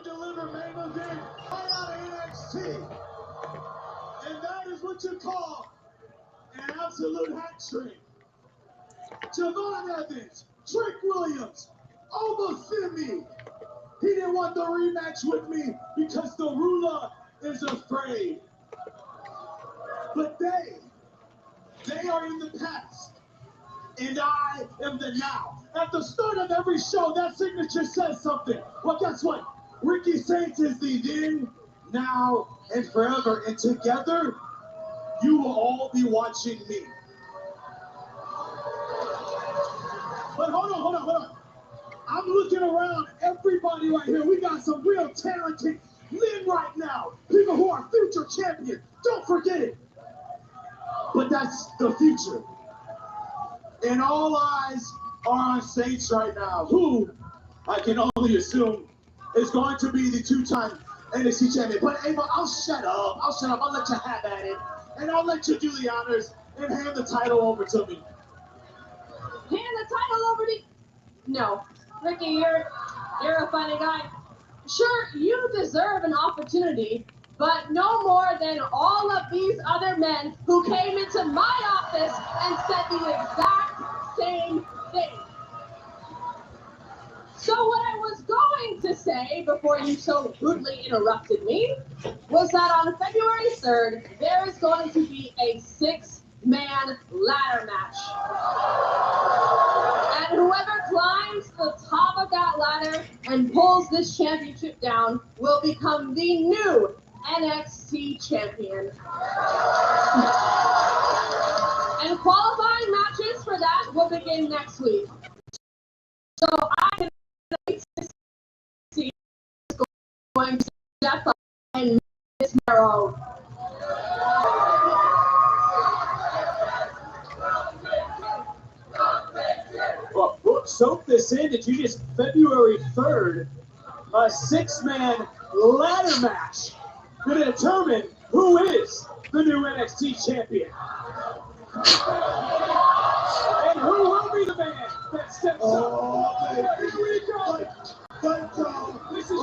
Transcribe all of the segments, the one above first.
Deliver main event right out of NXT, and that is what you call an absolute hat trick. Javon Evans, Trick Williams, Obafemi. He didn't want the rematch with me because the ruler is afraid. But they are in the past, and I am the now. At the start of every show, that signature says something. Well, guess what? Ricky Saints is the then, now, and forever. And together, you will all be watching me. But hold on. I'm looking around, everybody right here. We got some real talented men right now. People who are future champions. Don't forget it. But that's the future. And all eyes are on Saints right now, who I can only assume is going to be the two-time NXT champion. But Ava, I'll shut up. I'll let you have at it. And I'll let you do the honors and hand the title over to me. Hand the title over to... No. Ricky, you're a funny guy. Sure, you deserve an opportunity, but no more than all of these other men who came into my office and said the exact same thing. So what I was going to say before you so rudely interrupted me was that on February 3rd, there is going to be a 6-man ladder match. And whoever climbs the top of that ladder and pulls this championship down will become the new NXT champion. And qualifying matches for that will begin next week. So I can see going to step up and make this narrow. Well, we'll soak this in that you just February 3rd, a 6-man ladder match going to determine who is the new NXT champion. And who will be the man that steps up? Here we go. This is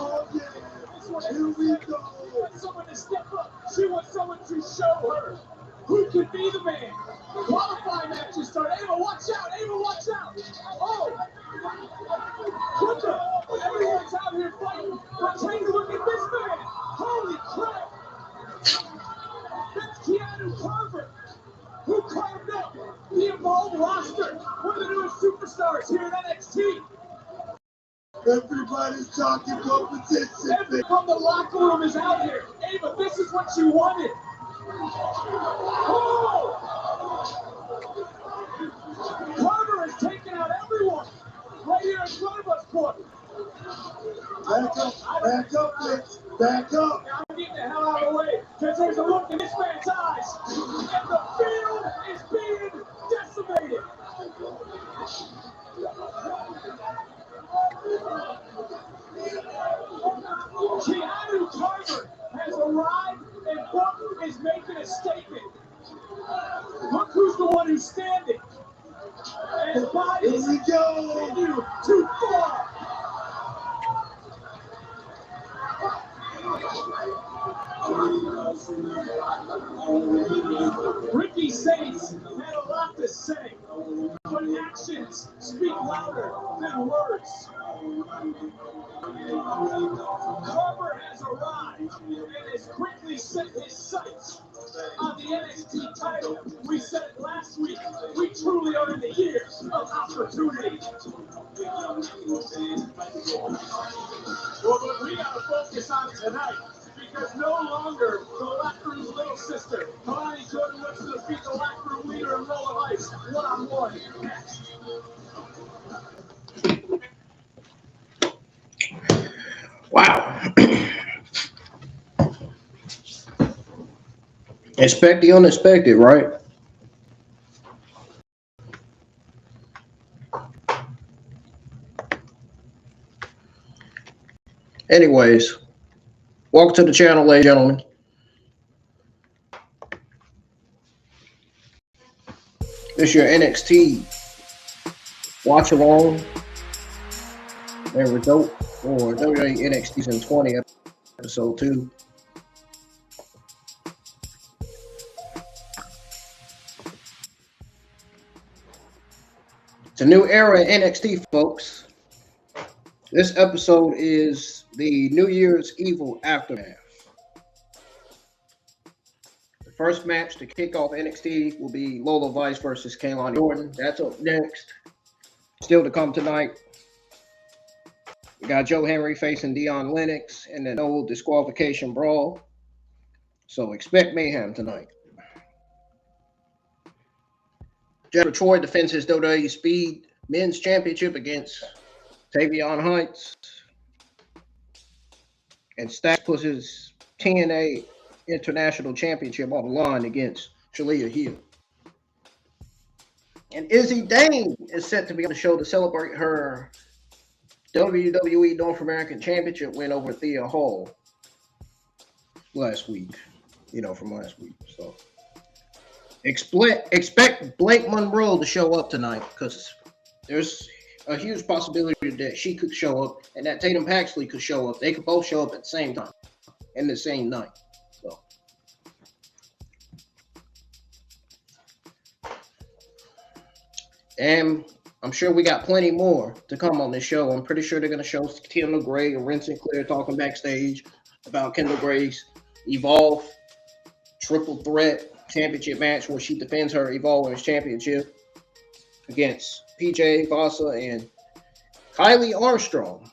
what here we go. She wants someone to step up. She wants someone to show her who can be the man. The qualifying matches start. Ava, watch out! Ava, watch out! Oh! Quicker! Everyone's out here fighting. But take a look at this man! Holy crap! That's Keanu Carver, who carved up the Evolve roster. One of the newest superstars here at NXT. Everybody's talking competition. Everyone from the locker room is out here. Ava, this is what you wanted. Oh! Carver is taking out everyone right here in front of us, Court. Back up, Blitz. Back up. I'm getting the hell out of the way because there's a look in this man's eyes, and the field is being decimated. Keanu Carver has arrived, and Book is making a statement. Look who's the one who's standing. As bodies continue to fall. Ricky Saints had a lot to say, but actions speak louder than words. Carver has arrived and has quickly set his sights on the NXT title. We said it last week. We truly are in the years of opportunity. Well, but we got to focus on tonight. Because no longer the locker room's little sister, Kelani Jordan looks to defeat the locker room leader in Lola Vice one-on-one next. Wow. Expect the unexpected, right? Anyways, welcome to the channel, ladies and gentlemen. This is your NXT watch along and result for WWE NXT Season 20, Episode 2. It's a new era in NXT, folks. This episode is the New Year's Evil Aftermath. The first match to kick off NXT will be Lola Vice versus Kelani Jordan. That's up next. Still to come tonight, we got Hendry facing Dion Lennox in the no-disqualification brawl. So expect mayhem tonight. Jasper Troy defends his WWE Speed Men's Championship against Tavion Heights. And Stacks puts his TNA International Championship on the line against Shiloh Hill. And Izzy Dane is set to be on the show to celebrate her WWE North American Championship win over Thea Hall last week. From last week. So expect Blake Monroe to show up tonight because there's a huge possibility that she could show up and that Tatum Paxley could show up. They could both show up at the same time in the same night. So and I'm sure we got plenty more to come on this show. I'm pretty sure they're going to show Kendall Gray and Ren Sinclair talking backstage about Kendall Gray's Evolve Triple Threat Championship match where she defends her Evolve Women's Championship against PJ Vasa and Kylie Armstrong.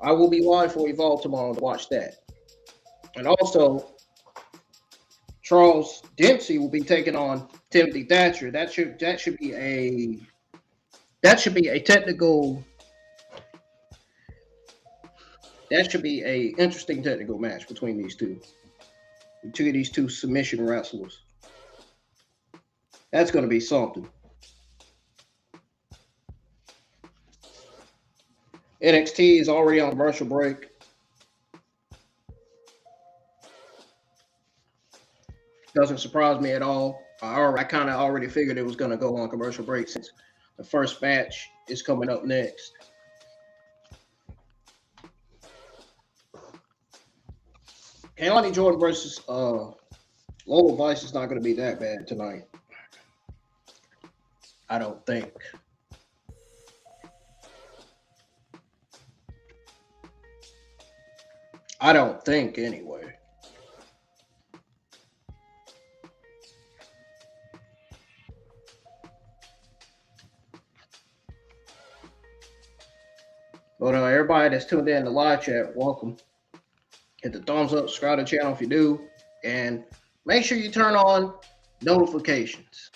I will be live for Evolve tomorrow to watch that. And also, Charles Dempsey will be taking on Timothy Thatcher. That should be a interesting technical match between these two. These two submission wrestlers. That's going to be something. NXT is already on commercial break. Doesn't surprise me at all. I kind of already figured it was going to go on commercial break since the first match is coming up next. Kelani Jordan versus Lola Vice is not going to be that bad tonight. I don't think. Anyway. But everybody that's tuned in the live chat, welcome. Hit the thumbs up, subscribe to the channel if you do, and make sure you turn on notifications.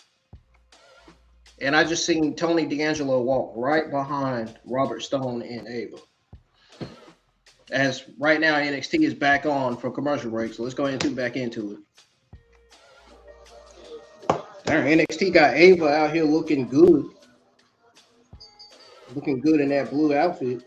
And I just seen Tony D'Angelo walk right behind Robert Stone and Ava. As right now NXT is back on for commercial break, so let's go ahead and tune back into it. NXT got Ava out here looking good. Looking good in that blue outfit.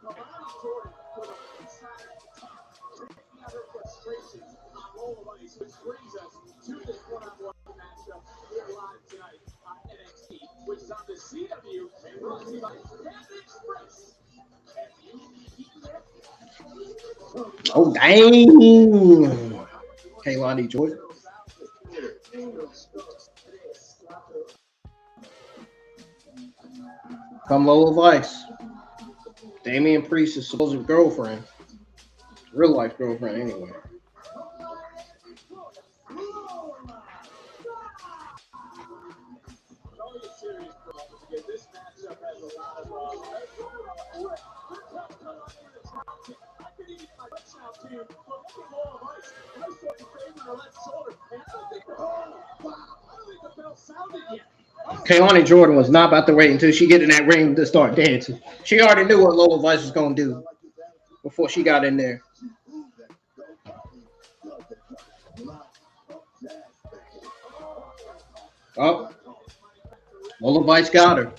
Kelani Jordan put up inside taking out her frustrations on Lola Vice, which brings us to this one-on-one matchup here live tonight on NXT, which is on the CW and brought to you by Panda Express. Oh, dang. Kelani Jordan. Come Lola Vice. Damian Priest's supposed girlfriend. Real life girlfriend, anyway. Kelani Jordan was not about to wait until she get in that ring to start dancing. She already knew what Lola Vice was gonna do before she got in there. Oh, Lola Vice got her.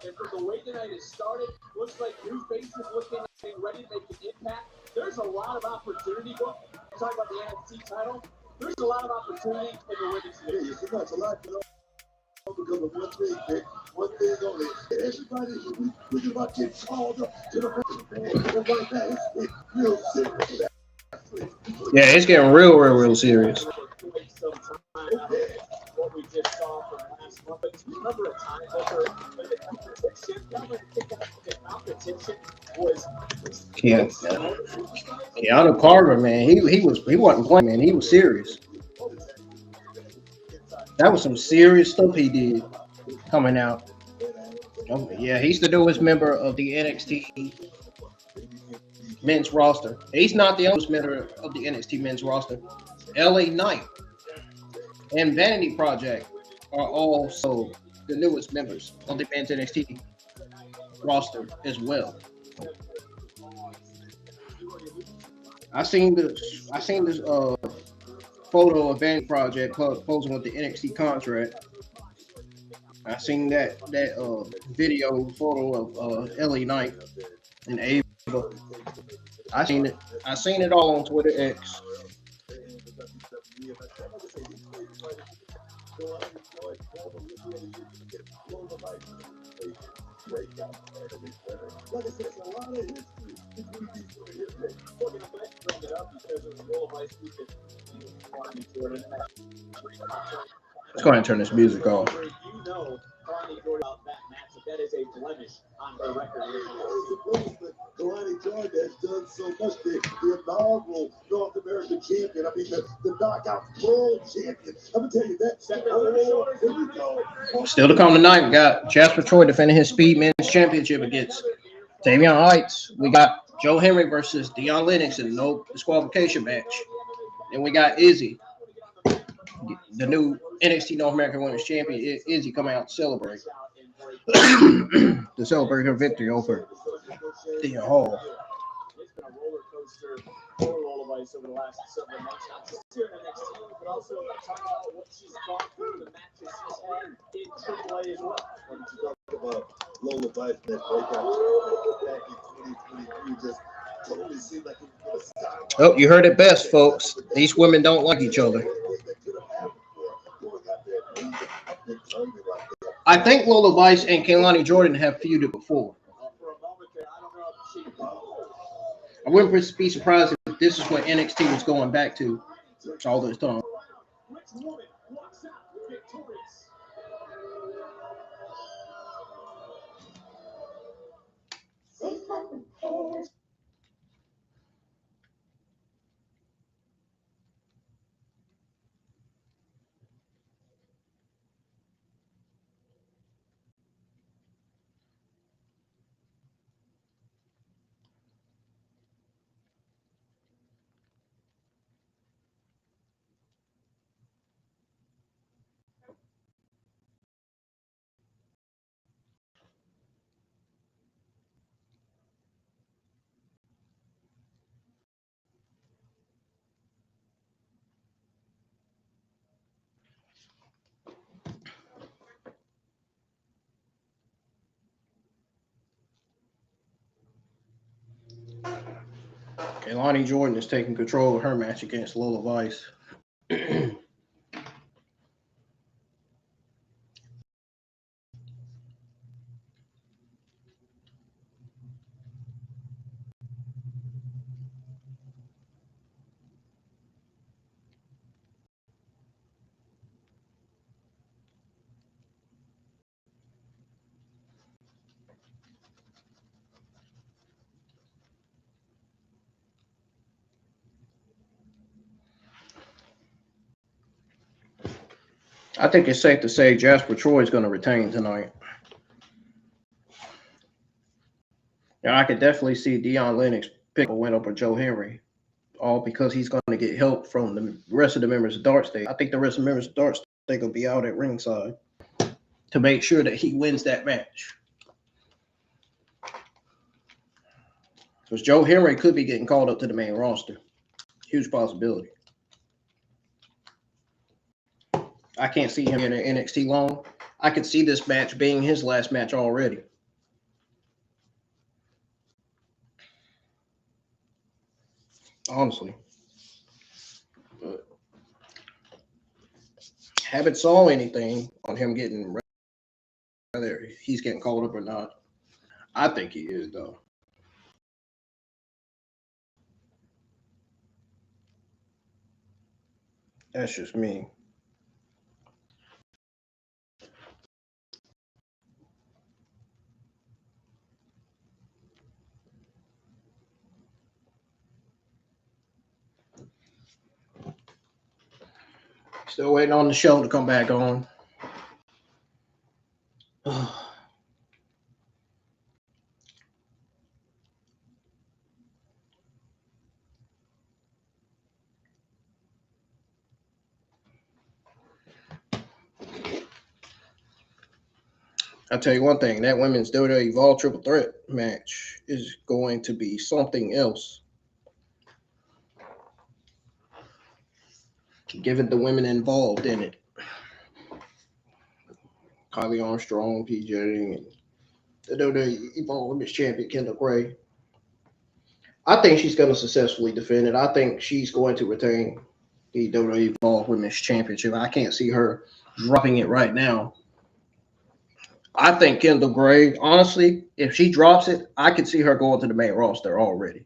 And from the way tonight has started, looks like new faces looking ready to make an impact. There's a lot of opportunity. Talk about the NXT title. There's a lot of opportunity in the women's division. Yeah, there's a lot to know because of one thing only. Everybody we about to get called up to the right now. It's real serious. Yeah, it's getting real serious. What we just saw from last month, but remember a time where the competition was Keanu Carter, man, he wasn't playing, man. He was serious. That was some serious stuff he did coming out. Yeah, he's the newest member of the NXT men's roster. He's not the oldest member of the NXT men's roster. LA Knight and Vanity Project are also the newest members of the men's NXT roster as well. I seen this photo of Vanity Project posing with the NXT contract. I seen that video photo of LA Knight and Ava. I seen it all on Twitter X. Let's go ahead and turn this music off. That is a blemish on her record. Kelani Jordan has done so much. The inaugural North American champion. I mean, the knockout world champion. I'm gonna tell you that. Here we go. Still to come tonight, we got Jasper Troy defending his Speed Men's Championship against Tavion Heights. We got Joe Hendry versus Dion Lennox in a no disqualification match. And we got Izzy, the new NXT North American Women's Champion. Izzy coming out to celebrate. To celebrate her victory over Thea Hall. It's been a roller coaster for Lola Vice over the last several months. Not just here in NXT, but also talking about what she's gone through, the matches she's had in AAA as well. When you talk about Lola Vice, that breakout back in 2023, just totally seemed like it was a Oh, you heard it best, folks. These women don't like each other. I think Lola Vice and Kelani Jordan have feuded before. I wouldn't be surprised if this is what NXT was going back to all this time. Kelani Jordan is taking control of her match against Lola Vice. I think it's safe to say Jasper Troy is going to retain tonight. And I could definitely see Dion Lennox pick a win over Joe Hendry, all because he's going to get help from the rest of the members of Dark State. I think the rest of the members of Dark State will be out at ringside to make sure that he wins that match. Because Joe Hendry could be getting called up to the main roster. Huge possibility. I can't see him in NXT long. I could see this match being his last match already. Honestly. But haven't saw anything on him getting, whether he's getting called up or not. I think he is, though. That's just me. Still waiting on the show to come back on. I'll tell you one thing, that women's WWE Evolve Triple Threat match is going to be something else. Given the women involved in it. Kylie Armstrong, PJ, and the WWE Evolve Women's Champion, Kendall Gray. I think she's going to successfully defend it. I think she's going to retain the WWE Evolve Women's Championship. I can't see her dropping it right now. I think Kendall Gray, honestly, if she drops it, I could see her going to the main roster already.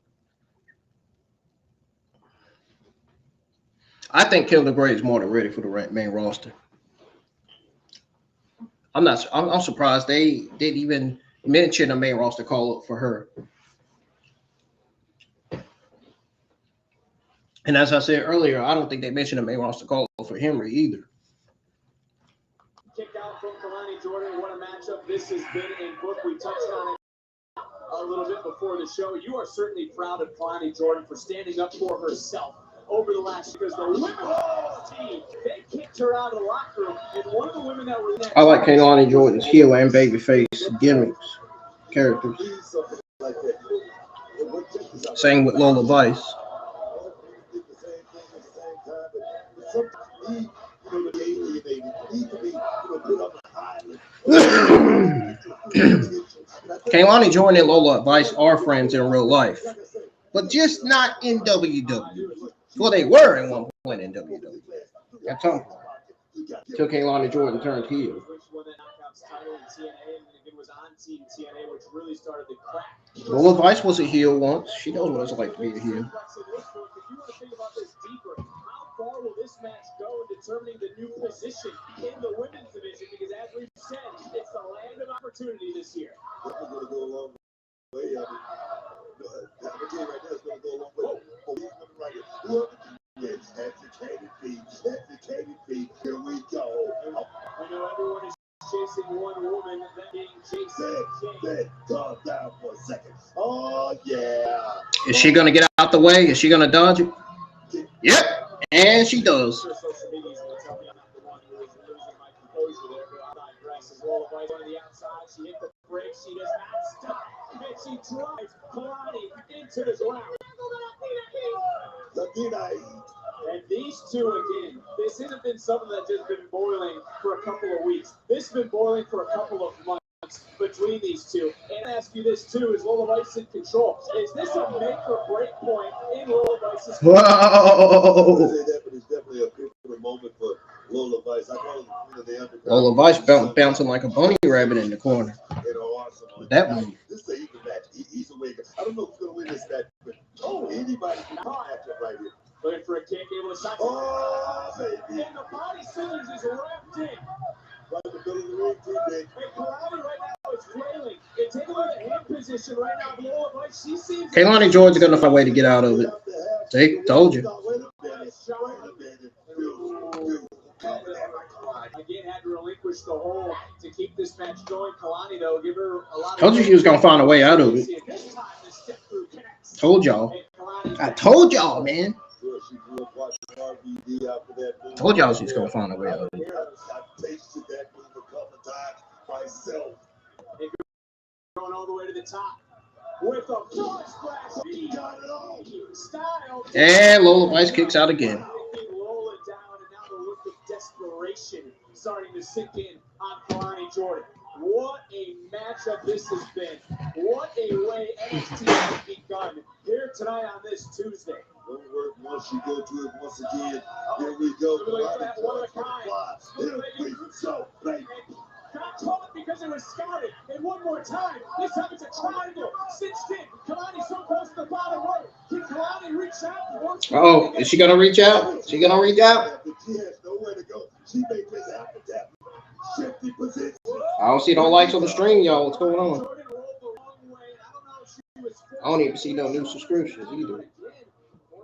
I think Kendall Gray is more than ready for the main roster. I'm surprised they didn't even mention a main roster call up for her. And as I said earlier, I don't think they mentioned a main roster call up for Henry either. Kick out from Kelani Jordan. What a matchup this has been in book. We touched on it a little bit before the show. You are certainly proud of Kelani Jordan for standing up for herself over the last year, because the women's team, they kicked her out of the locker room, and one of the women that were in that I like Kelani Jordan's heel and babyface gimmicks, characters. Same with Lola Vice. Kelani Jordan and Lola Vice are friends in real life, but just not in WWE. Well, they were in one point in WWE. At some point. Until Kelani Jordan turned heel. Lola Vice was a heel once. She knows what it's like to be a heel. How far will this match go in determining the new position in the women's division? Because as we've said, it's the land of opportunity this year. Definitely going to go a long way. That opportunity right there is going to go a long way. Right here. Whoever wins, educated feet. Here we go. I know everyone is chasing one woman, that being Jason. Calm down for a second. Oh, yeah. Is she going to get out the way? Is she going to dodge it? Yep. And she does. She hit the brake. She does not stop. And she drives Kelani into the ground. And these two again. This hasn't been something that's just been boiling for a couple of weeks. This has been boiling for a couple of months. between these two. And I ask you this too: is Lola Vice in control? Is this a make or break point in Lola Vice's? Whoa! I would say that, but it's definitely a pivotal moment for Lola Vice. I call it the queen of the underground. Lola Vice bouncing like a bunny rabbit in the corner. That one. This is an even match. He's a winner. I don't know who's going to win this match, but anybody can match up right here. Looking for a kick, able to side. Oh, baby. And the body scissors is wrapped in. Right in the middle of the ring, too, big. And Kelani right now is flailing. It's taking her the hand position right now. But Lola Vice, she seems. Kelani Jordan's gonna find a way to get out of it. See, told you. Again, had to relinquish the hold to keep this match going. Kalani, though, give her a lot of. Told you she was gonna find a way out of it. Told y'all. I told y'all, man. Told y'all she's gonna find a way out of it. I've tasted that move a couple times myself. Going all the way to the top with a frog splash. He got it all. Style. And Lola Vice kicks out again. Lola down, and now the look of desperation starting to sink in on Kelani Jordan. What a matchup this has been. What a way NXT has begun here tonight on this Tuesday. Don't work once you go to it once again. Here we go. One of a kind. So, baby. Got caught because it was scouted. And one more time. This time it's a triangle. Cinched in. Kalani so close to the bottom rope. Can Kalani reach out? Oh, is she gonna reach out? She gonna reach out? She has nowhere to go. She may just have to tap. Shifty position. I don't see no lights on the stream, y'all. What's going on? I don't even see no new subscriptions either.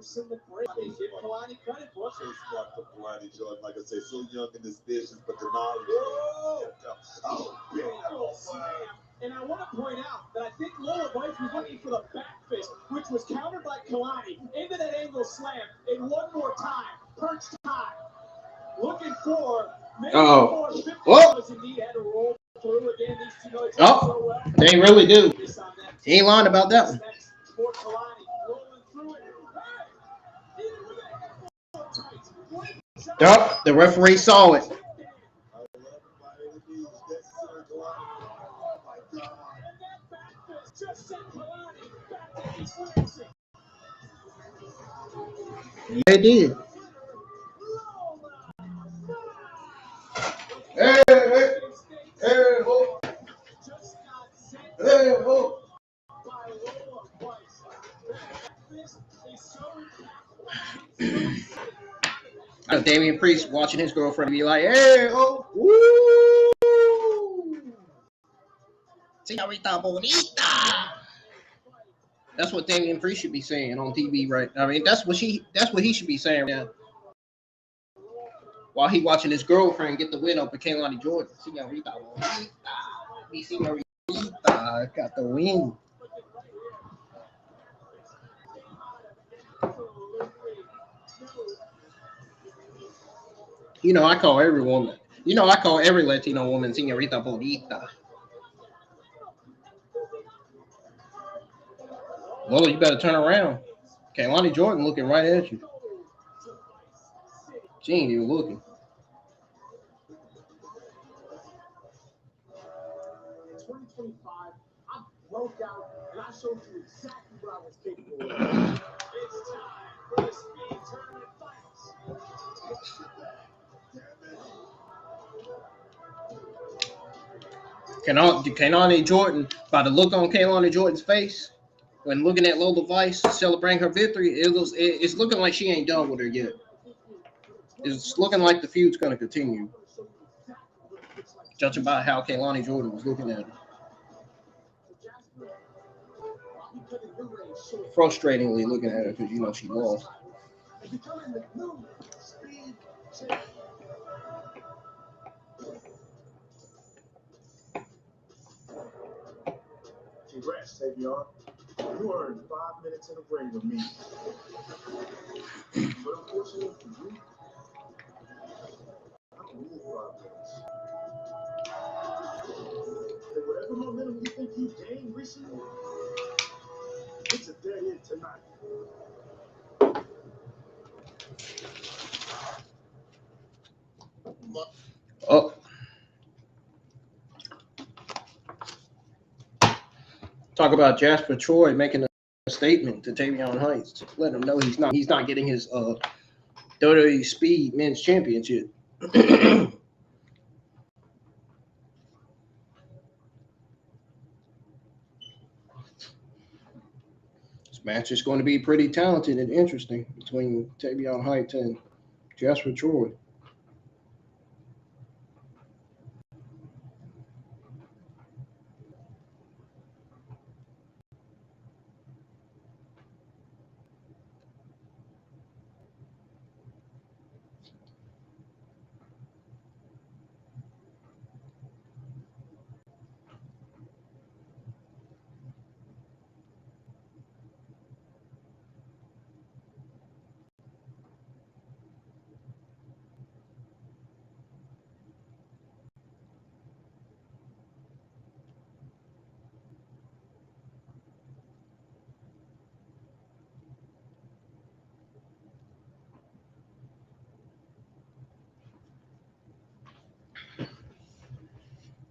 So smart for Kelani Jordan. Like I say, so young in this business, but the knowledge. And I want to point out that I think Lola Vice was looking for the back fist, which was countered by Kelani into that angle slam. And one more time, perch time. Looking for. Oh. They really do. He ain't lying about that one. Yup, the referee saw it. They did. Hey, hey, hey, ho. Hey, ho. Damian Priest watching his girlfriend be like, hey, oh, woo. Señorita bonita. That's what Damian Priest should be saying on TV, right? I mean, that's what he should be saying right now. While he watching his girlfriend get the win over Kelani Jordan. Señorita bonita. Mi señorita got the win. You know, I call every woman. You know, I call every Latino woman Señorita Bonita. Lola, you better turn around. Kelani Jordan looking right at you. She ain't even looking. In 2025, I broke out and I showed you exactly what I was capable of. It's time for the speed tournament fights. Kelani Jordan, by the look on Kelani Jordan's face, when looking at Lola Vice celebrating her victory, it's looking like she ain't done with her yet. It's looking like the feud's going to continue. Judging by how Kelani Jordan was looking at her. Frustratingly looking at her because, you know, she lost. Congrats, Tavion. You earned 5 minutes in the ring with me. But unfortunately for you, I don't need 5 minutes. And whatever momentum you think you gained recently, it's a dead end tonight. Oh. Talk about Jasper Troy making a statement to Tavion Heights, let him know he's not getting his WWE Speed Men's Championship. This match is going to be pretty talented and interesting between Tavion Heights and Jasper Troy.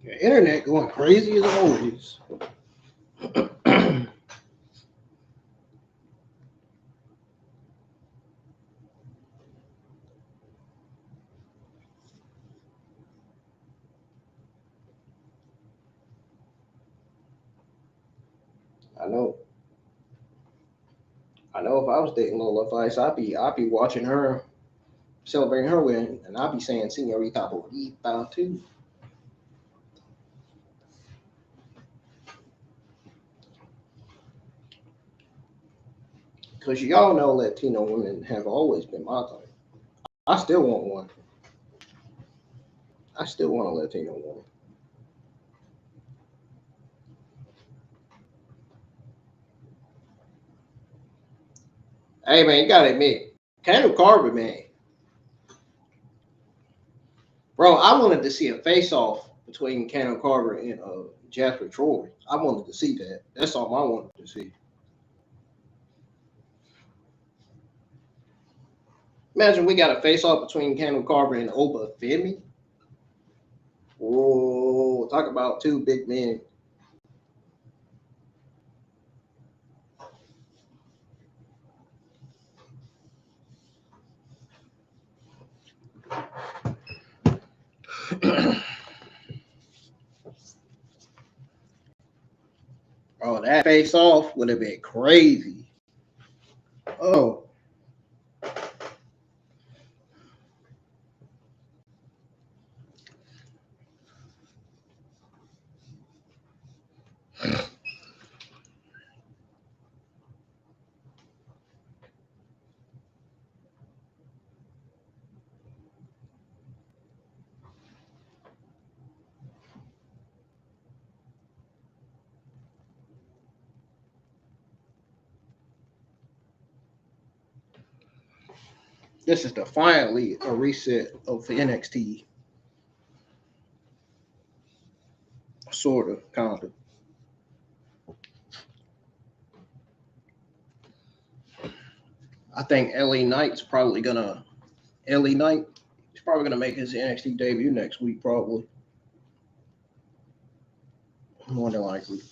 The internet going crazy as always. I know if I was dating Lola Vice, I'd be watching her, celebrating her win, and I'd be saying Señorita Bonita too. Because y'all know Latino women have always been my type. I still want one. I still want a Latino woman. Hey man, you gotta admit, Kendall Carver, man. Bro, I wanted to see a face-off between Kendall Carver and Jasper Troy. I wanted to see that. That's all I wanted to see. Imagine we got a face-off between Kendall Carver and Oba Femi. Whoa, talk about two big men. Oh, that face off would have been crazy. Oh. This is defiantly a reset of the NXT. Sort of, kind of. I think LA Knight's probably gonna make his NXT debut next week, probably. More than likely.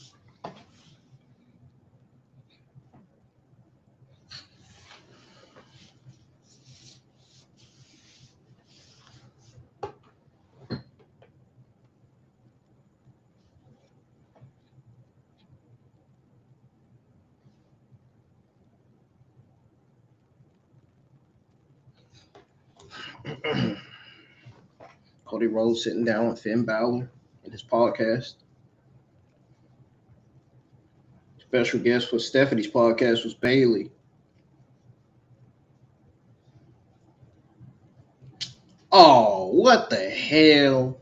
Cody Rhodes sitting down with Finn Balor in his podcast. Special guest for Stephanie's podcast was Bailey. Oh, what the hell?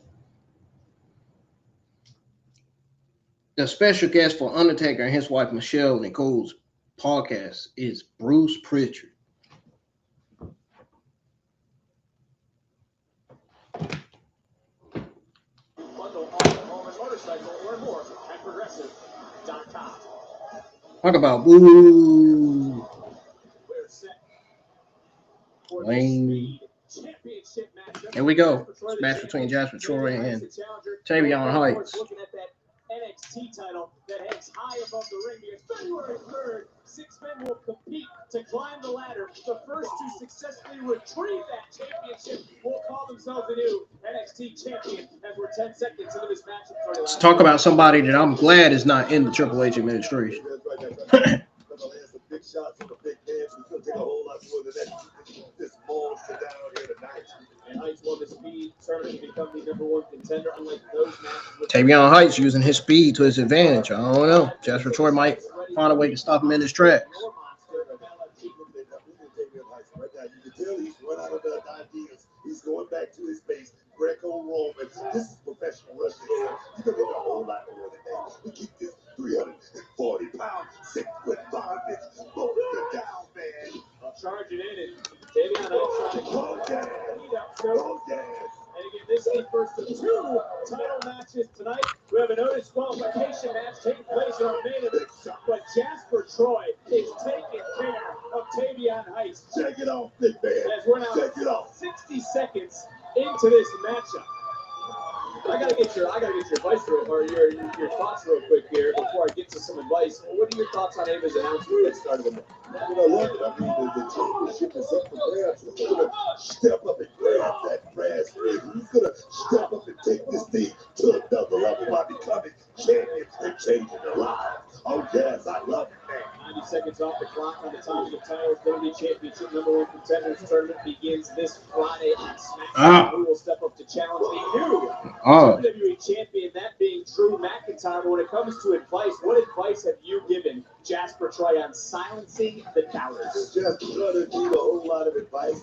The special guest for Undertaker and his wife Michelle Nicole's podcast is Bruce Pritchard. Talk about boo. Lame. Here we go. Match between Jasper Troy and Tavion Heights. NXT title that hangs high above the ring, because February 3rd, 6 men will compete to climb the ladder. The first to successfully retrieve that championship will call themselves the new NXT champion, as we're 10 seconds into this matchup. Let's talk about somebody that I'm glad is not in the Triple H administration. Big shots from the big man. It's going to take a whole lot more than that. This monster down here tonight. And Heights won the speed tournament to become the #1 contender, unlike those matches. Tavion Heights using his speed to his advantage. I don't know. Jasper Troy might find a way to stop him in his tracks. Right now, you can tell he's run out of the ideas. He's going back to his base, Greco-Roman. This is professional wrestling. You're going to get a whole lot more than that. We keep this 340-pound, 6'5" bitch bolted down, man. Charging in, and Tavion Heights trying to go down. And again, this is the first of 2 title matches tonight. We have a no disqualification match taking place in our main event, but Jasper Troy is taking care of Tavion Heights. Shake it off, big man. As we're now Shake it off. 60 seconds into this matchup. I gotta get your advice or your thoughts real quick here before I get to some advice. What are your thoughts on Ava's announcement that started the match? You know, look, I mean, the championship is up for grabs. Who's going to step up and grab that brass ring? Who's going to step up and take this thing to another level by becoming champions and changing their lives? Oh, yes, I love it, man. 90 seconds off the clock on the top of the title. WWE Championship #1 contenders tournament begins this Friday at SmackDown. Who will step up to challenge the new WWE champion, that being Drew McIntyre. But when it comes to advice, what advice have you given Jasper Troy on silencing the doubters? Jasper Troy doesn't need a whole lot of advice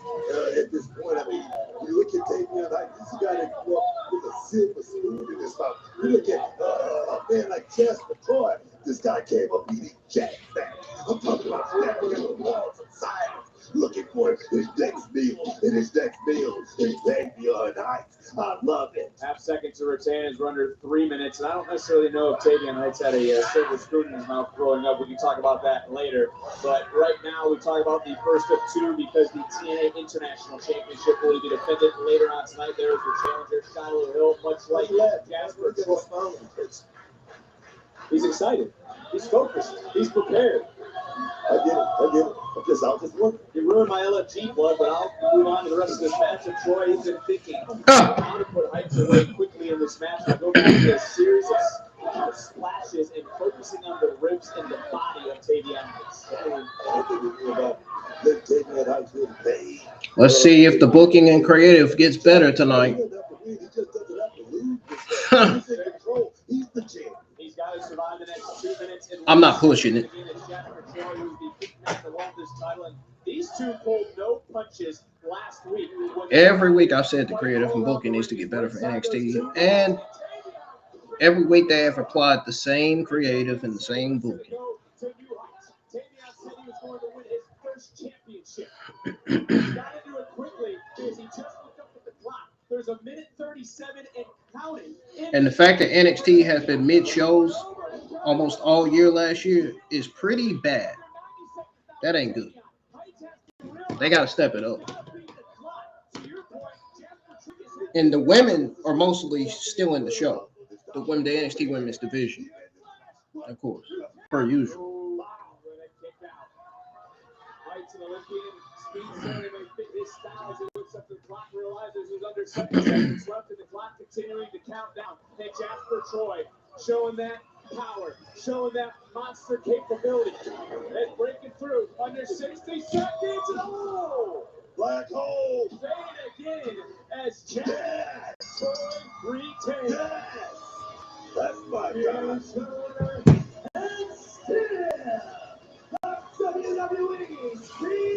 at this point. I mean, you look at Tavion Heights, this guy that grew up with a silver spoon in his mouth. You look at a man like Jasper Troy. This guy came up eating jack back. I'm talking about stepping in the walls of silence, looking for his next meal. And his next meal is Tavion Heights. I love it. Half second to retain is under 3 minutes. And I don't necessarily know if Tavion Heights had a silver spoon in his mouth growing up. We can talk about that later. But right now, we talk about the first of 2 because the TNA International Championship will be defended later on tonight. There is the challenger, Shiloh Hill, much like Jasper Troy. He's excited. He's focused. He's prepared. I get it. I'm just out this work. You ruined my LFG blood, but I'll move on to the rest of this match. And Troy has been thinking how to put Heights away quickly in this match. We'll go back to a series of splashes and focusing on the ribs and the body of Tavion Heights. Let's see if the booking and creative gets better tonight. He's got to survive the next 2 minutes. I'm not pushing it. These 2 pulled no punches last week. Every week I've said the creative and booking needs to get better for NXT. And every week they have applied the same creative and the same booking. There's a minute 37 and counting. And the fact that NXT has been mid-shows almost all year last year is pretty bad. That ain't good. They got to step it up. And the women are mostly still in the show. The NXT women's division. Of course, per usual. There's under 7 seconds left in the clock, continuing to count down. And Jasper Troy showing that power, showing that monster capability. And breaking through under 60 seconds. Oh! Black hole. Fade again as Jasper Troy retains. That's my God.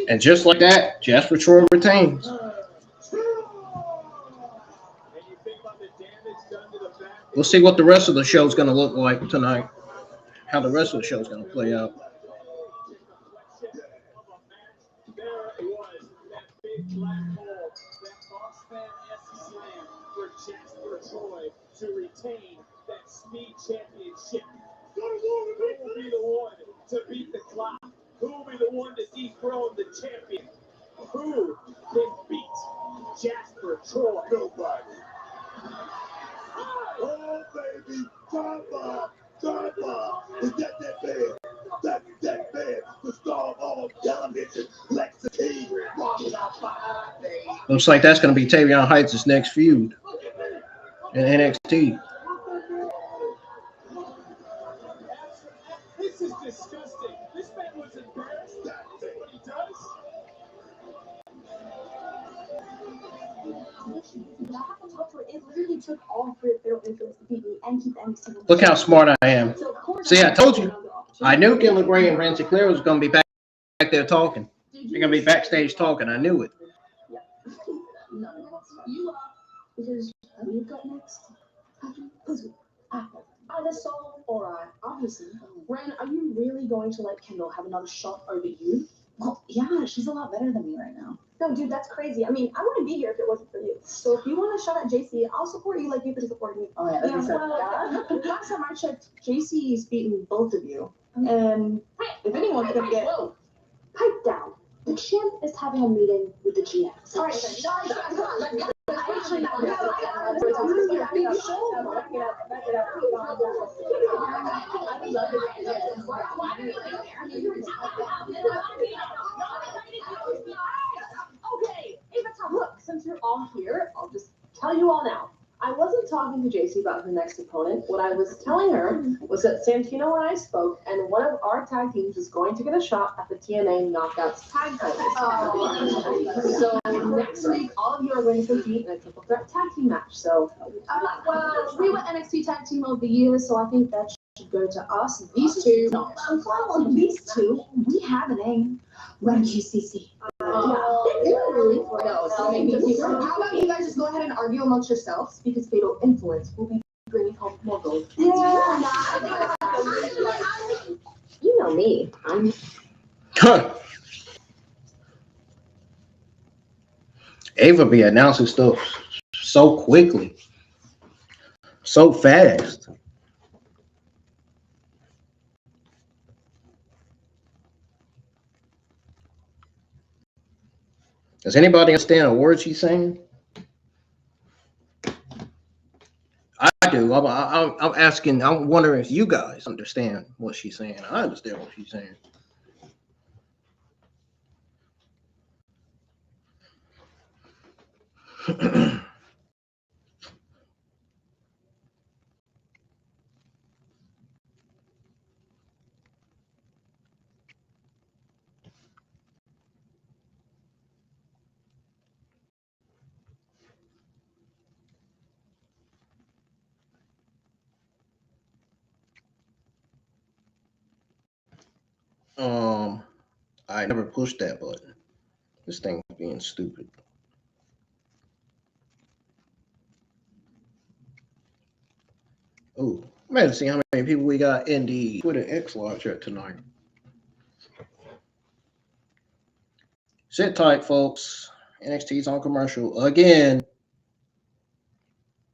And just like that, Jasper Troy retains. We'll see what the rest of the show is going to look like tonight. How the rest of the show is going to play out. There it was, that big black hole, that boss-fan slam for Jasper Troy to retain that speed championship. Who will be the one to beat the clock? Who will be the one to dethrone the champion? Who can beat Jasper Troy? Nobody. Oh, baby. Is that bad? That's that bad. The star of all television, Lexington, walking out behind me. Looks like that's going to be Tavion Heights' next feud in NXT. This is disgusting. This man was embarrassed. That's what he does. I have to talk to her. It literally took all three of their influence to beat me and keep the NXT. Look how smart I am. So, of course, See, I told you. I knew Kelani Jordan and Ren Sinclair was going to be back there talking. They're going to be backstage talking. I knew it. Yeah. No, you are. Because you've got next. Because either Saul or I, obviously. Ren, are you really going to let Kendall have another shot over you? Well, yeah, she's a lot better than me right now. No, dude, that's crazy. I mean, I wouldn't be here if it wasn't for you. So if you want a shot at JC, I'll support you like you could have supported me. Oh, yeah, last time I checked, JC's beaten both of you. And if anyone's going to get... Pipe down. The champ is having a meeting with the GM. All right, okay, look, since you're all here, I'll just tell you all now. I wasn't talking to JC about her next opponent. What I was telling her was that Santino and I spoke, and one of our tag teams is going to get a shot at the TNA Knockouts tag titles. So next week, all of you are going to compete in a triple threat tag team match. So, well, we were NXT Tag Team of the Year, so I think that should go to us. These two, these two, we have a name. Run QCC. How about you guys just go ahead and argue amongst yourselves, because Fatal Influence will be bringing home more gold. Yeah. You know me. I'm. Ava be announcing stuff so quickly, so fast. Does anybody understand a word she's saying? I do. I'm asking. I'm wondering if you guys understand what she's saying. I understand what she's saying. I never pushed that button. This thing is being stupid. Oh, man, see how many people we got in the Twitter X live chat tonight. Sit tight, folks. NXT's on commercial again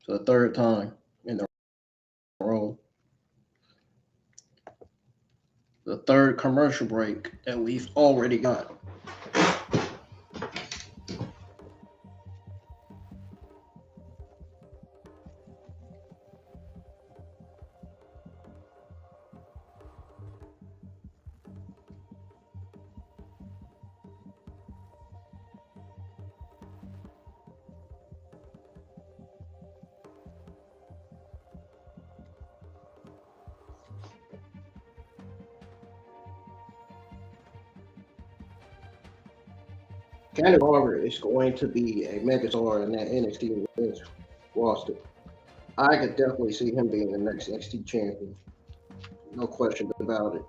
for the third time in the row. The third commercial break that we've already got. Candy Barber is going to be a megastar in that NXT roster. I could definitely see him being the next NXT champion. No question about it.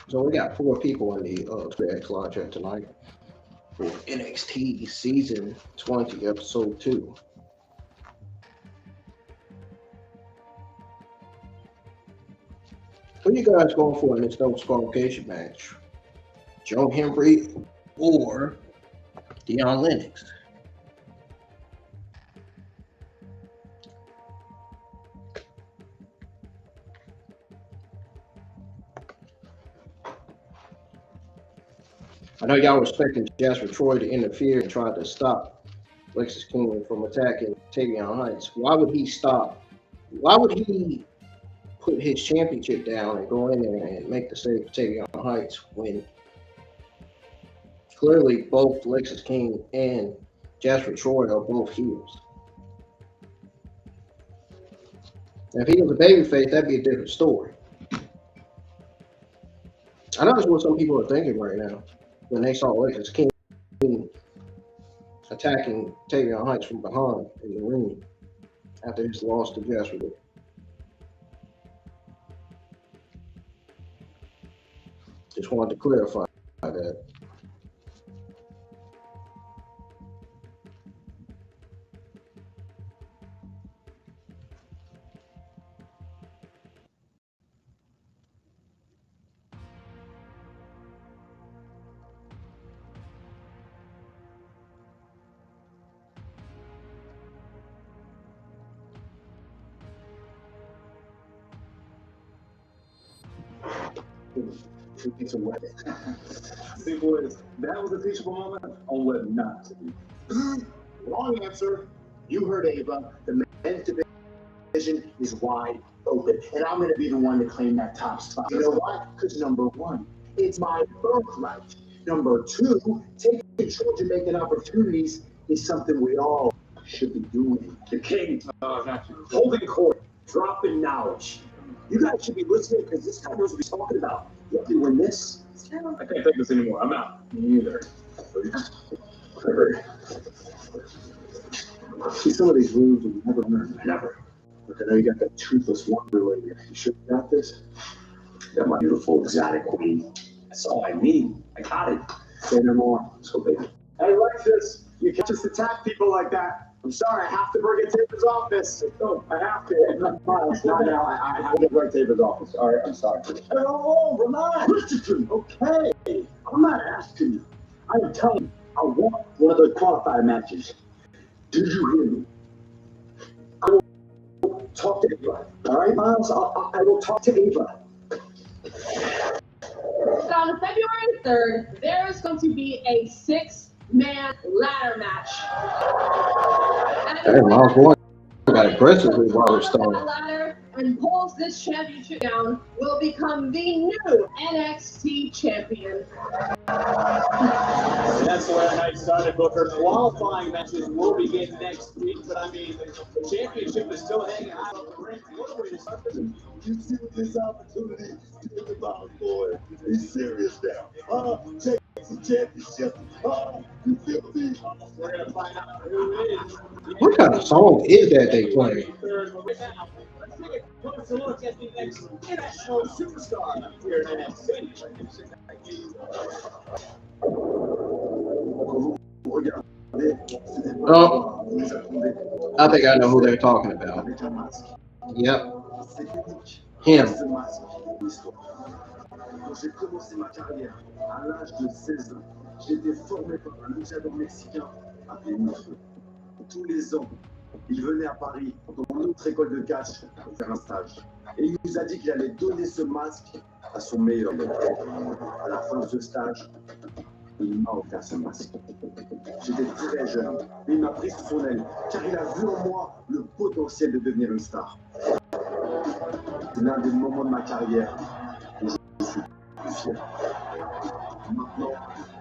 So we got 4 people in the Twitter X live chat tonight for NXT Season 20, Episode 2. Who you guys going for in this no disqualification match? Joe Hendry or Dion Lennox? I know y'all were expecting Jasper Troy to interfere and try to stop Lexus King from attacking Tavion Heights. Why would he stop? Why would he put his championship down and go in there and make the save for Tavion Heights when clearly both Lexus King and Jasper Troy are both heels? Now, if he was a babyface, that'd be a different story. I know that's what some people are thinking right now when they saw Lexus King attacking Tavion Heights from behind in the ring after his loss to Jasper. Just wanted to clarify that. Simple as that was a teachable moment on what not to do. Wrong answer. You heard Ava. The men's division is wide open, and I'm going to be the one to claim that top spot. You know why? Because number one, it's my birthright. Number two, taking control of making opportunities is something we all should be doing. The king, holding court, dropping knowledge. You guys should be listening because this guy knows what he's talking about. You have to win this. I can't take this anymore. I'm out. Me either. See, some of these rules will never learn. Never. But I know you got that toothless wonder lady. You sure you got this? Got my beautiful exotic queen. That's all I need. I got it. Say no more. Let's go, baby. Hey, Lexus, you can't just attack people like that. I'm sorry, I have to bring it to his office. No, I have to. No, I have to break David's office. All right, I'm sorry. Oh, relax. Christopher, okay. I'm not asking you. I'm telling you, I want one of those qualifier matches. Do you hear me? I will talk to Ava. All right, Miles? I will talk to Ava. On February 3rd, there is going to be a 6-man ladder match. Hey, Miles Boyd got aggressively while we're starting. Ladder and pulls this championship down will become the new NXT champion. That's the way the night started, Booker. Qualifying matches will begin next week, but I mean, the championship is still hanging out on the ring. What a way to start this. You see what this opportunity is about, boy. He's serious now. Take the championship. You feel me? We're going to find out who it is. What kind of song is that they playing? Let's take a closer look at the next international superstar here in NXT. Oh, I think I know who they're talking about. Yep. Him. Quand j'ai commencé ma carrière, à l'âge de 16 ans, j'ai été formé par un luchador mexicain appelé Hendry. Tous les ans, il venait à Paris dans notre école de catch pour faire un stage. Et il nous a dit qu'il allait donner ce masque à son meilleur ami. À la fin de ce stage, il m'a offert ce masque. J'étais très jeune, mais il m'a pris sous son aile, car il a vu en moi le potentiel de devenir une star. C'est l'un des moments de ma carrière où je suis plus fier. Maintenant,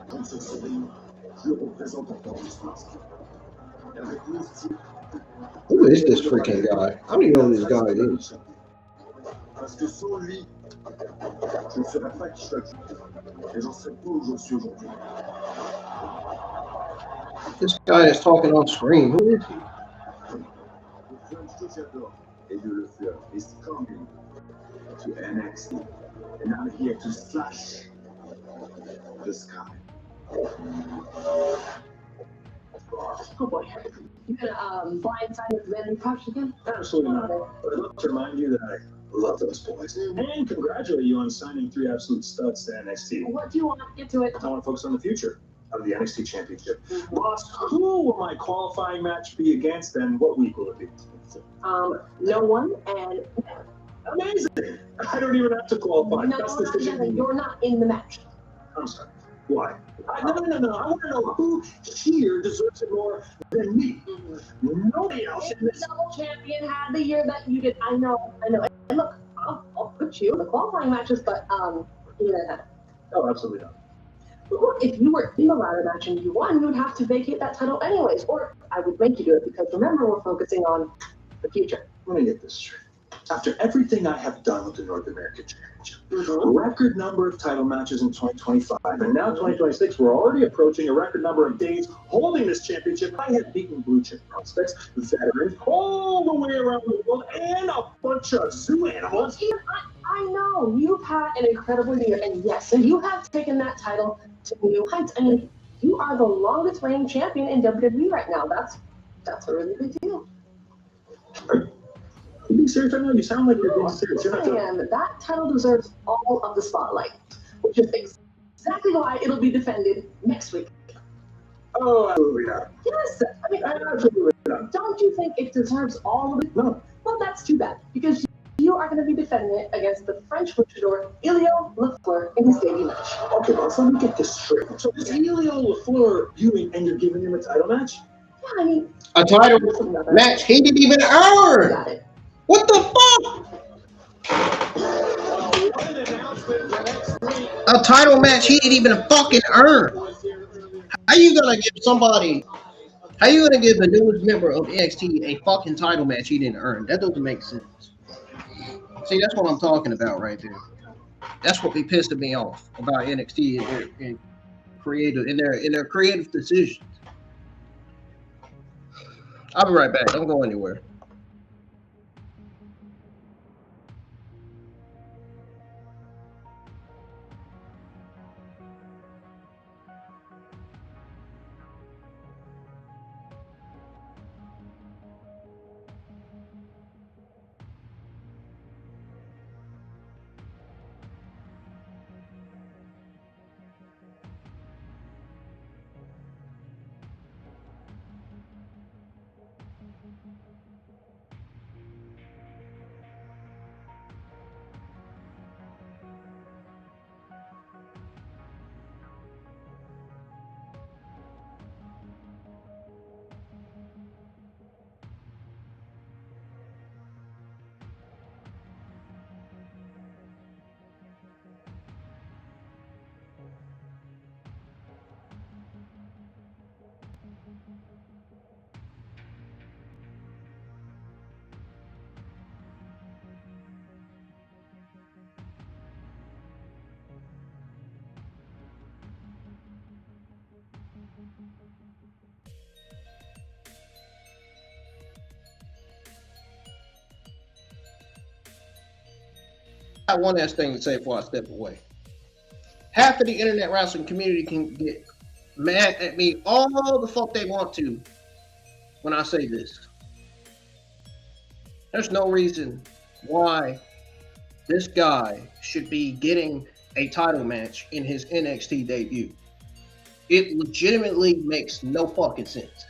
comme ce sourire, je le représente encore ce masque. Et avec mon style, Who is this freaking guy? I don't even know who this guy is. parce que sans lui, je ne serais pas qui je suis actuellement. Et j'en serais pas où j'en suis aujourd'hui. This guy is talking on screen. Who is he? Le film que j'adore est de le faire is coming to NXT. And I'm here to slash the sky. Oh boy. You gonna blindside with Randy Crouch again? Absolutely not. But I'd love to remind you that I Love those boys. And congratulate you on signing 3 absolute studs to NXT. What do you want? Get to it. I want to focus on the future of the NXT Championship. Boss, who will my qualifying match be against, and what week will it be? No one and Amazing! I don't even have to qualify. no, That's the not decision. yet. You're not in the match. I'm sorry. Why? No. I want to know who here deserves it more than me. Nobody else in The this. double champion had the year that you did. I know. And look, I'll put you in the qualifying matches, but you didn't have it. Oh, absolutely not. But look, if you were in the ladder match and you won, you would have to vacate that title anyways. Or I would make you do it because remember, we're focusing on the future. Let me get this straight. After everything I have done with the North American Championship, record number of title matches in 2025, and now 2026, we're already approaching a record number of days holding this championship. I have beaten blue chip prospects, veterans, all the way around the world, and a bunch of zoo animals. I know you've had an incredible year, and yes, and you have taken that title to new heights. I mean, you are the longest reigning champion in WWE right now. That's a really big deal. Are you being serious right now? You sound like you're being serious. You're not joking. And that title deserves all of the spotlight, which is exactly why it'll be defended next week. Oh, absolutely not. Yes, I mean, Absolutely not. don't you think it deserves all of it? No. Well, that's too bad, because you are going to be defending it against the French luchador Elio Lafleur in his debut match. Okay, boss, let me get this straight. So this Elio Lafleur viewing, and you're giving him a title match? Yeah, I mean, A title match he didn't even earn. got it. What the fuck? A title match he didn't even fucking earn. How you gonna give the newest member of NXT a fucking title match he didn't earn? That doesn't make sense. See, that's what I'm talking about right there. That's what be pissing me off about NXT and their creative decisions. I'll be right back. Don't go anywhere. I got one last thing to say before I step away. Half of the internet wrestling community can get mad at me all the fuck they want to when I say this. There's no reason why this guy should be getting a title match in his NXT debut. It legitimately makes no fucking sense.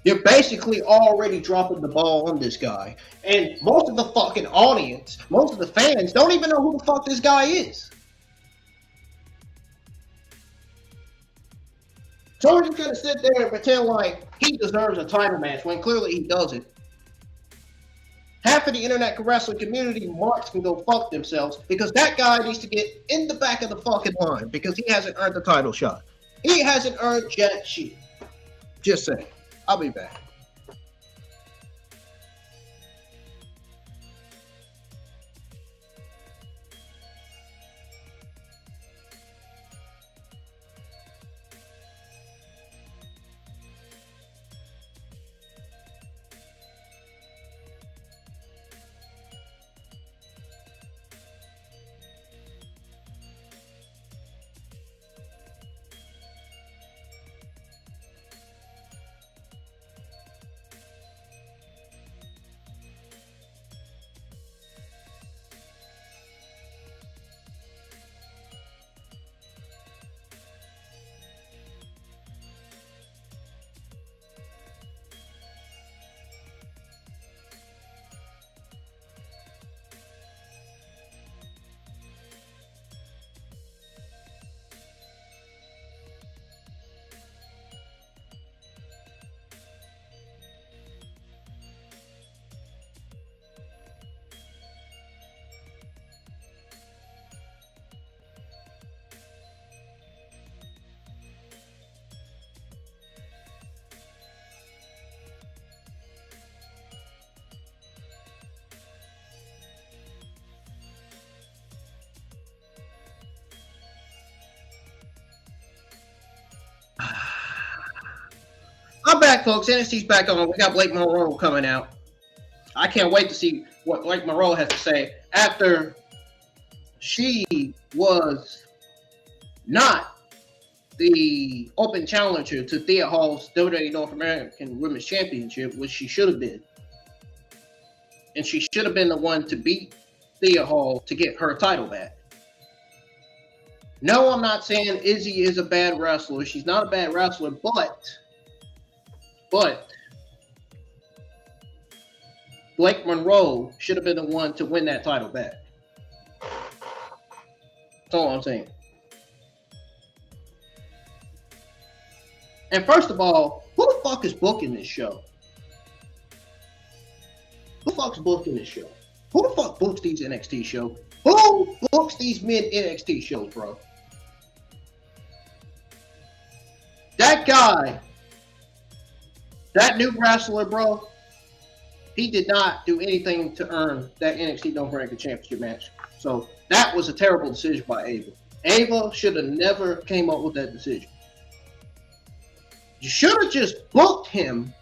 You're basically already dropping the ball on this guy. And most of the fucking audience, most of the fans don't even know who the fuck this guy is. So we're just gonna sit there and pretend like he deserves a title match when clearly he doesn't. Half of the internet wrestling community marks can go fuck themselves because that guy needs to get in the back of the fucking line because he hasn't earned the title shot. He hasn't earned jack shit. Just saying. I'll be back. back, folks. NXT's back on. We got Blake Monroe coming out. I can't wait to see what Blake Monroe has to say after she was not the open challenger to Thea Hall's WWE North American Women's Championship, which she should have been. And she should have been the one to beat Thea Hall to get her title back. No, I'm not saying Izzy is a bad wrestler. She's not a bad wrestler, but Blake Monroe should have been the one to win that title back. That's all I'm saying. And first of all, who the fuck is booking this show? Who the fuck's booking this show? Who the fuck books these NXT shows? Who books these mid NXT shows, bro? That guy, that new wrestler, bro, he did not do anything to earn that NXT North American Championship match. So that was a terrible decision by Ava. Ava should have never came up with that decision. You should have just booked him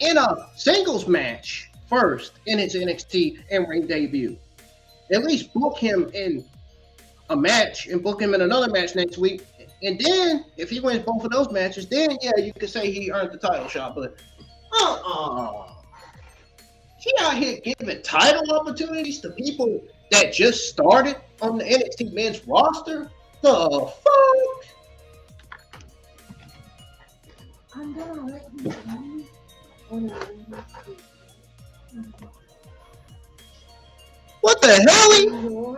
in a singles match first in his NXT in-ring debut. At least book him in a match and book him in another match next week. And then, if he wins both of those matches, then, yeah, you could say he earned the title shot. But, she out here giving title opportunities to people that just started on the NXT men's roster? The fuck? I'm gonna let you know. What the hell?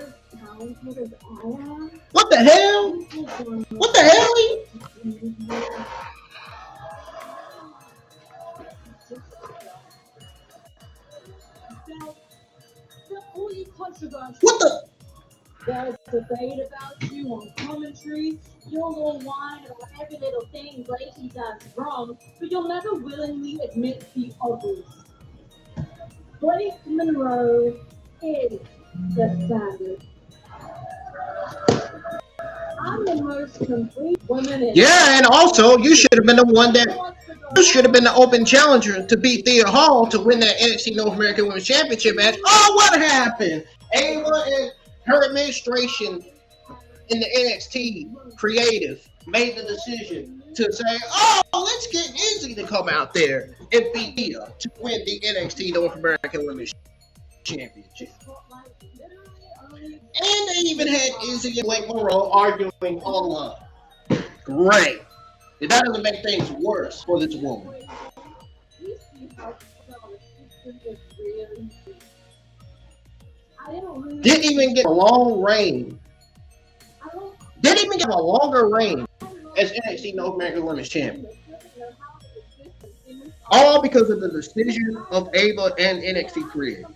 What the hell? What the hell? What the? There's debate about you on commentary. Your little whine about every little thing Gracie does wrong, but you'll never willingly admit the obvious. Blake Monroe is the standard. I'm the most complete woman in. Yeah, and also you should have been the one that you should have been the open challenger to beat Thea Hall to win that NXT North American Women's Championship match. Oh, what happened? Ava and her administration in the NXT creative made the decision to say, oh, let's get Izzy to come out there and beat Thea to win the NXT North American Women's Championship. And they even had Izzy and Blake Monroe arguing online. Great. If that doesn't make things worse for this woman. Didn't even get a long reign. Didn't even get a longer reign as NXT North American Women's Champion. All because of the decision of Ava and NXT Creative.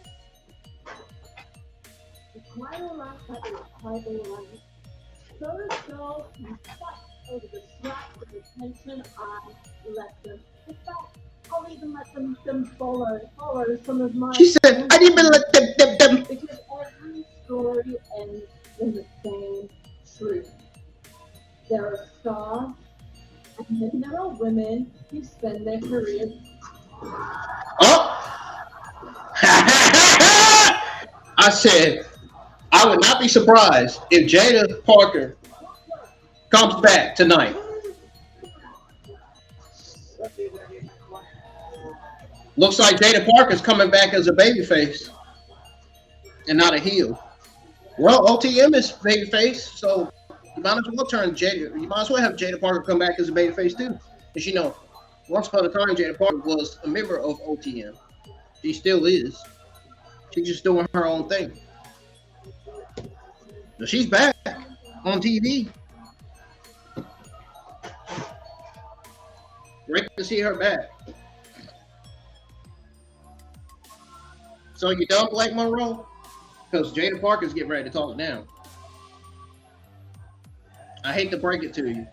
I'll even let them follow some of my. She said, I didn't even let them. Because every story ends in the same truth. There are stars, and then there are women who spend their careers. Oh! I said, I would not be surprised if Jada Parker comes back tonight. Looks like Jada Parker's coming back as a babyface and not a heel. Well, OTM is babyface, so you might as well turn Jada. You might as well have Jada Parker come back as a babyface too. Because you know, once upon a time, Jada Parker was a member of OTM. She still is. She's just doing her own thing. So she's back on TV. Great to see her back. So you done, Blake Monroe? Because Jada Parker's getting ready to talk down. I hate to break it to you.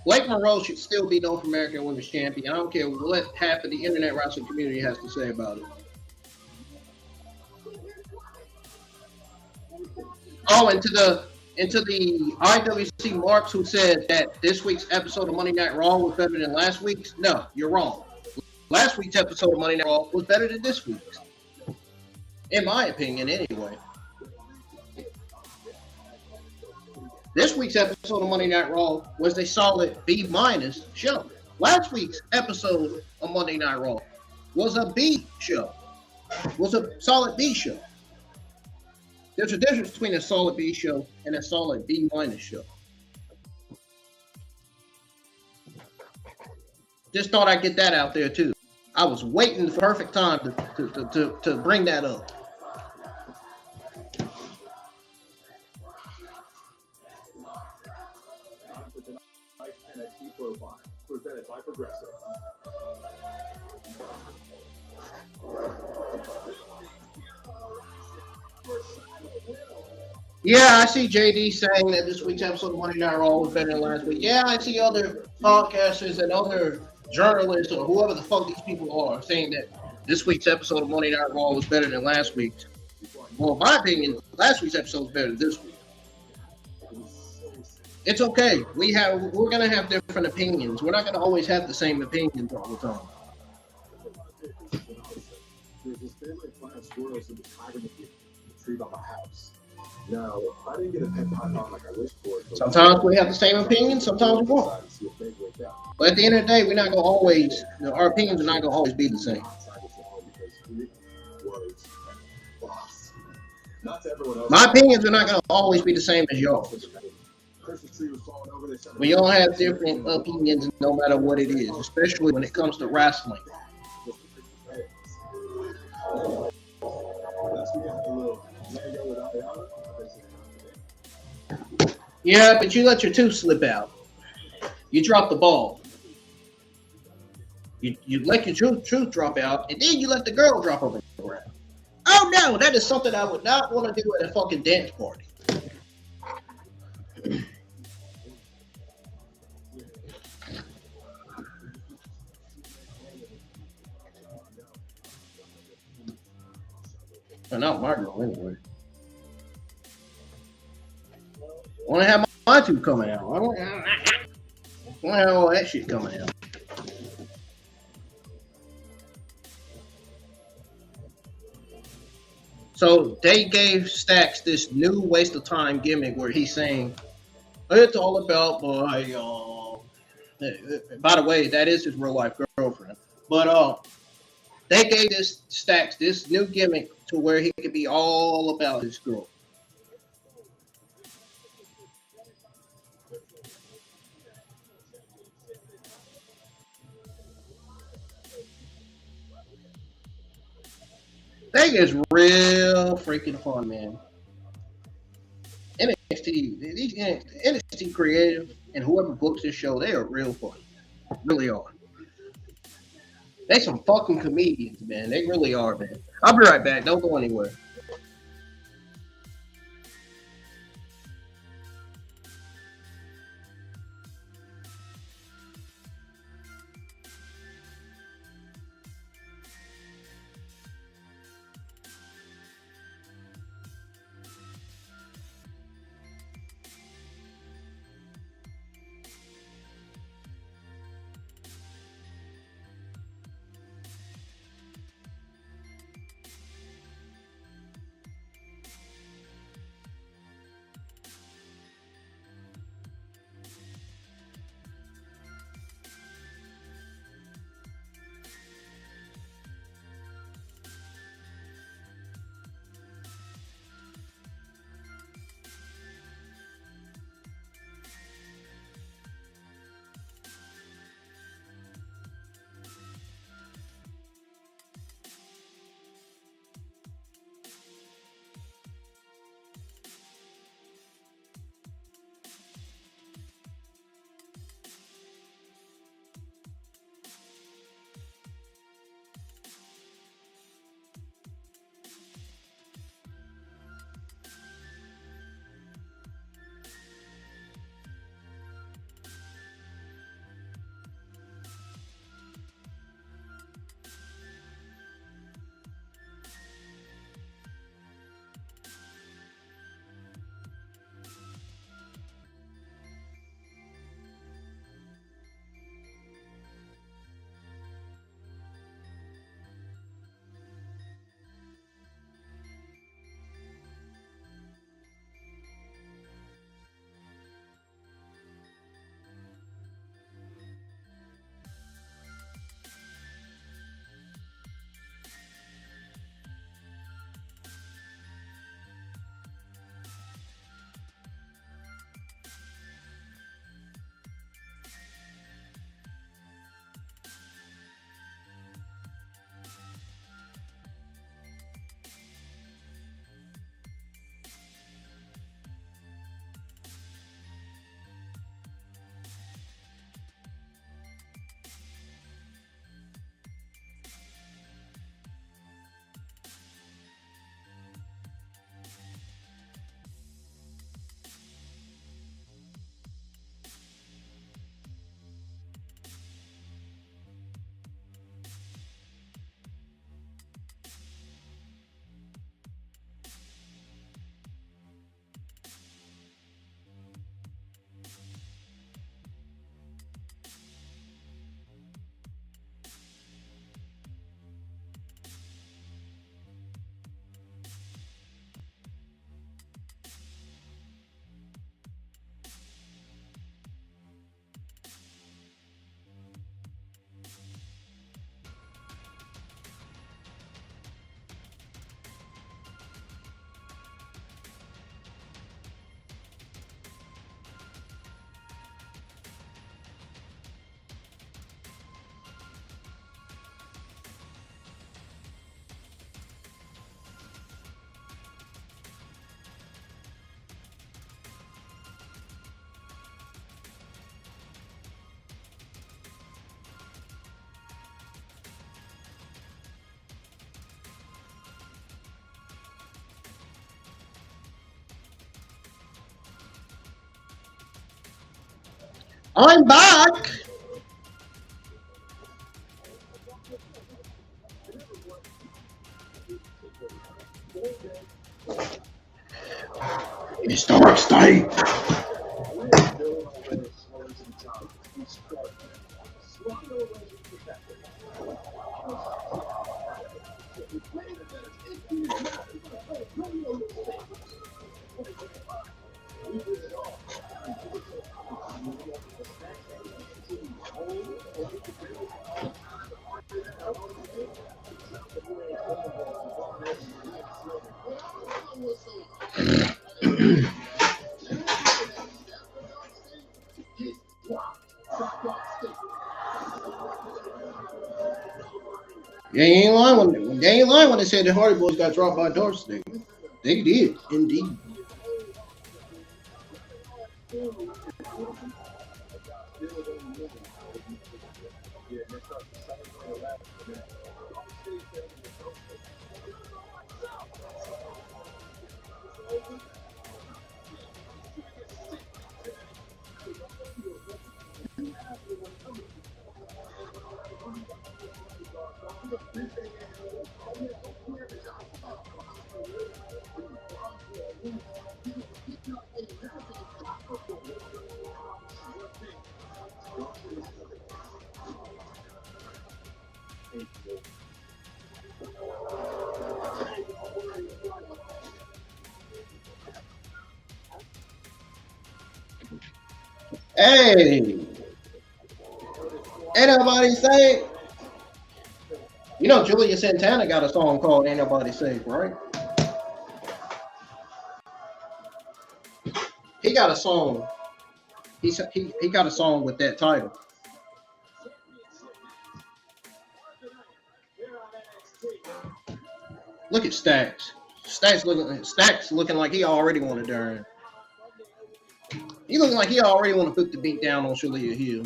Blake Monroe should still be North American Women's Champion. I don't care what half of the internet wrestling community has to say about it. Oh, and to into the IWC marks who said that this week's episode of Monday Night Raw was better than last week's, no, you're wrong. Last week's episode of Monday Night Raw was better than this week's. In my opinion, anyway. This week's episode of Monday Night Raw was a solid B- show. Last week's episode of Monday Night Raw was a B show. Was a solid B show. There's a difference between a solid B show and a solid B- show. Just thought I'd get that out there too. I was waiting for the perfect time to bring that up. Presented by Progressive. Yeah, I see JD saying that this week's episode of Monday Night Raw was better than last week. Yeah, I see other podcasters and other journalists or whoever the fuck these people are saying that this week's episode of Monday Night Raw was better than last week's. Well, in my opinion, last week's episode was better than this week. It's okay. We're gonna have different opinions. We're not gonna always have the same opinions all the time. There's this family of plant squirrels in the hiding the tree by my house. Now, I didn't get a pet python like I wished for. Sometimes we have the same opinion, sometimes we won't. But at the end of the day, we're not gonna always. Our opinions are not gonna always be the same. My opinions are not gonna always be the same as yours. We all have different opinions no matter what it is, especially when it comes to wrestling. Yeah, but you let your tooth slip out. You dropped the ball. You let your truth drop out, and then you let the girl drop over the ground. Oh no, that is something I would not want to do at a fucking dance party. But not my girl anyway. I want to have my tooth coming out. I want to have all that shit coming out. So they gave Stacks this new waste of time gimmick where he's saying, it's all about my, by the way, that is his real life girlfriend. But they gave this Stacks this new gimmick to where he could be all about his girl. That is real freaking fun, man. NXT creative and whoever books this show, they are real fun. Really are. They some fucking comedians, man. They really are, man. I'll be right back. Don't go anywhere. I'm back. It's Dark State. They ain't lying when they said the Hardy Boys got dropped by Dark State. They did, indeed. Hey, ain't nobody safe. You know, Julia Santana got a song called "Ain't Nobody Safe," right? He got a song. He got a song with that title. Look at Stacks. Stacks looking like he already wanted to earn. He looking like he already want to put the beat down on Shiloh Hill.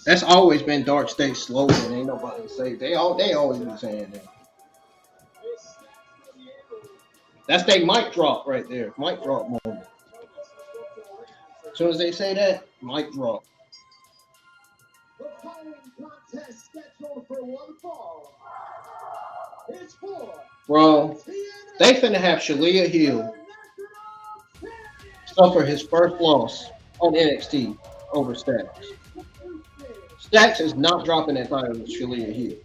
That's always been Dark State's slogan. Ain't nobody safe. They always be saying that. That's their mic drop right there. Mic drop moment. As soon as they say that, mic drop. The following contest scheduled for one fall is for Bro, they finna have Shiloh Hill suffer his first loss on NXT over Stacks. Stacks is not dropping that title with Shiloh Hill.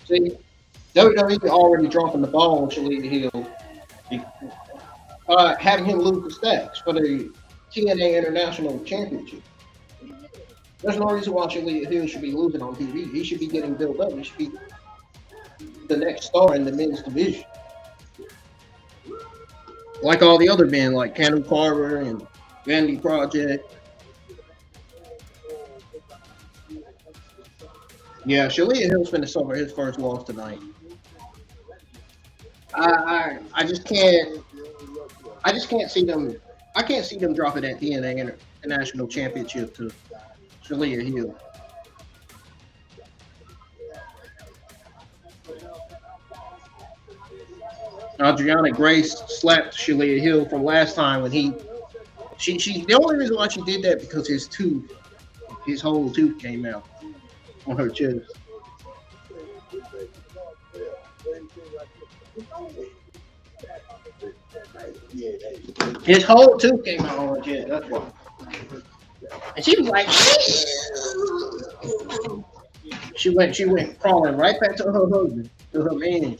See, WWE already dropping the ball on Shiloh Hill, having him lose to Stacks for the TNA International Championship. There's no reason why Shiloh Hill should be losing on TV. He should be getting built up. He should be the next star in the men's division. Like all the other men, like Candle Carver and Vandy Project. Yeah, Shiloh Hill's finna suffer his first loss tonight. I just can't see them. I can't see them dropping that TNA International Championship to Shiloh Hill. Adriana Grace slapped Shiloh Hill from last time when she the only reason why she did that because his whole tooth came out on her chest. His whole tooth came out on her chest. That's right. And she was like, she went crawling right back to her husband, to her man.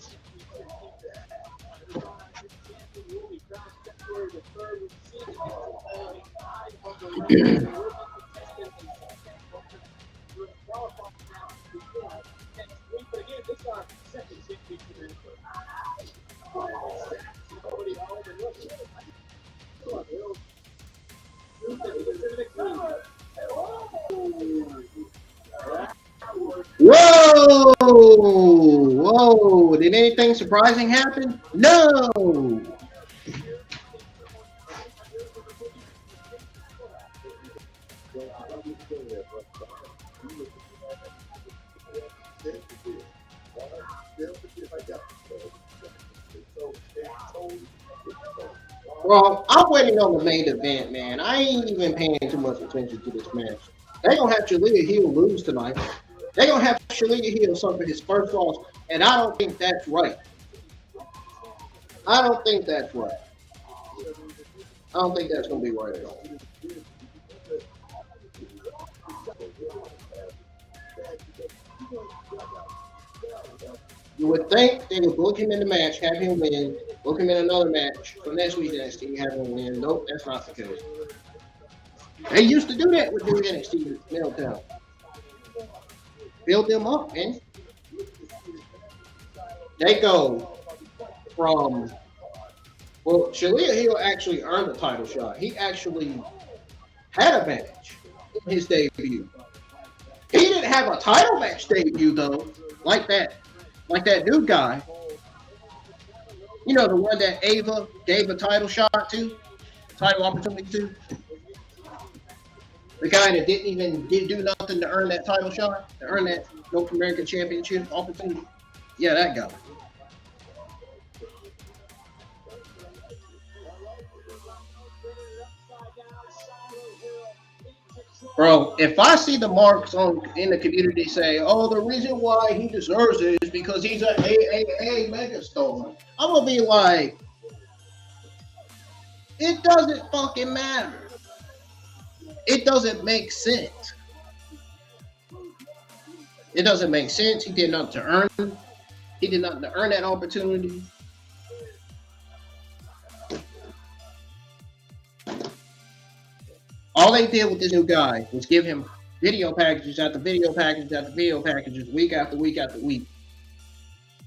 Whoa! Did anything surprising happen? No! Well, I'm waiting on the main event, man. I ain't even paying too much attention to this match. They gonna have Shiloh Hill lose tonight. They gonna have Shiloh Hill suffer his first loss, and I don't think that's right. I don't think that's right. I don't think that's gonna be right at all. You would think they would book him in the match, have him win, book him in another match for next week NXT, have him win. Nope, that's not the case. They used to do that with the NXT Meltdown. Build them up, man. They go from, well, Shiloh Hill actually earned the title shot. He actually had a match in his debut. He didn't have a title match debut though, like that new guy. You know, the one that Ava gave a title shot to, title opportunity to. The guy that didn't do nothing to earn that title shot, to earn that North American Championship opportunity. Yeah, that guy. Bro, if I see the marks in the community say, oh, the reason why he deserves it is because he's an AAA megastar, I'm going to be like, it doesn't fucking matter. It doesn't make sense. It doesn't make sense. He did nothing to earn it. He did nothing to earn that opportunity. All they did with this new guy was give him video packages after video packages after video packages, week after week after week.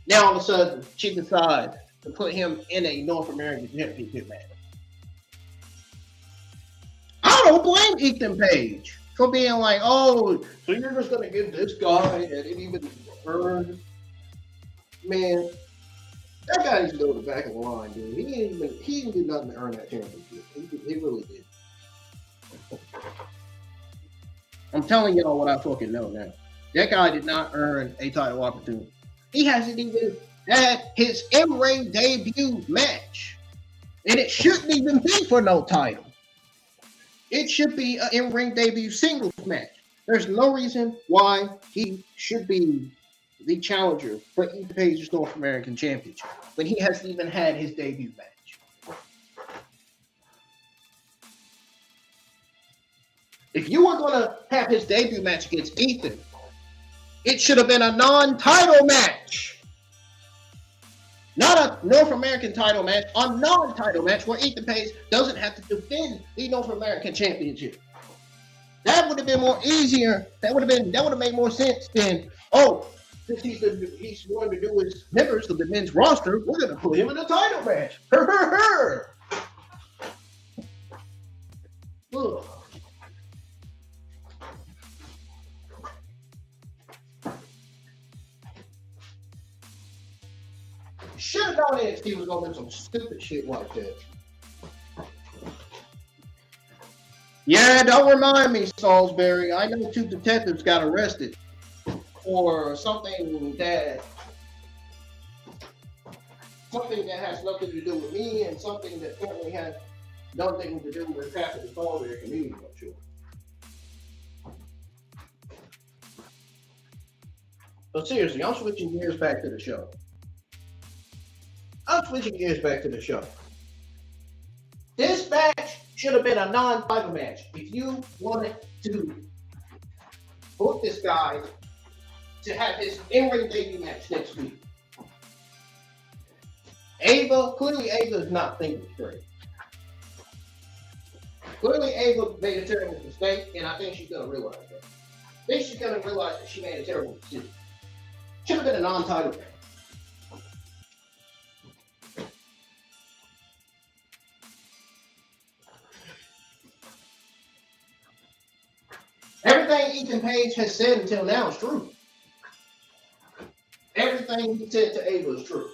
Now all of a sudden, she decides to put him in a North American Championship match. I don't blame Ethan Page for being like, oh, so you're just going to give this guy that didn't even earn. Man, that guy needs to go to the back of the line, dude. He didn't do nothing to earn that championship. He really did. I'm telling y'all what I fucking know now. That guy did not earn a title opportunity. He hasn't even had his in-ring debut match. And it shouldn't even be for no title. It should be an in-ring debut singles match. There's no reason why he should be the challenger for Ethan Page's North American Championship when he hasn't even had his debut match. If you were going to have his debut match against Ethan, it should have been a non-title match. Not a North American title match, a non-title match where Ethan Page doesn't have to defend the North American Championship. That would have been more easier. That would have made more sense than, oh, since he's going to do his members of the men's roster, we're going to put him in a title match. Ugh. Should have known NXT was going to do some stupid shit like that. Yeah, don't remind me, Salisbury. I know 2 detectives got arrested for something that has nothing to do with me and something that certainly has nothing to do with half of the Salisbury community, I'm sure. But seriously, I'm switching gears back to the show. This match should have been a non-title match. If you wanted to book this guy to have his in-ring debut match next week. Clearly Ava is not thinking straight. Clearly Ava made a terrible mistake, and I think she's going to realize that. I think she's going to realize that she made a terrible decision. Should have been a non-title match. Everything Ethan Page has said until now is true. Everything he said to Ava is true.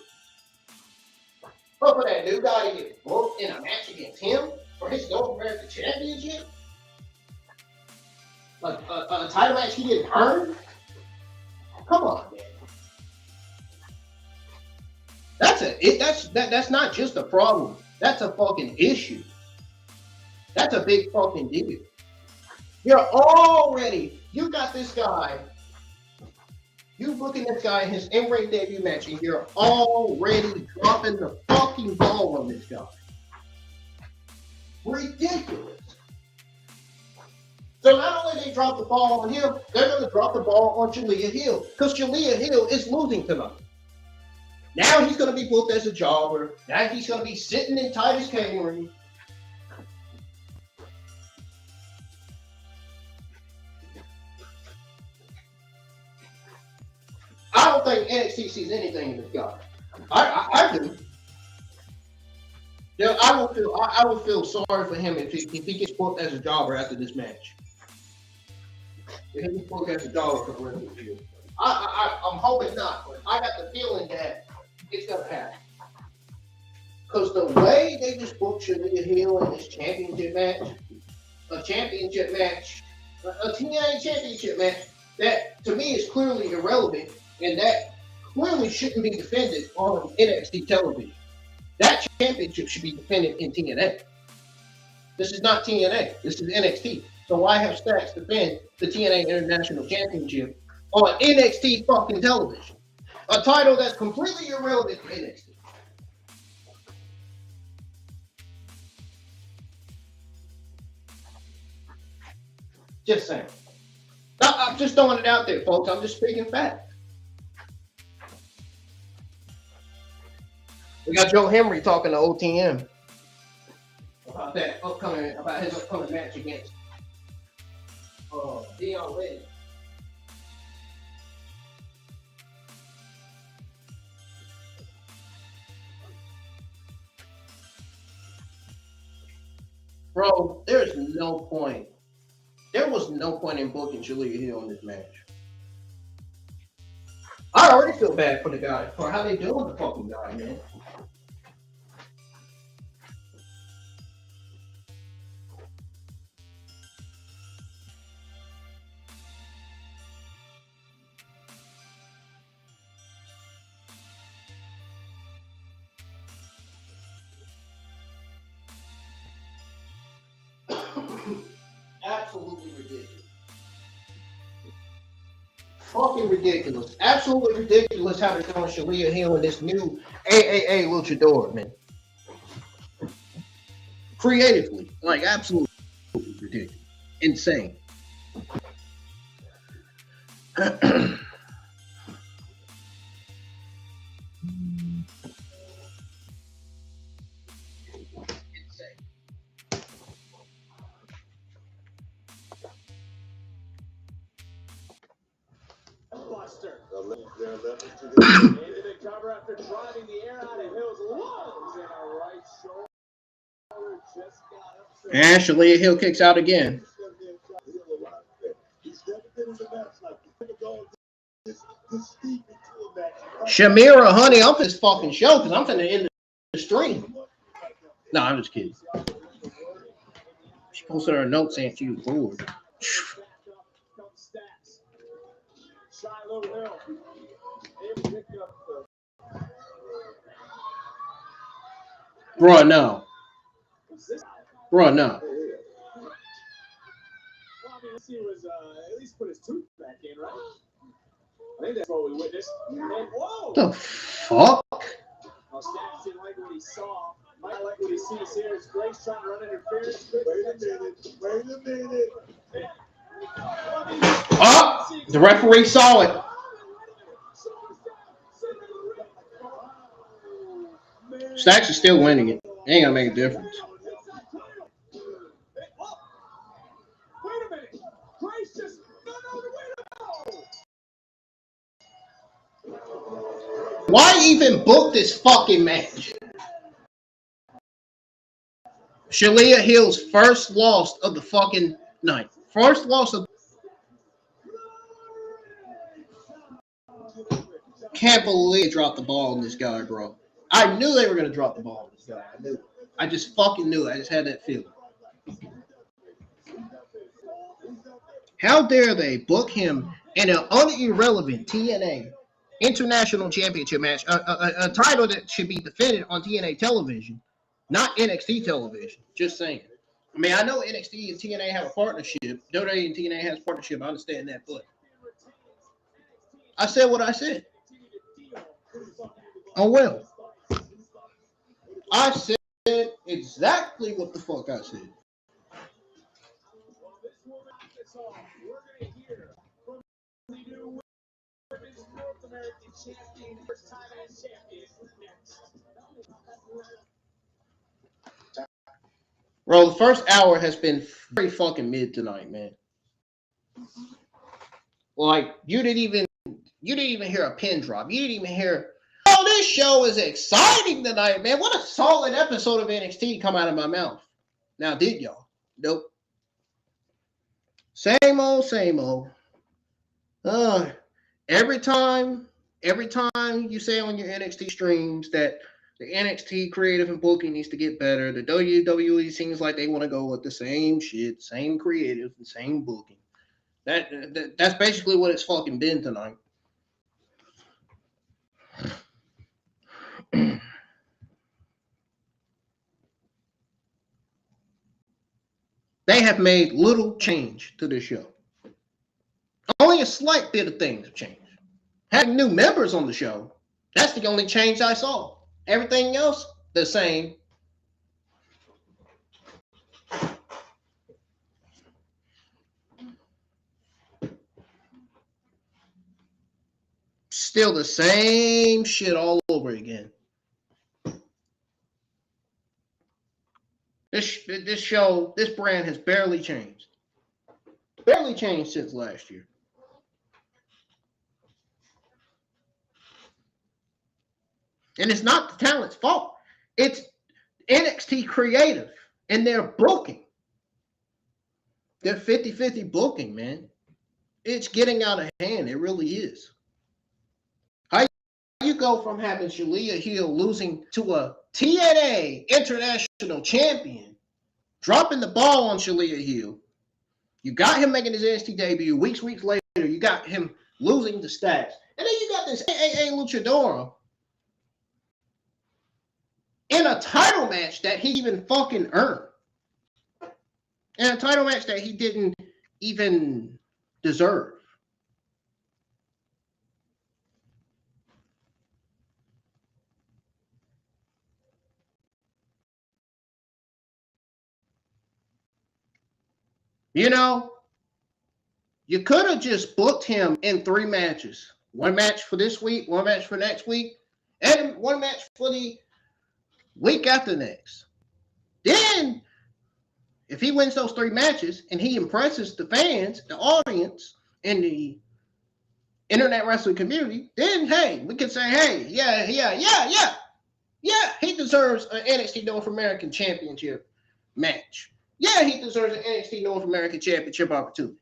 But for that new guy to get booked in a match against him for his North American Championship, A title match he didn't earn? Come on, man. That's not just a problem. That's a fucking issue. That's a big fucking deal. You got this guy. You looking at this guy in his in-ring debut match, and you're already dropping the fucking ball on this guy. Ridiculous. So not only they drop the ball on him, they're going to drop the ball on Shiloh Hill, because Shiloh Hill is losing tonight. Now he's going to be booked as a jobber. Now he's going to be sitting in Titus catering. I don't think NXT sees anything in this guy. I do. Yeah, I would feel sorry for him if he gets booked as a jobber after this match. If he gets booked as a jobber for the rest of the year. I'm hoping not, but I got the feeling that it's gonna happen. Because the way they just booked Shiloh Hill in this championship match, a TNA championship match, that to me is clearly irrelevant, and that clearly shouldn't be defended on NXT television. That championship should be defended in TNA. This is not TNA. This is NXT. So why have Stacks defend the TNA International Championship on NXT fucking television? A title that's completely irrelevant to NXT. Just saying. I'm just throwing it out there, folks. I'm just speaking fact. We got Joe Hendry talking to OTM about his upcoming match against Dion Lennox. Bro, there's no point. There was no point in booking Shiloh Hill in this match. I already feel bad for the guy, for how they doing the fucking guy, man. Absolutely ridiculous. Fucking ridiculous. Absolutely ridiculous how they're doing Shiloh Hill in this new AAA luchador, man. Creatively. Like, absolutely ridiculous. Insane. Into the cover after driving the air out of Hill's lungs and a right shoulder just got upset. And Shiloh Hill kicks out again. Shamira, honey, I'm this fucking show because I'm finna end the stream. No, I'm just kidding. She posted her note saying she was bored. Shiloh Hill. Bro, no. Bro, no. Well, I mean, he was at least put his tooth back in, right? I think that's what we witnessed. And whoa! The fuck? Well, Stacks didn't like what he saw. Might like what he sees here. It's Grace trying to run interference. Wait a minute. Oh, the referee saw it. Stacks is still winning it. Ain't gonna make a difference. Wait a minute. Grace just Why even book this fucking match? Shiloh Hill's first loss of the fucking night. First loss of. Can't believe they dropped the ball on this guy, bro. I knew they were gonna drop the ball on this guy. I knew it. I just fucking knew it. I just had that feeling. How dare they book him in an irrelevant TNA International Championship match, a title that should be defended on TNA television, not NXT television. Just saying. I mean, I know NXT and TNA have a partnership. WWE and TNA has a partnership. I understand that, but I said what I said. Oh, well. I said exactly what the fuck I said. Bro, the first hour has been very fucking mid tonight, man. Like, you didn't even hear a pin drop. You didn't even hear, oh, this show is exciting tonight, man. What a solid episode of NXT come out of my mouth. Now, did y'all? Nope. Same old, same old. Every time you say on your NXT streams that the NXT creative and booking needs to get better, the WWE seems like they want to go with the same shit, same creative and same booking. That's basically what it's fucking been tonight. They have made little change to this show. Only a slight bit of things have changed. Having new members on the show, that's the only change I saw. Everything else, the same. Still the same shit all over again. This show, this brand has barely changed. Barely changed since last year. And it's not the talent's fault. It's NXT creative and their booking. They're 50-50 booking, man. It's getting out of hand. It really is. How you go from having Shiloh Hill losing to a TNA International Champion, dropping the ball on Shiloh Hill. You got him making his NXT debut. Weeks later, you got him losing to Stacks. And then you got this AAA Luchador in a title match that he even fucking earned. In a title match that he didn't even deserve. You know, you could have just booked him in 3 matches. 1 match for this week, 1 match for next week, and 1 match for the week after next. Then, if he wins those 3 matches and he impresses the fans, the audience, and the internet wrestling community, then, hey, we can say, hey, yeah, he deserves an NXT North American Championship match. Yeah, he deserves an NXT North American Championship opportunity.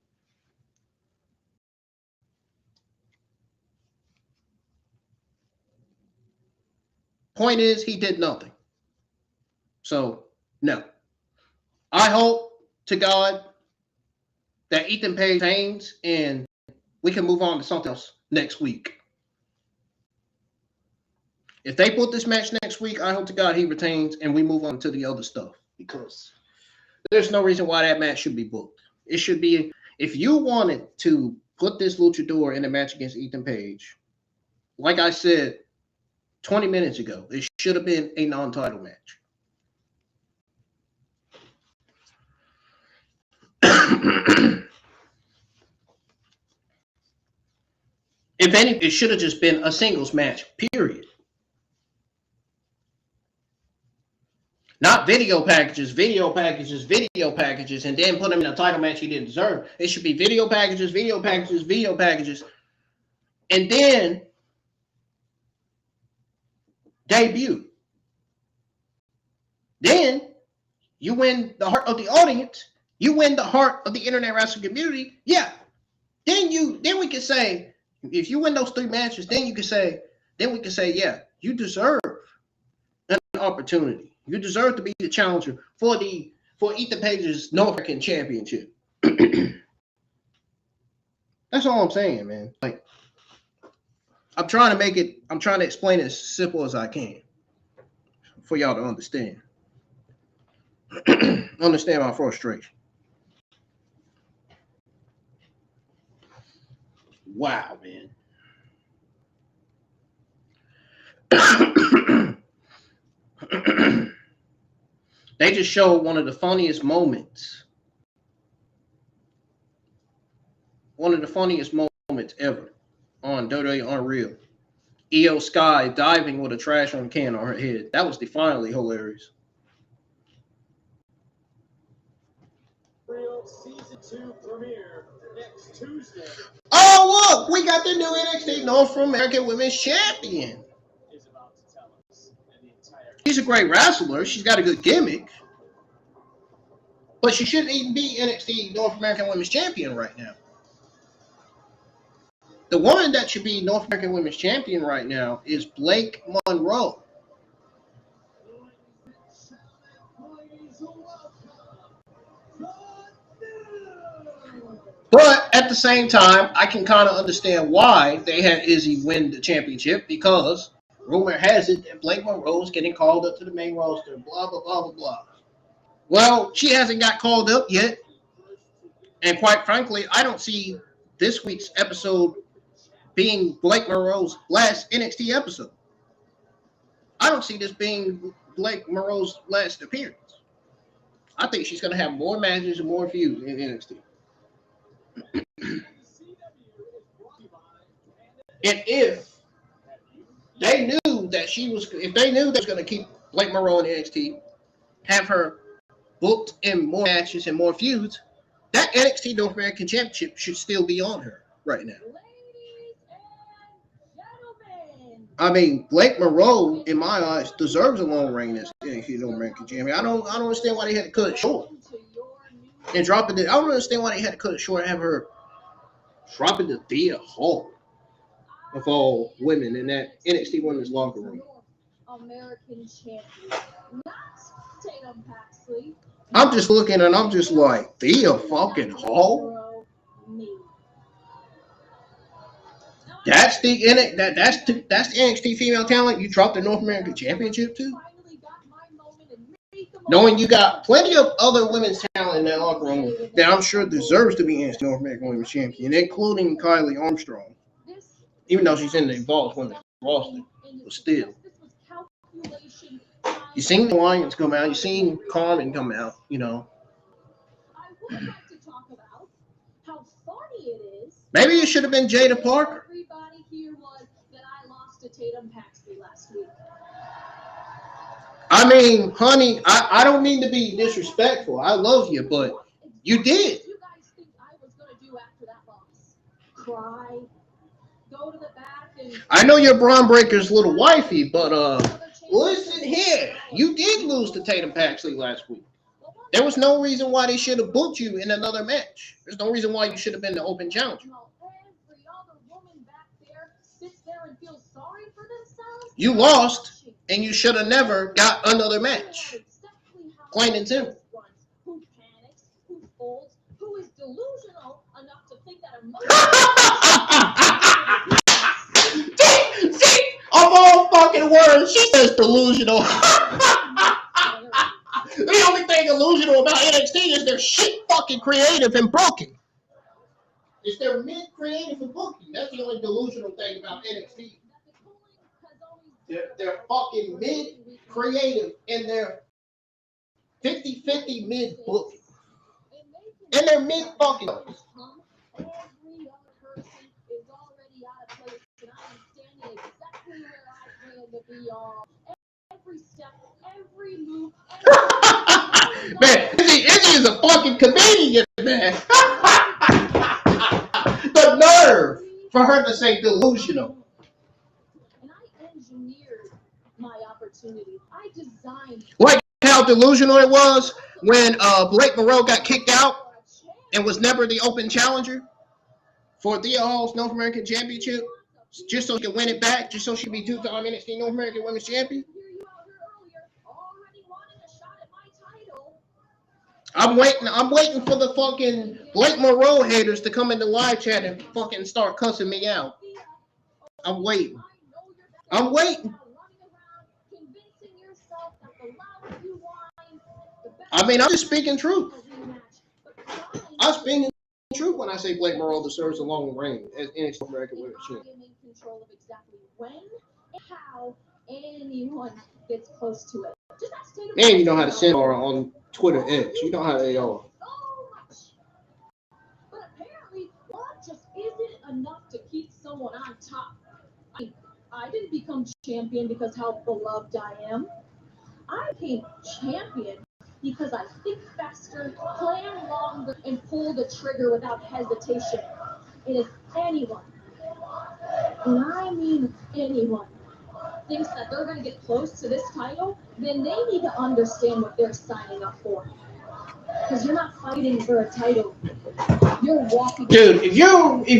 Point is, he did nothing. So, no. I hope to God that Ethan Page retains and we can move on to something else next week. If they put this match next week, I hope to God he retains and we move on to the other stuff because there's no reason why that match should be booked. It should be, if you wanted to put this luchador in a match against Ethan Page, like I said 20 minutes ago, it should have been a non-title match. If any, it should have just been a singles match, period. Not video packages, and then put him in a title match he didn't deserve. It should be video packages, and then debut. Then you win the heart of the audience. You win the heart of the internet wrestling community. Yeah. Then we can say, if you win those 3 matches, then we can say, yeah, you deserve an opportunity. You deserve to be the challenger for Ethan Page's North American Championship. That's all I'm saying, man. Like, I'm trying to explain it as simple as I can for y'all to understand. Understand my frustration. Wow, man. They just showed one of the funniest moments. One of the funniest moments ever on WWE Unreal. Io Sky diving with a trash on can on her head. That was defiantly hilarious. Real Season 2 premiere next Tuesday. Oh, look, we got the new NXT North American Women's Champion. Is about to tell us, and the entire She's a great wrestler. She's got a good gimmick. But she shouldn't even be NXT North American Women's Champion right now. The woman that should be North American Women's Champion right now is Blake Monroe. But at the same time, I can kind of understand why they had Izzy win the championship, because rumor has it that Blake Monroe is getting called up to the main roster, blah, blah, blah, blah, blah. Well, she hasn't got called up yet. And quite frankly, I don't see this week's episode being Blake Monroe's last NXT episode. I don't see this being Blake Monroe's last appearance. I think she's going to have more matches and more feuds in NXT. And if they knew that if they knew they was going to keep Blake Monroe in NXT, have her booked in more matches and more feuds, that NXT North American Championship should still be on her right now. I mean, Blake Monroe, in my eyes, deserves a long reign as NXT North American Champion. I don't understand why they had to cut it short and drop it. I don't understand why they had to cut it short and have her drop it to Thea Hall of all women in that NXT Women's locker room. American champion, not Tatum Paxley. I'm just looking and I'm just like, Thea fucking Hall? That's the NXT female talent you dropped the North American Championship to? Knowing you got plenty of other women's talent in that locker room that I'm sure deserves to be NXT North American Women's Champion, including Kylie Armstrong. Even though she's in the Evolved Women's roster, but still. You seen the Lions come out, you seen Carmen come out, you know. I would like to talk about how funny it is. Maybe it should have been Jada Parker. Everybody here was that I lost to Tatum Paxley last week. I mean, honey, I don't mean to be disrespectful. I love you, but you did. What you guys think I was going to do after that loss? Cry? Go to the back and... I know you're Braun Breaker's little wifey, but listen here. You did lose to Tatum Paxley last week. There was no reason why they should have booked you in another match. There's no reason why you should have been the open challenger. Every other woman back there sits there and feels sorry for themselves. You lost, and you should have never got another match. Plain and simple. Who panics, who folds, who is delusional enough to think that See, of all fucking words, she says delusional. The only thing delusional about NXT is they're shit fucking creative and broken. It's their mid-creative and broken. That's the only delusional thing about NXT. They're fucking mid-creative and they're 50-50 mid-booking. And they're mid-fucking. every other person is already out of place, and I am standing exactly where I plan to be on. Every step, every move, man, Izzy is a fucking comedian, man. The nerve for her to say delusional. And I engineered my opportunity. I designed. Like how delusional it was when Blake Monroe got kicked out and was never the open challenger for Thea Hall's North American Championship, just so she could win it back, just so she could be two-time NXT North American Women's Champion. I'm waiting for the fucking Blake Monroe haters to come in the live chat and fucking start cussing me out. I'm waiting. I'm waiting. I mean, I'm just speaking truth. I'm speaking truth when I say Blake Monroe deserves a long reign as NXT American Women's Champion. When and how anyone gets close to it. And you know how to send her on Twitter X. You know how they are. But apparently, one just isn't enough to keep someone on top. I didn't become champion because how beloved I am. I became champion because I think faster, plan longer, and pull the trigger without hesitation. And if anyone, and I mean anyone, thinks that they're going to get close to this title, then they need to understand what they're signing up for. Because you're not fighting for a title. You're walking. Dude, if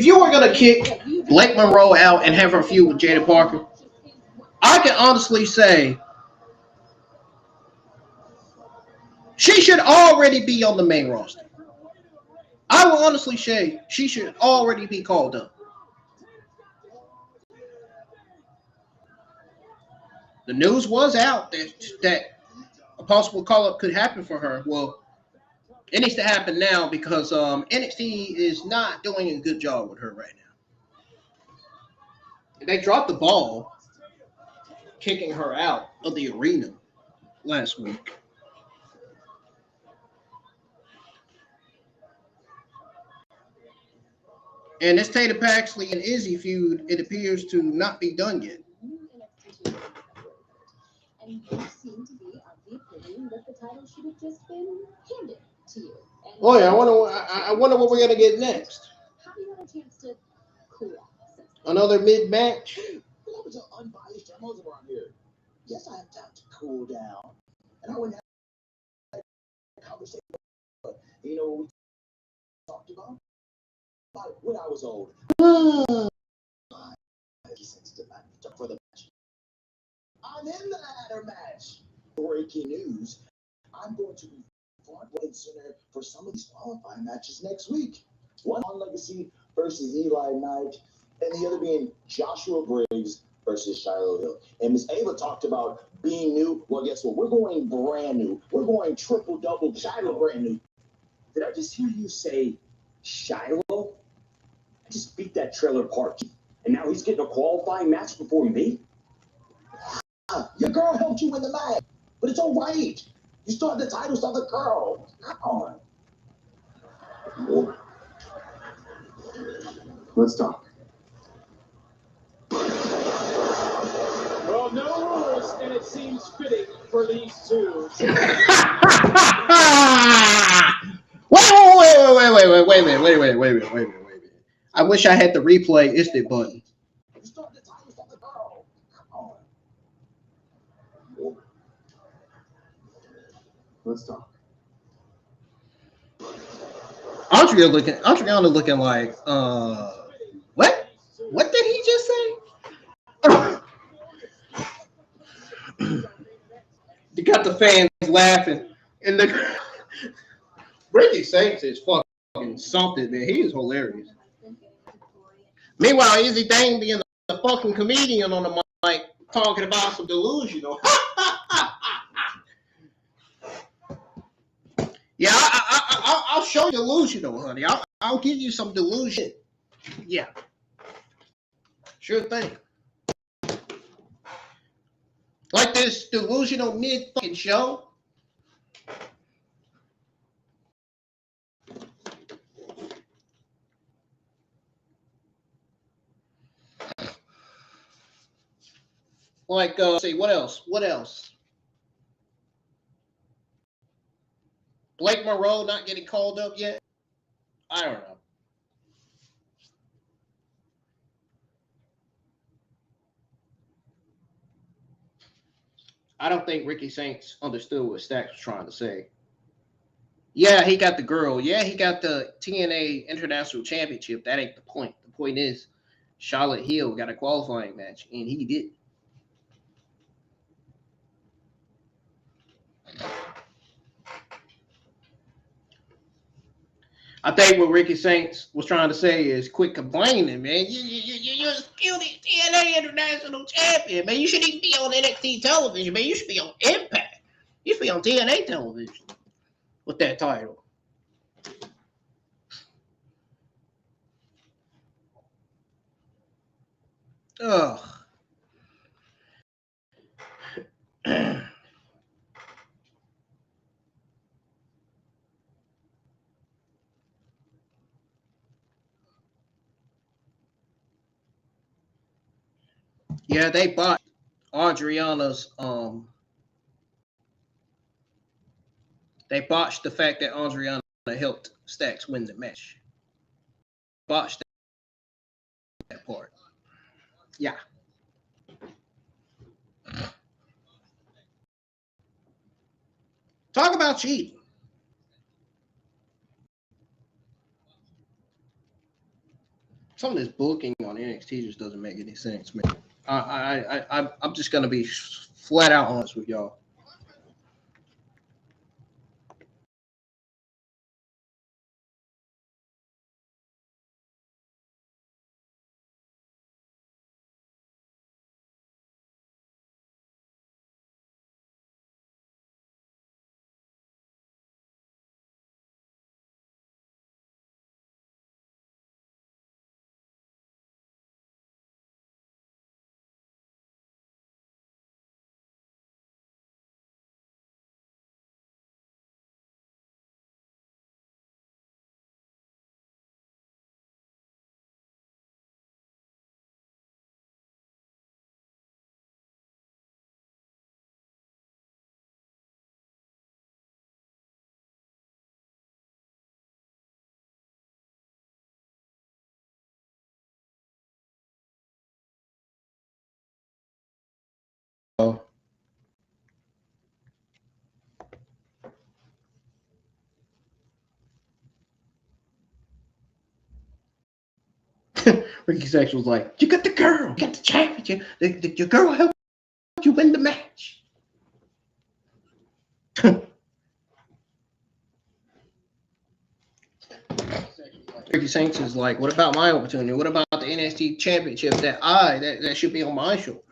you were gonna kick Blake Monroe out and have her feud with Jada Parker, I can honestly say she should already be on the main roster. I will honestly say she should already be called up. The news was out that a possible call-up could happen for her. Well, it needs to happen now because NXT is not doing a good job with her right now. They dropped the ball kicking her out of the arena last week. And this Tatum Paxley and Izzy feud, it appears to not be done yet. And you seem to be of the opinion that the title should have just been handed to you. And Oh yeah, I wonder what we're gonna get next. how do you have a chance to cool off? Another mid-match. What was your unbiased demos around here? Yes, I have time to cool down. And I wouldn't have a conversation. But you know what we talked about? About when I was old. For the match. I'm in the ladder match. Breaking news. I'm going to be front and center for some of these qualifying matches next week. One on Legacy versus Eli Knight, and the other being Joshua Briggs versus Shiloh Hill. And Miss Ava talked about being new. Well, guess what? We're going brand new. We're going triple-double Shiloh brand new. Did I just hear you say Shiloh? I just beat that trailer park. And now he's getting a qualifying match before me? Your girl helped you win the match. But it's all right. You started the title, start the girl. Come on. Let's talk. Well, no rules, and it seems fitting for these two. Wait a minute. I wish I had the replay instant button. You started the title, start the girl. Come on. Let's talk. Adriana looking like, what? What did he just say? You got the fans laughing. And the Ricky Saints is fucking something, man. He is hilarious. Meanwhile, Izzy Dane being a fucking comedian on the mic talking about some delusional. Yeah, I'll show you delusional, honey. I'll give you some delusion. Yeah. Sure thing. Like this delusional mid-fucking show. Like, say, what else? Blake Monroe not getting called up yet? I don't know. I don't think Ricky Saints understood what Stacks was trying to say. Yeah, he got the girl. Yeah, he got the TNA International Championship. That ain't the point. The point is, Charlotte Hill got a qualifying match, and he did. I think what Ricky Saints was trying to say is quit complaining, man. You're still the TNA International Champion, man. You shouldn't even be on NXT television, man. You should be on Impact. You should be on TNA television with that title. Ugh. Yeah, they bought Adriana's they botched the fact that Adriana helped Stacks win the match. Botched that part. Yeah. Talk about cheating. Some of this booking on NXT just doesn't make any sense, man. I'm just gonna be flat out honest with y'all. Ricky Sacks was like, "You got the girl, you got the championship. Your girl helped you win the match." Ricky Saints is like, "What about my opportunity? What about the NXT championship that should be on my shoulder?"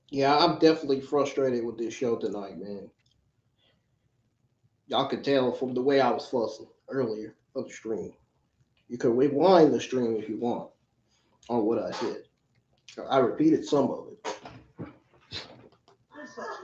Yeah, I'm definitely frustrated with this show tonight, man. Y'all could tell from the way I was fussing earlier of the stream. You can rewind the stream if you want on what I said. I repeated some of it.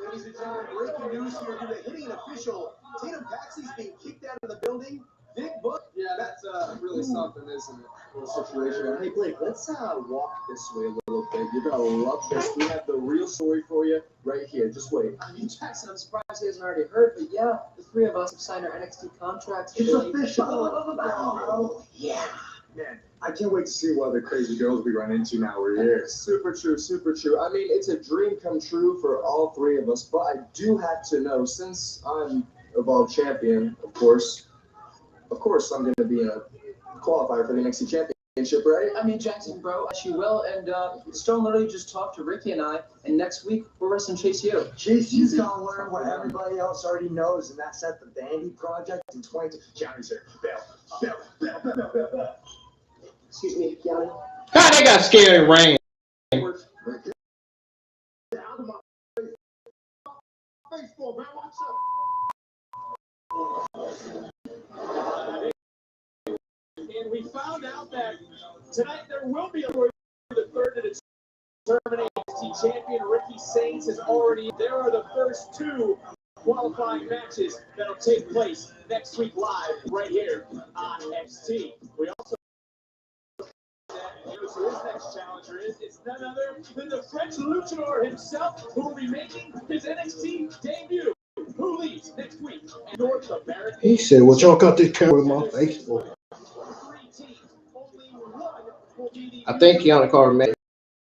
Ladies and gentlemen, breaking news here to the hitting official. Tatum Paxley's being kicked out of the building. Big book. Yeah, that's really something, isn't it? Little situation. Hey, Blake, let's walk this way a little bit. You're gonna love this. We have the real story for you right here. Just wait. I mean, Jackson, I'm surprised he hasn't already heard, but yeah, the three of us have signed our NXT contracts. It's official. Oh, yeah. Man, I can't wait to see what other crazy girls we run into now we're here. Super true, super true. I mean, it's a dream come true for all three of us, but I do have to know, since I'm Evolved Champion, of course I'm going to be a qualifier for the NXT Championship, right? I mean, Jackson, bro, she will, and Stone literally just talked to Ricky and I, and next week we're wrestling Chase U. Chase U's gonna learn what everybody else already knows, and that's at the Bandy Project in 22. Johnny's here. Bell. Excuse me, Kelani. God, they got scared and ran. Baseball, man, watch And we found out that tonight there will be the third to determine NXT champion. Ricky Saints is already there. Are the first two qualifying matches that'll take place next week live right here on NXT. We also who his next challenger is. It's none other than the French luchador himself, who will be making his NXT debut. Who leaves next week in North America? He said, "What y'all got this camera in my face for?" I think Keanu Carter made.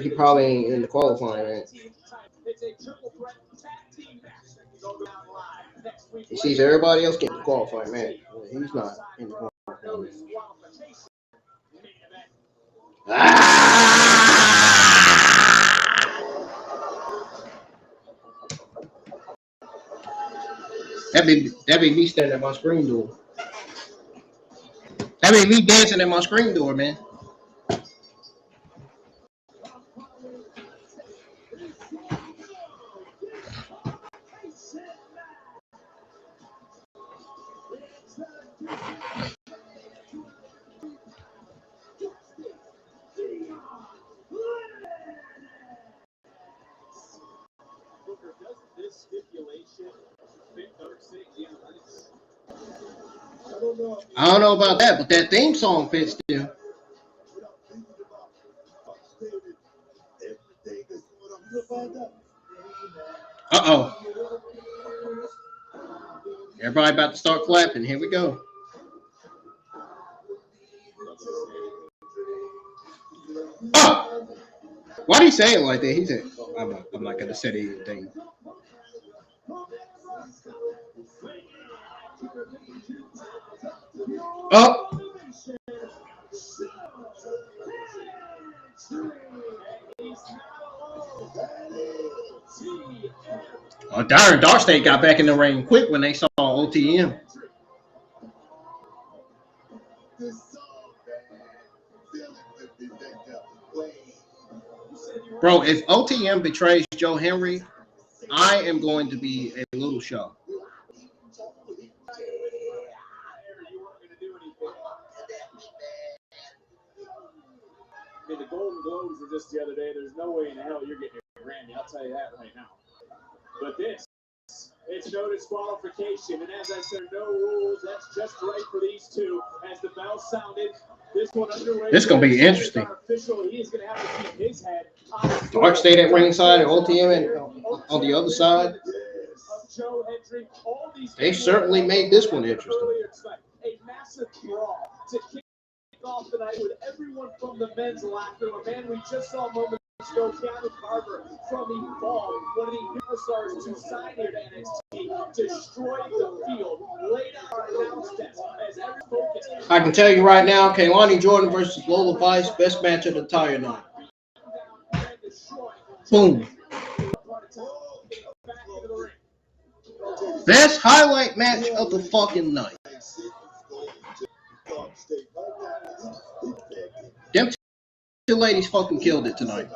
He probably ain't in the qualifying, man. He sees everybody else getting the qualifying, man. He's not in the qualifying. That be me standing at my screen door. That be me dancing at my screen door, man. I don't know about that, but that theme song fits still. Uh-oh. Everybody about to start clapping. Here we go. Oh! Why do you say it like that? He said, I'm not going to say anything. Oh! Oh, darn, Dark State got back in the ring quick when they saw OTM. Bro, if OTM betrays Joe Henry, I am going to be a little shocked. I mean, the Golden Globes were just the other day. There's no way in hell you're getting a Grammy. I'll tell you that right now. But this, it's no disqualification. And as I said, no rules. That's just right for these two. As the bell sounded, this one underway. This is going to be interesting. He is going to have to keep his head. Dark State at ringside and OTM on the other side. They certainly made this one interesting. A massive brawl to kick off tonight with everyone from the men's locker room. A man we just saw moments ago, Kelani Jordan from Evolve, one of the newer stars to sign here to NXT, destroyed the field, laid out our announce desk as every focus. I can tell you right now, Kelani Jordan versus Lola Vice, best match of the entire night. Boom. Best highlight match of the fucking night. Them two ladies fucking killed it tonight.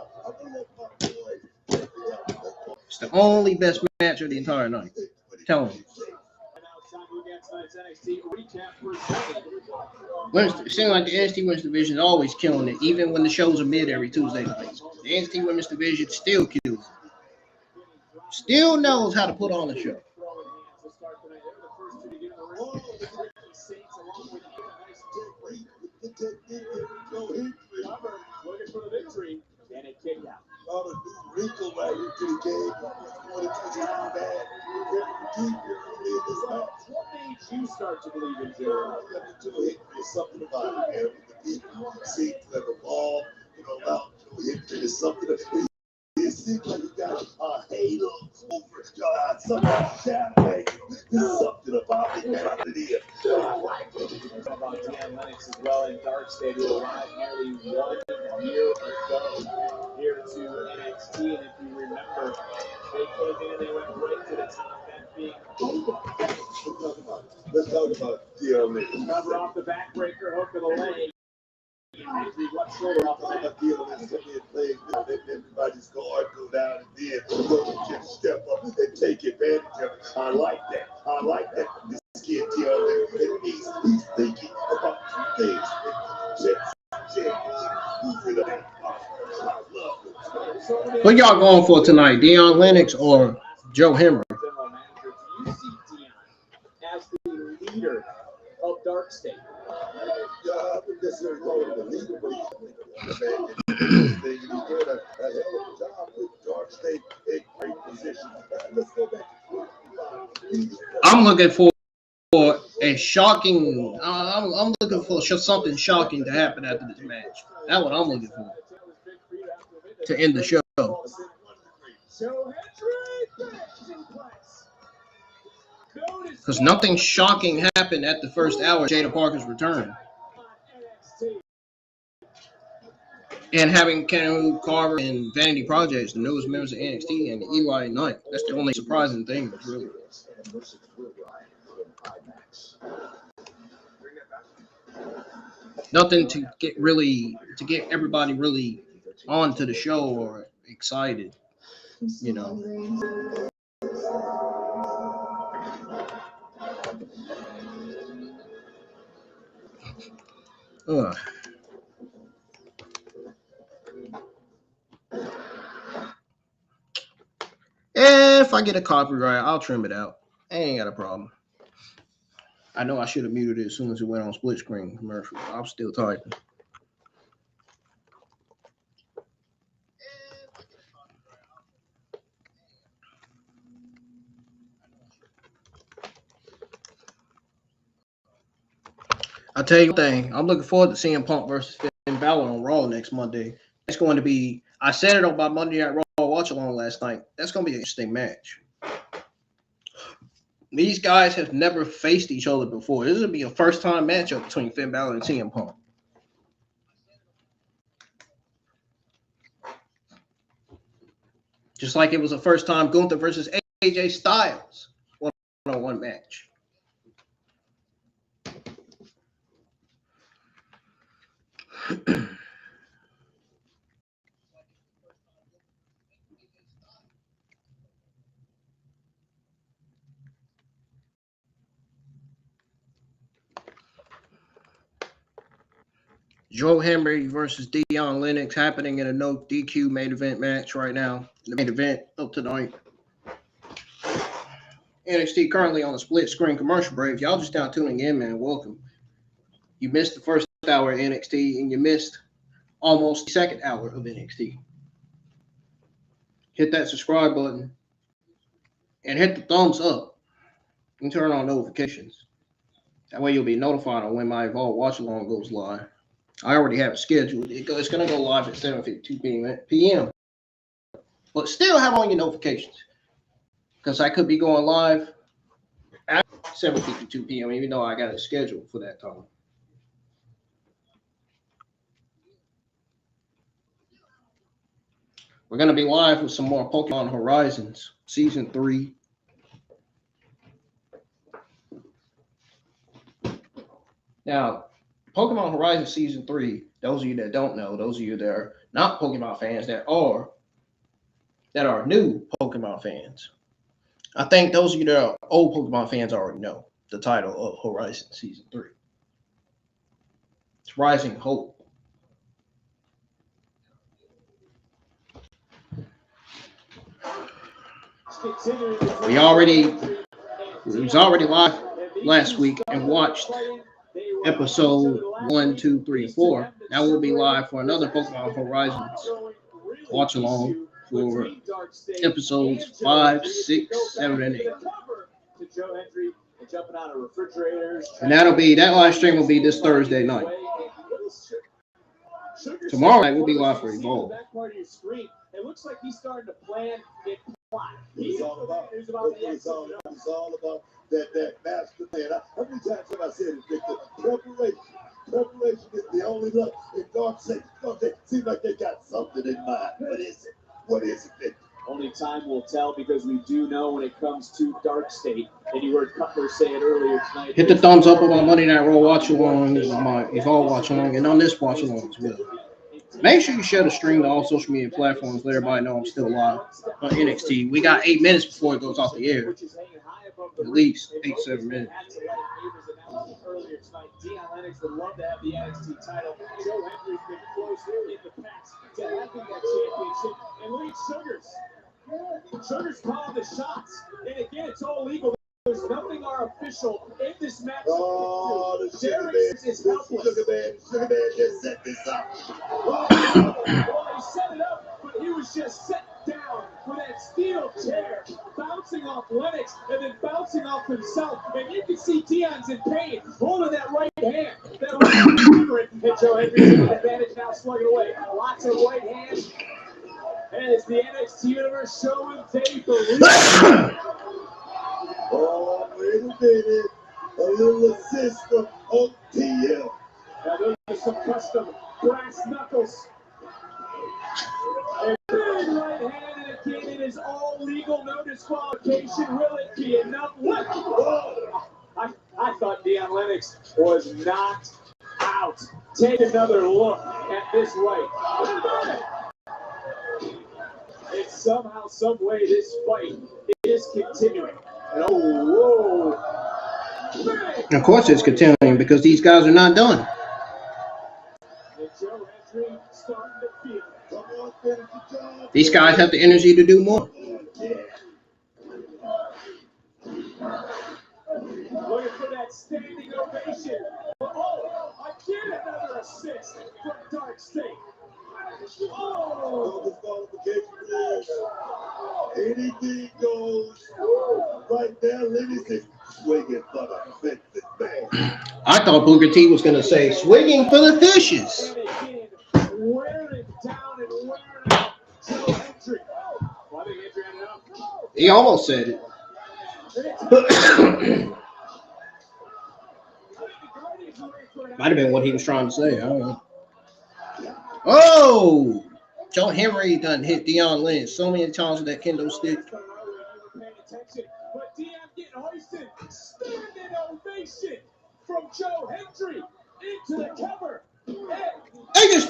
It's the only best match of the entire night. Tell me. It seems like the NXT Women's Division is always killing it, even when the shows are mid every Tuesday night. The NXT Women's Division still kills it. Still knows how to put on a show. Looking for the victory, and it kicked out. A new wrinkle right into the game. What made you start to believe in Joe? There's something about it, man. With the people, seems like a ball, about Joe Hendry. There's something. It seems like you got a halo over something champagne. There's something about it, man. I like it. About Dion Lennox as well in Dark State, who arrived nearly 1 year ago here to NXT. And if you remember, they came in and they went right to the top, that being Let's talk about Dion Lennox. cover off the backbreaker, hook of the leg. Hendry, left shoulder off the leg. Everybody's guard go down and then just step up and take advantage of it. I like that. I like that. This kid Dion Lennox, he's thinking about things. Who y'all going for tonight, Dion Lennox or Joe Henry? Do you see Dion as the leader of Dark State? Yeah, I wouldn't necessarily call him the leader, but he's doing a hell of a job with Dark State in great position. Let's go back to I'm looking for a shocking. I'm looking for something shocking to happen after this match. That's what I'm looking for to end the show. Because nothing shocking happened at the first hour of Jada Parker's return. And having Kenu Carver and Vanity Projects, the newest members of NXT, and Eli Knight. That's the only surprising thing, really. Nothing to get everybody really onto the show or excited, you know. If I get a copyright, I'll trim it out. I ain't got a problem. I know I should have muted it as soon as it went on split screen commercial. I'm still typing. I'll tell you one thing. I'm looking forward to seeing Punk versus Finn Balor on Raw next Monday. It's going to be, I said it on my Monday Night Raw watch along last night. That's going to be an interesting match. These guys have never faced each other before. This will be a first-time matchup between Finn Balor and CM Punk. Just like it was a first-time Gunther versus AJ Styles one-on-one match. Joe Hendry versus Dion Lennox happening in a no DQ main event match right now. The main event of tonight. NXT currently on a split screen commercial break. If y'all just now tuning in, man, welcome. You missed the first hour of NXT and you missed almost the second hour of NXT. Hit that subscribe button and hit the thumbs up and turn on notifications. That way you'll be notified on when my Evolve Watch Along goes live. I already have it scheduled. It's going to go live at 7:52 p.m. But still have on your notifications because I could be going live at 7:52 p.m. even though I got it scheduled for that time. We're going to be live with some more Pokemon Horizons Season 3. Now, Pokemon Horizon Season 3, those of you that don't know, those of you that are not Pokemon fans, that are new Pokemon fans, I think those of you that are old Pokemon fans already know the title of Horizon Season 3. It's Rising Hope. We was already live last week and watched episode 1, 2, 3, and 4. Now we'll be live for another Pokemon Horizons watch along for episodes 5, 6, 7, and 8. And that live stream will be this Thursday night. Tomorrow night we'll be live for Evolve. It looks like he's starting to plan it. It's all about that master plan. How many times have I said it, Victor? Preparation is the only love. If God says, seems like they got something in mind. What is it? What is it, Victor? Only time will tell because we do know when it comes to Dark State. And you heard Cutler say it earlier tonight. Hit the thumbs up on my Monday Night Raw watch along, my Evolve watch along, and on this watch along as well. Make sure you share the stream to all social media platforms. Let everybody know I'm still live on NXT. We got 8 minutes before it goes off the air. At least 8-7 minutes. Earlier tonight, Dion Lennox would love to have the NXT title. Joe Hendry's been close in the past to having that championship. And look at Sugars. Sugars calling the shots. And again, it's all legal. There's nothing artificial in this match. Oh, the Sugar Man is helpless. Sugar Man just set this up. Well, he set it up, but he was just set down with that steel chair. Bouncing bouncing off Lennox and then bouncing off himself. And you can see Dion's in pain, holding that right hand. That right and Joe Hendry's got advantage now, slugging away. Lots of right hands. As the NXT Universe showing they believe. Oh, wait a minute. A little assist from OTM. Now those are some custom brass knuckles. A big right hand, and again, it is all legal, no disqualification. Will it be enough? What? Oh, I thought Dion Lennox was knocked out. Take another look at this right. And somehow, some way, this fight is continuing. And oh, whoa. Of course it's continuing because these guys are not done. And Joe Hendry starting to feel. Come on, finish the job. These guys have the energy to do more. Looking for that standing ovation. Oh, again another assist from Dark State. Oh, No disqualification. Anything goes. Right there, ladies, is swinging for the fences, man. I thought Booker T was going to say swinging for the fishes. and again, wearing down and wearing out Joe Hendry. Well, I think Hendry had it up. He almost said it. Might have been what he was trying to say. I don't know. Oh! Joe Henry done hit Dion Lennox so many times with that kendo stick. But Dion getting hoisted. Standing ovation from Joe Hendry into the cover. Hey, just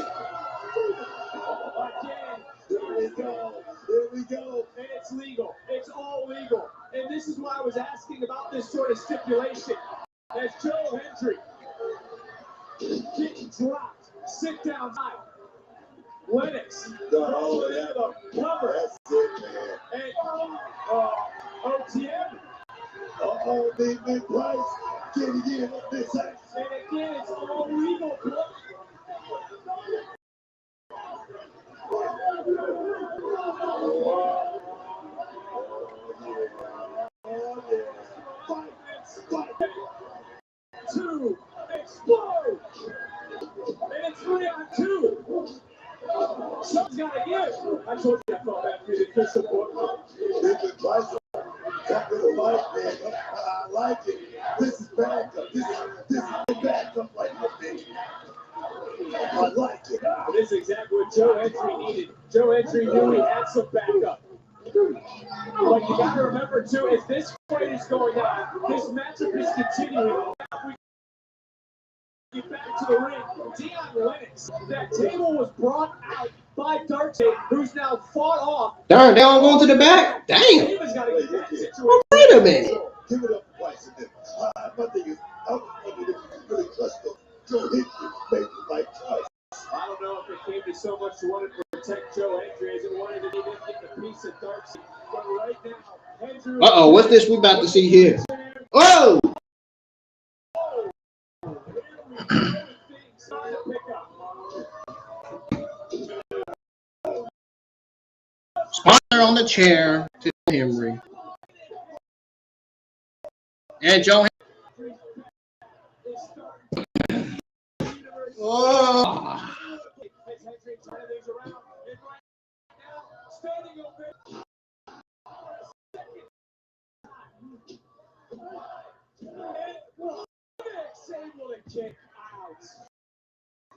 Again, here we go. Here we go. And it's legal. It's all legal. And this is why I was asking about this sort of stipulation. As Joe Hendry getting dropped. Sit down high. Lennox rolling into the cover. That's it, man. And OTM. Uh-oh, big Price getting in on this action. And again, it's all legal. Two, explode! And it's 3-on-2. Someone's got to give. I told you I felt bad for the official book. Big Price talking to Mike, man. I like it. This is backup. This is backup like my baby. I like it. This is exactly what Joe Hendry needed. Joe Hendry knew he had some backup. But you got to remember, too, as this fight is going on, this matchup is continuing. Get back to the ring. Dion Lennox. That table was brought out by Dark State, who's now fought off. darn, they all going to the back? Damn. He was got to get that situation. Wait a minute. Give it up to Price and then. My thing is, I was wondering if you really trust them. Joe Hendry made the right choice. I don't know if it came to so much to want to protect Joe Hendry as it wanted to be get the piece of Dark State. But right now, Hendry. Uh-oh, what's this we about to see here? Oh! Sponsor on the chair to Henry. And Joe Henry. Oh! Able to kick out.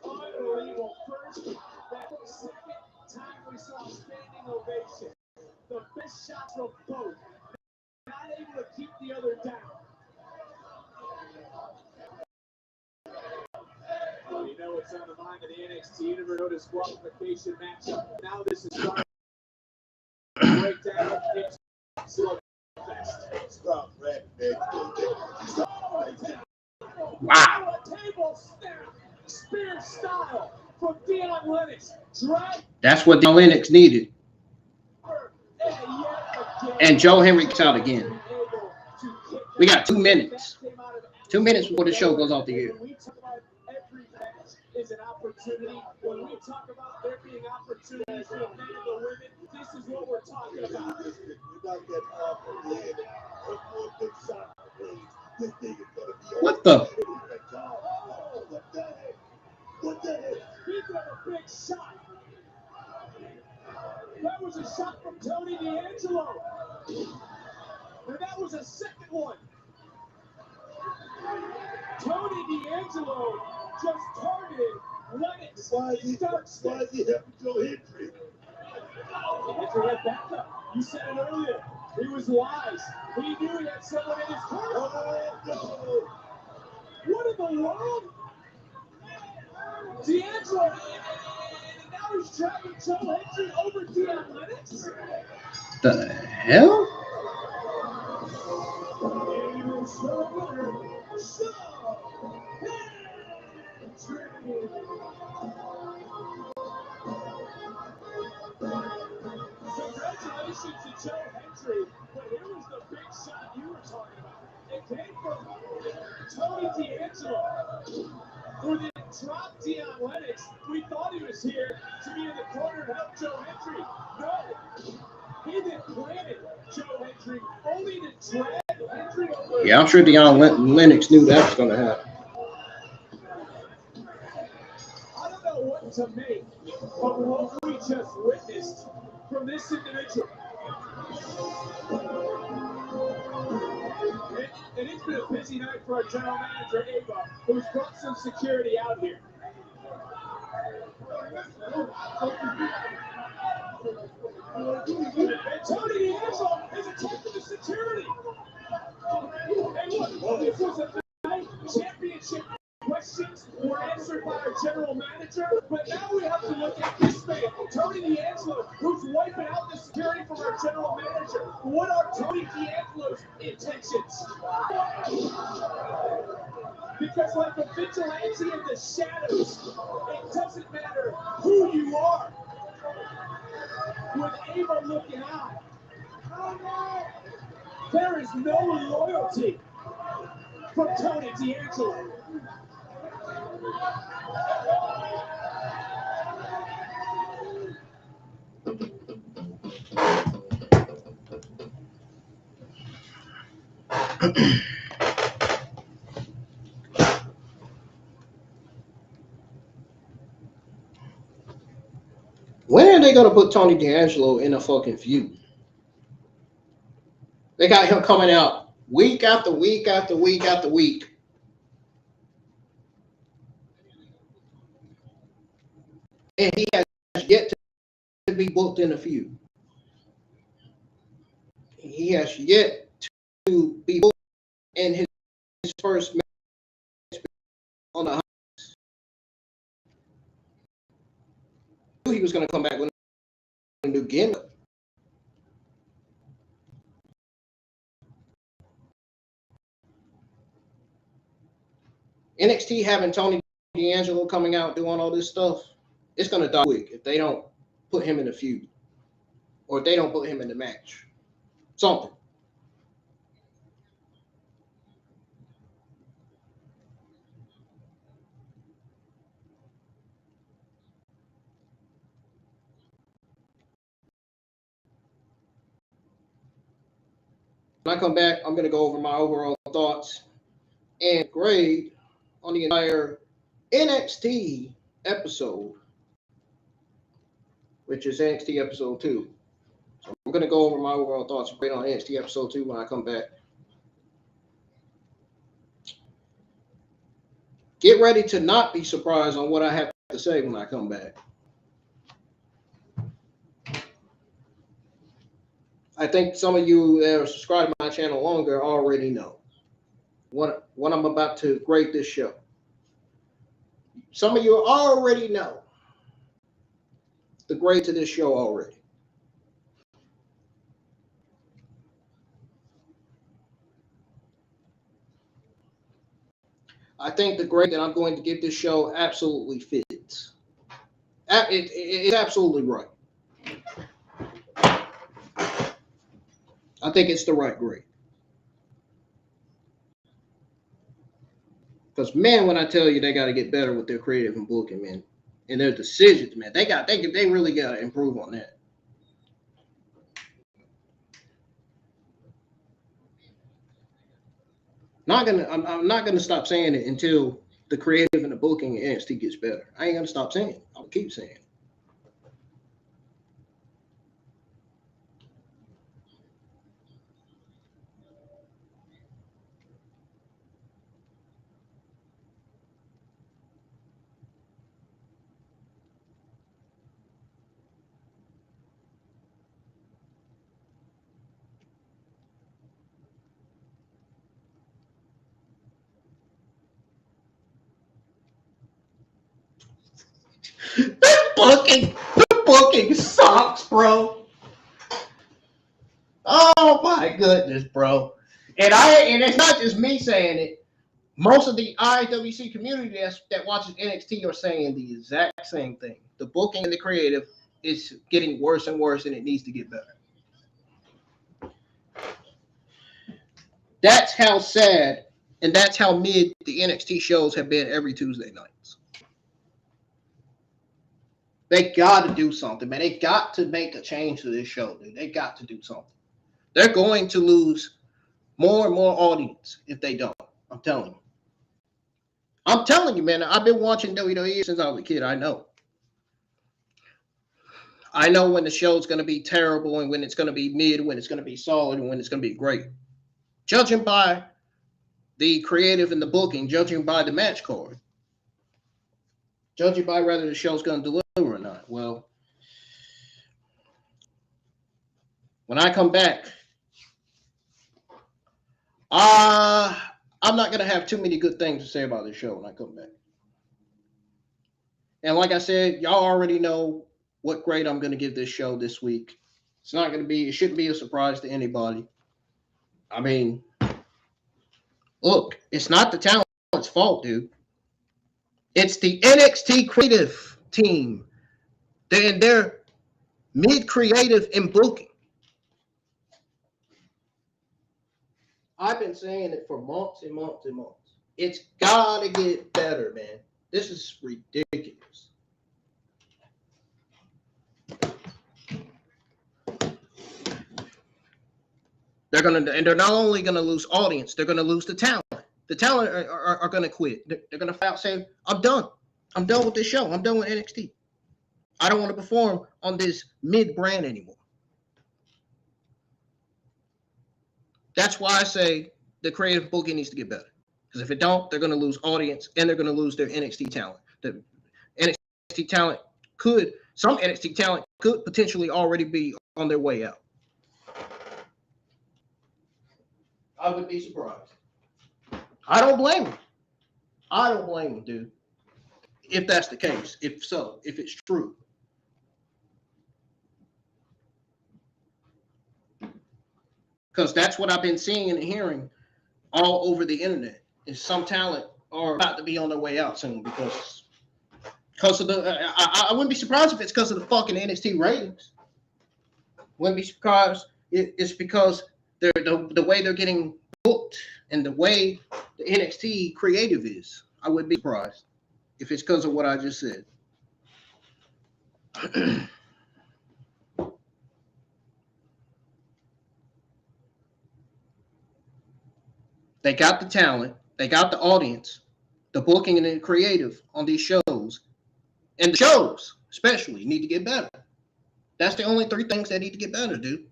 Unbelievable. First, that second time we saw a standing ovation. The best shots from both. Not able to keep the other down. Well, you know what's on the mind of the NXT Universe no disqualification matchup. Now this is starting to break down into slow fest. Stop, Red, man. Wow. Table snap, spear style from Dion Lennox. That's what Dion Lennox needed. And Joe Henry gets out again. We got 2 minutes. 2 minutes before the show goes off the air. Every match is an opportunity. When we talk about there being opportunities for the men and the women, this is what we're talking about. You're not getting off of the Tony D'Angelo. And that was a second one. Tony D'Angelo just targeted Lennox. Why is he having Joe Hendry? Hendry had backup. You said it earlier. He was wise. He knew he had someone in his corner. Oh, no. What in the world? D'Angelo, and now he's trapping Joe Hendry over Dion Lennox? The hell? Congratulations to Joe Hendry, but here was the big shot you were talking about. It came from Tony D'Angelo, who then dropped Dion Lennox. We thought he was here to be in the corner to help Joe Hendry. No, he then planted Joe Hendry, only to drag Hendry over. Yeah, I'm sure Dion Lennox knew that was going to happen. I don't know what to make of what we just witnessed from this individual. And it's been a busy night for our general manager, Ava, who's brought some security out here. And Tony D'Angelo is attacking the security. And look, this was a night championship. Questions were answered by our general manager, but now we have to look at this man, Tony D'Angelo, who's wiping out the security from our general manager. What are Tony D'Angelo's intentions? Because like a vigilante in the shadows, it doesn't matter who you are. With Ava looking out, there is no loyalty from Tony D'Angelo. When are they going to put Tony D'Angelo in a fucking feud? They got him coming out week after week after week after week. And he has yet to be booked in a feud. He has yet to be booked in his first match on the Heights. He was going to come back with a new gimmick. NXT having Tony D'Angelo coming out doing all this stuff, it's going to die quick if they don't put him in the feud or if they don't put him in the match. Something. When I come back, I'm going to go over my overall thoughts and grade on the entire NXT episode, which is NXT episode 2. So I'm going to go over my overall thoughts and grade on NXT episode 2 when I come back. Get ready to not be surprised on what I have to say when I come back. I think some of you that are subscribed to my channel longer already know what I'm about to grade this show. Some of you already know the grade to this show already. I think the grade that I'm going to give this show absolutely fits. It's absolutely right. I think it's the right grade. Because, man, when I tell you they got to get better with their creative and booking, man, and their decisions, man, they really got to improve on that. I'm not gonna stop saying it until the creative and the booking in NXT gets better. I ain't gonna stop saying it. I'll keep saying it. The booking sucks, bro. Oh my goodness, bro. And it's not just me saying it. Most of the IWC community that watches NXT are saying the exact same thing. The booking and the creative is getting worse and worse, and it needs to get better. That's how sad and that's how mid the NXT shows have been every Tuesday nights. They got to do something, man. They got to make a change to this show, dude. They got to do something. They're going to lose more and more audience if they don't. I'm telling you. I'm telling you, man. I've been watching WWE since I was a kid. I know. I know when the show's going to be terrible and when it's going to be mid, when it's going to be solid, and when it's going to be great. Judging by the creative and the booking, judging by the match card, judging by whether the show's going to deliver or not. Well, when I come back, I'm not going to have too many good things to say about this show when I come back. And like I said, y'all already know what grade I'm going to give this show this week. It's not going to be, it shouldn't be a surprise to anybody. I mean, look, it's not the talent's fault, dude. It's the NXT creative team. They're mid-creative in booking. I've been saying it for months and months and months. It's got to get better, man. This is ridiculous. They're not only gonna lose audience, they're gonna lose the talent. The talent are gonna quit. They're gonna out say, "I'm done. I'm done with this show. I'm done with NXT. I don't want to perform on this mid brand anymore." That's why I say the creative booking needs to get better. Because if it don't, they're gonna lose audience and they're gonna lose their NXT talent. The NXT talent some NXT talent could potentially already be on their way out. I would be surprised. I don't blame him. I don't blame him, dude. If that's the case, if it's true. Because that's what I've been seeing and hearing all over the internet. Is some talent are about to be on their way out soon because of the. I wouldn't be surprised if it's because of the fucking NXT ratings. Wouldn't be surprised. It's because the way they're getting booked and the way the NXT creative is. I wouldn't be surprised if it's because of what I just said. They got the talent, they got the audience, the booking and the creative on these shows, and the shows especially need to get better. That's the only three things that need to get better, dude.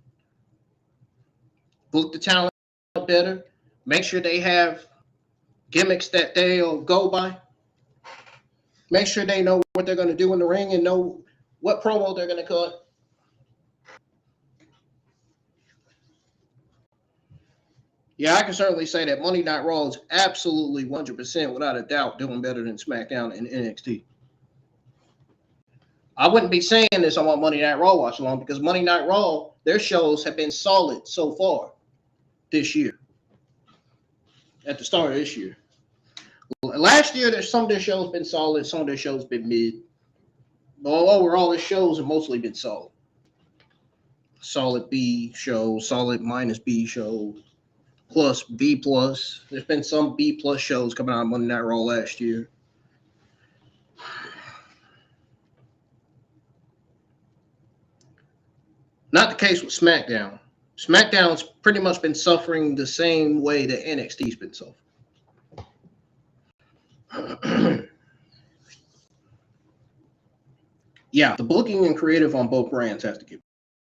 Book the talent better. Make sure they have gimmicks that they'll go by. Make sure they know what they're going to do in the ring and know what promo they're going to cut. Yeah, I can certainly say that Monday Night Raw is absolutely 100% without a doubt doing better than SmackDown and NXT. I wouldn't be saying this on my Monday Night Raw watch along because Monday Night Raw, their shows have been solid so far this year. At the start of this year. Last year, some of their shows been solid, some of their shows been mid. But overall, their shows have mostly been solid. Solid B show, solid minus B show, plus B plus. There's been some B plus shows coming out of Monday Night Raw last year. Not the case with SmackDown. SmackDown's pretty much been suffering the same way that NXT's been suffering. Yeah, the booking and creative on both brands has to get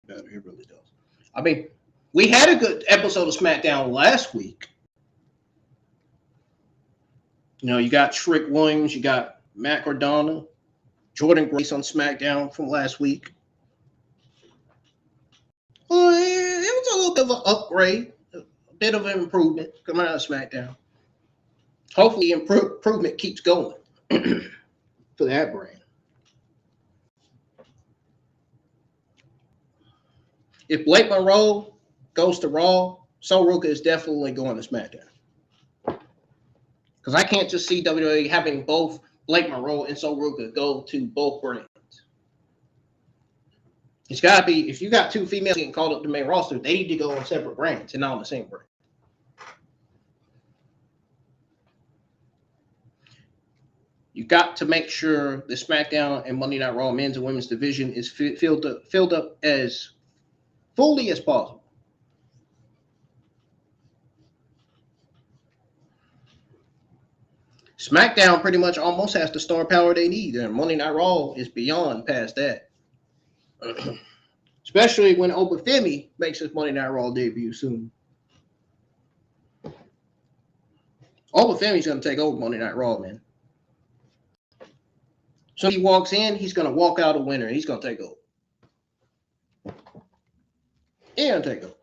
better. It really does. I mean, we had a good episode of SmackDown last week. You know, you got Trick Williams, you got Matt Cardona, Jordan Grace on SmackDown from last week. Well, it was a little bit of an upgrade, a bit of an improvement coming out of SmackDown. Hopefully, improvement keeps going for that brand. if Blake Monroe goes to Raw, Sol Ruca is definitely going to SmackDown. Because I can't just see WWE having both Blake Monroe and Sol Ruca go to both brands. It's got to be, if you got two females getting called up to the main roster, they need to go on separate brands and not on the same brand. You got to make sure the SmackDown and Monday Night Raw men's and women's division is filled up as fully as possible. SmackDown pretty much almost has the star power they need, and Monday Night Raw is beyond past that. Especially when Obafemi makes his Monday Night Raw debut soon. Obafemi's going to take over Monday Night Raw, man. So he walks in, he's going to walk out a winner. He's going to take over. He's going to take over.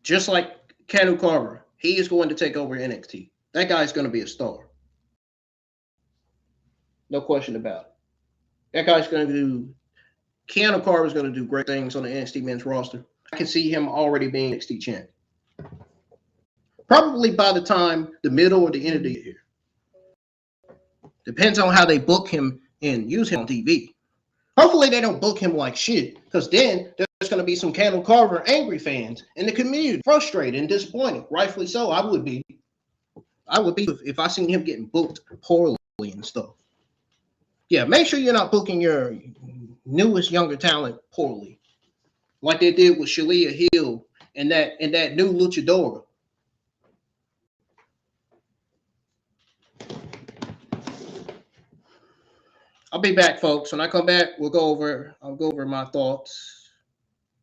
Just like Kanu Carver, he is going to take over NXT. That guy's going to be a star. No question about it. That guy's going to do, Keanu Carver's going to do great things on the NXT men's roster. I can see him already being NXT champion. Probably by the time the middle or the end of the year. Depends on how they book him and use him on TV. Hopefully they don't book him like shit, because then there's going to be some Keanu Carver angry fans in the community, frustrated and disappointed. Rightfully so, I would be. I would be if I seen him getting booked poorly and stuff. Yeah, make sure you're not booking your newest younger talent poorly, like they did with Shiloh Hill and that new luchador. I'll be back, folks. When I come back, I'll go over my thoughts,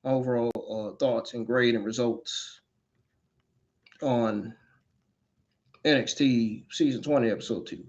overall thoughts and grade and results on NXT Season 20, Episode 2.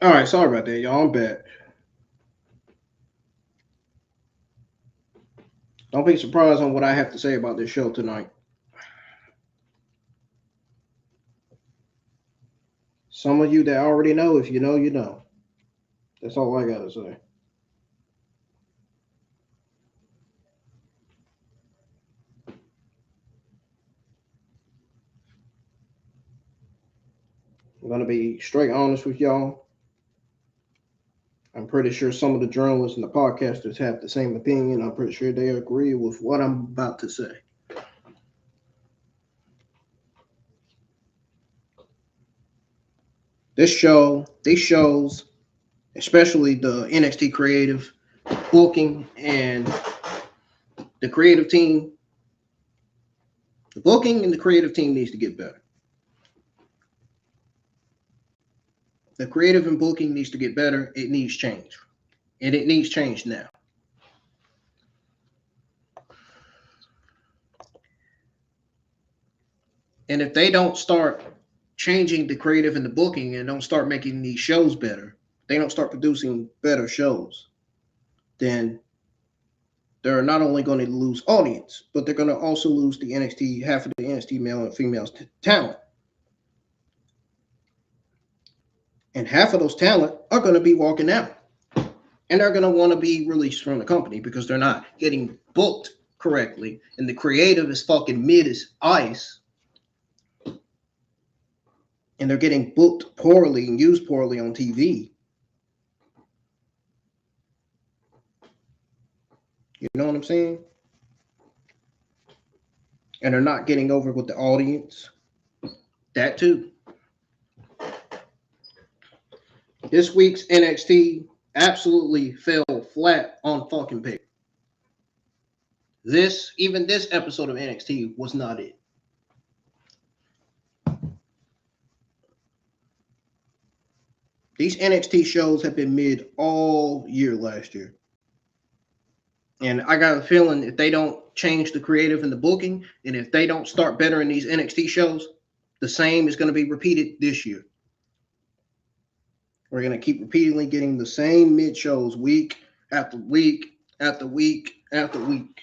All right, sorry about that, y'all. I'm back. Don't be surprised on what I have to say about this show tonight. Some of you that already know, if you know, you know. That's all I gotta say. I'm gonna be straight honest with y'all. I'm pretty sure some of the journalists and the podcasters have the same opinion. I'm pretty sure they agree with what I'm about to say. These shows, especially the NXT creative booking and the creative team, the booking and the creative team needs to get better. The creative and booking needs to get better. It needs change. And it needs change now. And if they don't start changing the creative and the booking and don't start making these shows better, they don't start producing better shows, then they're not only going to lose audience, but they're going to also lose the NXT, half of the NXT male and female talent. And half of those talent are going to be walking out. And they're going to want to be released from the company because they're not getting booked correctly. And the creative is fucking mid as ice. And they're getting booked poorly and used poorly on TV. You know what I'm saying? And they're not getting over with the audience. That too. This week's NXT absolutely fell flat on fucking paper. Even this episode of NXT was not it. These NXT shows have been mid all year last year. And I got a feeling if they don't change the creative and the booking, and if they don't start bettering these NXT shows, the same is going to be repeated this year. We're going to keep repeatedly getting the same mid shows week after week after week after week.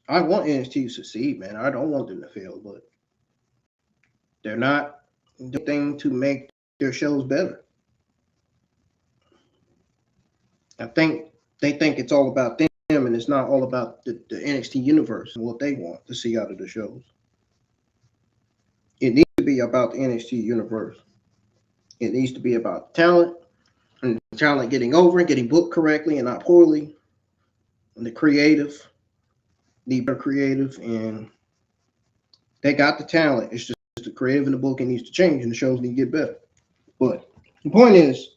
I want NXT to succeed, man. I don't want them to fail, but they're not doing anything to make their shows better. I think they think it's all about them, and it's not all about the NXT universe and what they want to see out of the shows. It needs to be about the NXT universe. It needs to be about talent, and the talent getting over and getting booked correctly and not poorly. And the creative, need better creative, and they got the talent. It's just the creative and the booking needs to change, and the shows need to get better. But the point is,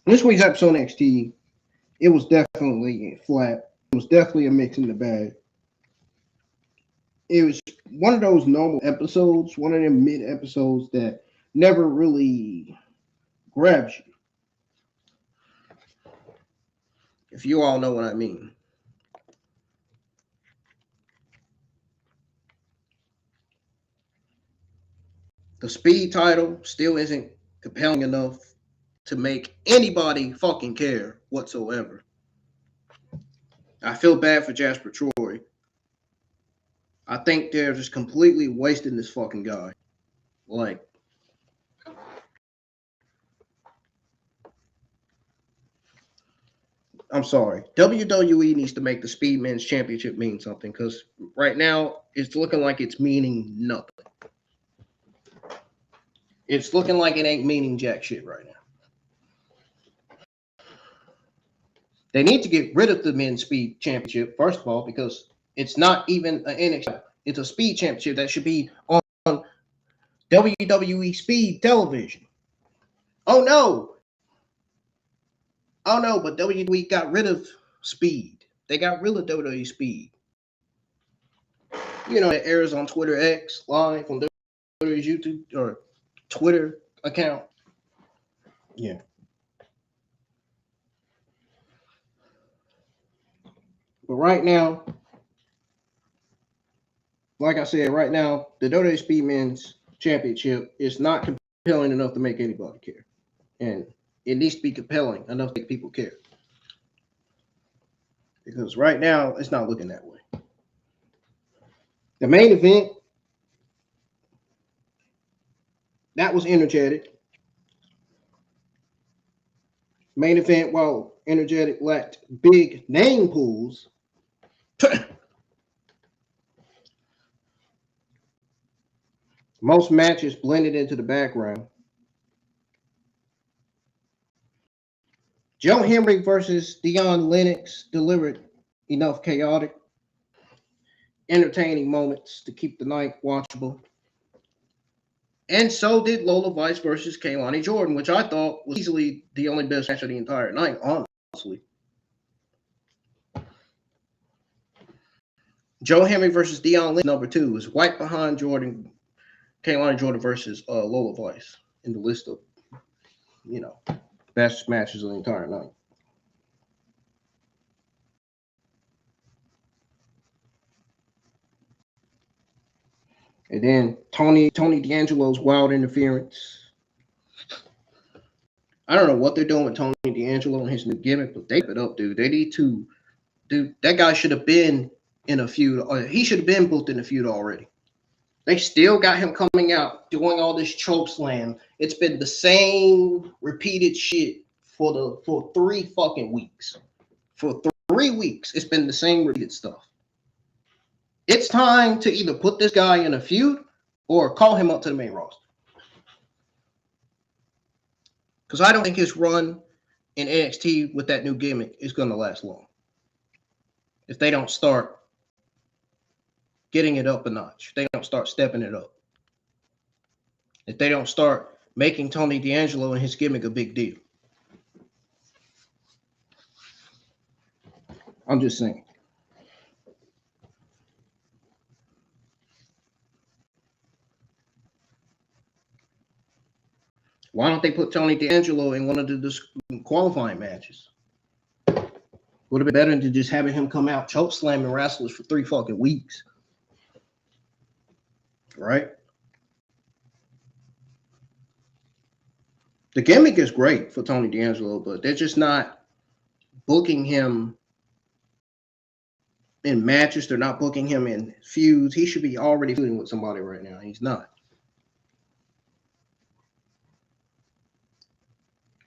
this week's episode of NXT, it was definitely flat. It was definitely a mix in the bag. It was one of those normal episodes, one of them mid episodes that never really grabs you. If you all know what I mean. The speed title still isn't compelling enough to make anybody fucking care whatsoever. I feel bad for Jasper Troy. I think they're just completely wasting this fucking guy. Like, I'm sorry. WWE needs to make the Speedman's Championship mean something, because right now it's looking like it's meaning nothing. It's looking like it ain't meaning jack shit right now. They need to get rid of the Men's Speed Championship, first of all, because it's not even an NXT. It's a Speed Championship that should be on WWE Speed television. Oh no, but WWE got rid of Speed. They got rid of WWE Speed. You know, it airs on Twitter X live on WWE's YouTube or Twitter account. Yeah. But right now, like I said, right now, the WWE Speedmen's Championship is not compelling enough to make anybody care. And it needs to be compelling enough to make people care. Because right now, it's not looking that way. The main event, that was energetic. Main event, while energetic, lacked big name pools. Most matches blended into the background. Joe Hendry versus Dion Lennox delivered enough chaotic, entertaining moments to keep the night watchable. And so did Lola Vice versus Kelani Jordan, which I thought was easily the only best match of the entire night, honestly. Joe Hendry versus Dion Lennox, number 2, is right behind Kelani Jordan versus Lola Vice in the list of, best matches of the entire night. And then Tony D'Angelo's wild interference. I don't know what they're doing with Tony D'Angelo and his new gimmick, but they put it up, dude. They need to, dude. That guy should have been in a feud. He should have been booked in a feud already. They still got him coming out doing all this choke slam. It's been the same repeated shit for 3 fucking weeks. For 3 weeks, it's been the same repeated stuff. It's time to either put this guy in a feud or call him up to the main roster. Because I don't think his run in NXT with that new gimmick is going to last long. If they don't start getting it up a notch, if they don't start stepping it up, if they don't start making Tony D'Angelo and his gimmick a big deal. I'm just saying. Why don't they put Tony D'Angelo in one of the qualifying matches? Would have been better than just having him come out choke slamming wrestlers for 3 fucking weeks. Right? The gimmick is great for Tony D'Angelo, but they're just not booking him in matches. They're not booking him in feuds. He should be already feuding with somebody right now. He's not.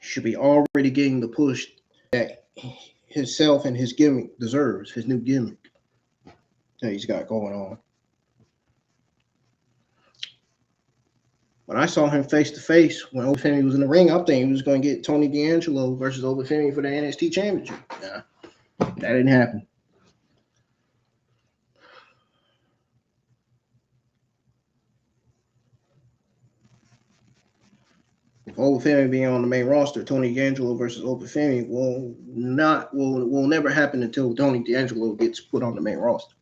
Should be already getting the push that himself and his gimmick deserves, his new gimmick that he's got going on. When I saw him face to face when Obafemi was in the ring, I think he was going to get Tony D'Angelo versus Obafemi for the NXT Championship. Nah, that didn't happen. If Obafemi being on the main roster, Tony D'Angelo versus Obafemi will never happen until Tony D'Angelo gets put on the main roster.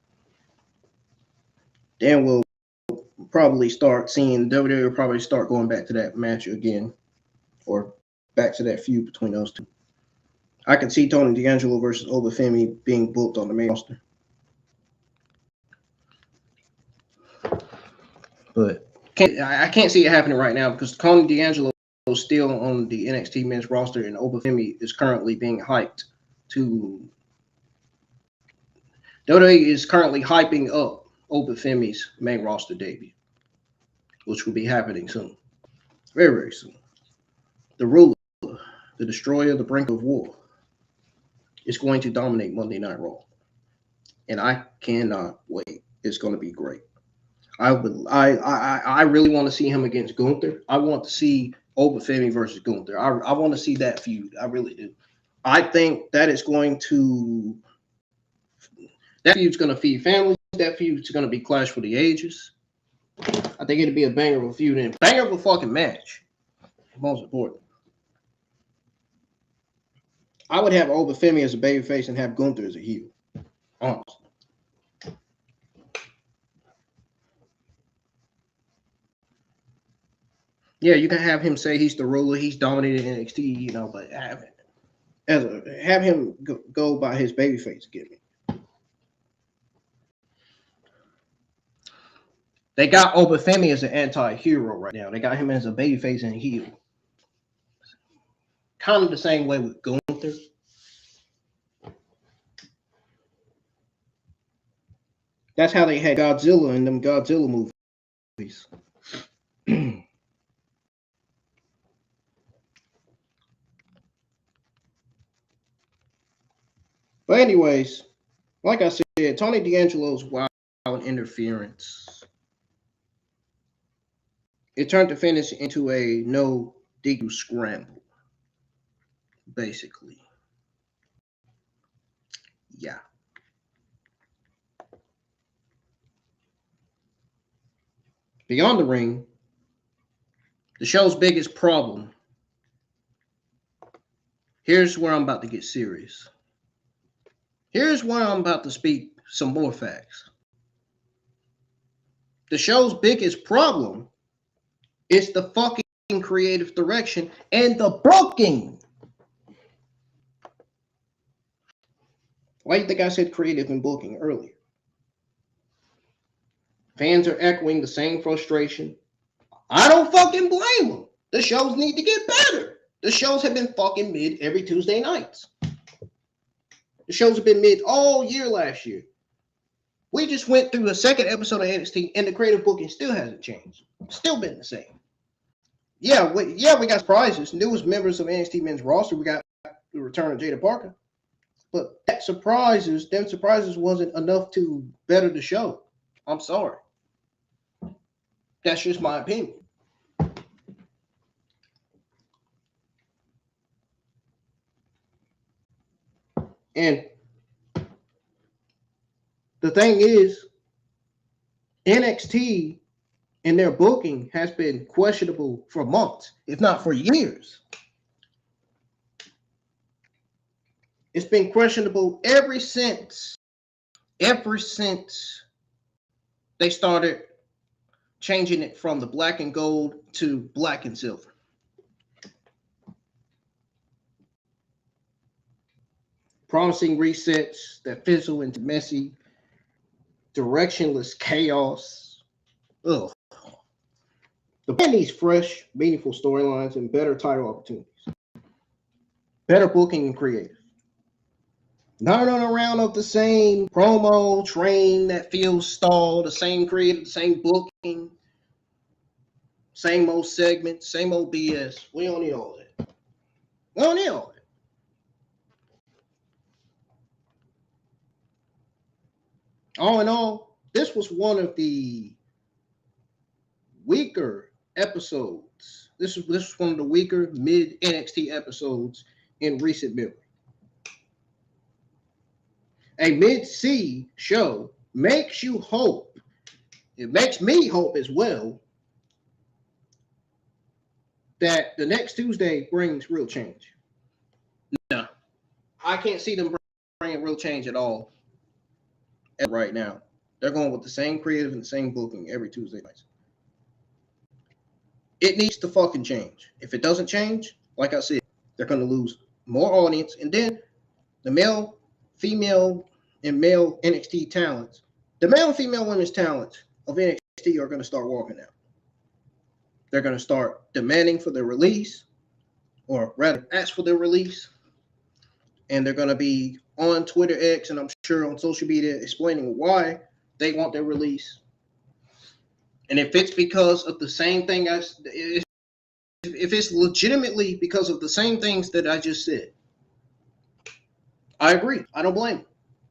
Then we'll probably start seeing WWE will probably start going back to that match again, or back to that feud between those two. I can see Tony D'Angelo versus Obafemi being booked on the main roster. But I can't see it happening right now because Tony D'Angelo is still on the NXT men's roster and Obafemi is currently being hyped to. WWE is currently hyping up Obafemi's main roster debut, which will be happening soon. Very, very soon. The ruler, the destroyer, the brink of war, is going to dominate Monday Night Raw. And I cannot wait. It's going to be great. I really want to see him against Gunther. I want to see Obafemi versus Gunther. I want to see that feud. I really do. I think that is going to that feud's going to feed families. That feud's going to be Clash for the Ages. I think it'll be a banger of a feud and banger of a fucking match. Most important. I would have Obafemi as a babyface and have Gunther as a heel. Honestly. Yeah, you can have him say he's the ruler, he's dominated NXT, but have him go by his babyface gimmick. They got Obafemi as an anti-hero right now. They got him as a babyface and heel. Kind of the same way with Gunther. That's how they had Godzilla in them Godzilla movies. But anyways, like I said, Tony D'Angelo's wild interference. It turned the finish into a no DQ scramble, basically. Yeah. Beyond the ring, the show's biggest problem. Here's where I'm about to get serious. Here's where I'm about to speak some more facts. The show's biggest problem is the fucking creative direction and the booking. Why do you think I said creative and booking earlier? Fans are echoing the same frustration. I don't fucking blame them. The shows need to get better. The shows have been fucking mid every Tuesday nights. The shows have been mid all year last year. We just went through the second episode of NXT and the creative booking still hasn't changed. Still been the same. Yeah, we got surprises. Newest members of NXT men's roster. We got the return of Jada Parker. But them surprises wasn't enough to better the show. I'm sorry. That's just my opinion. And the thing is, NXT and their booking has been questionable for months, if not for years. It's been questionable ever since they started changing it from the black and gold to black and silver. Promising resets that fizzle into messy, directionless chaos. Ugh. The brand needs fresh, meaningful storylines and better title opportunities. Better booking and creative. Not run around of the same promo train that feels stalled, the same creative, the same booking, same old segment, same old BS. We don't need all that. We don't need all that. All in all, this was one of the weaker episodes. This was one of the weaker mid NXT episodes in recent memory. A mid-C show makes you hope. It makes me hope as well that the next Tuesday brings real change. No, I can't see them bringing real change at all right now. They're going with the same creative and the same booking every Tuesday night. It needs to fucking change. If it doesn't change, like I said, they're going to lose more audience. And then the male, female, and male NXT talents, the male and female women's talents of NXT are going to start walking out. They're going to start demanding for their release, or rather ask for their release. And they're going to be on Twitter X and I'm sure on social media explaining why they want their release. And if it's because of the same thing if it's legitimately because of the same things that I just said, I agree. I don't blame them.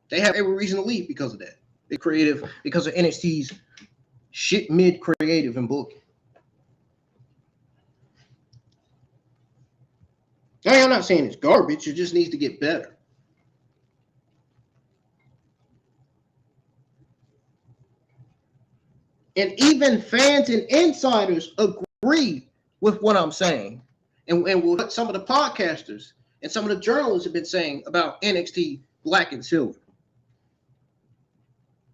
They have every reason to leave because of that. They're creative because of NXT's shit mid creative and booking. Now, I'm not saying it's garbage. It just needs to get better. And even fans and insiders agree with what I'm saying. And what some of the podcasters and some of the journalists have been saying about NXT Black and Silver.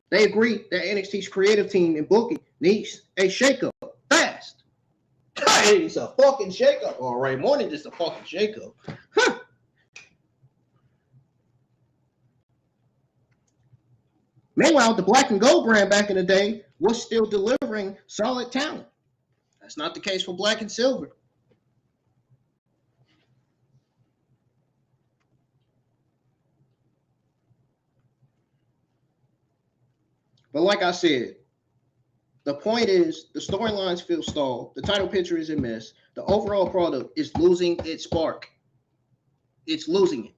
They agree that NXT's creative team and booking needs a shakeup fast. It needs a fucking shakeup. All right, more than just a fucking shakeup. Huh. Meanwhile, the Black and Gold brand back in the day was still delivering solid talent. That's not the case for Black and Silver. But like I said, the point is the storylines feel stalled. The title picture is a mess. The overall product is losing its spark. It's losing it.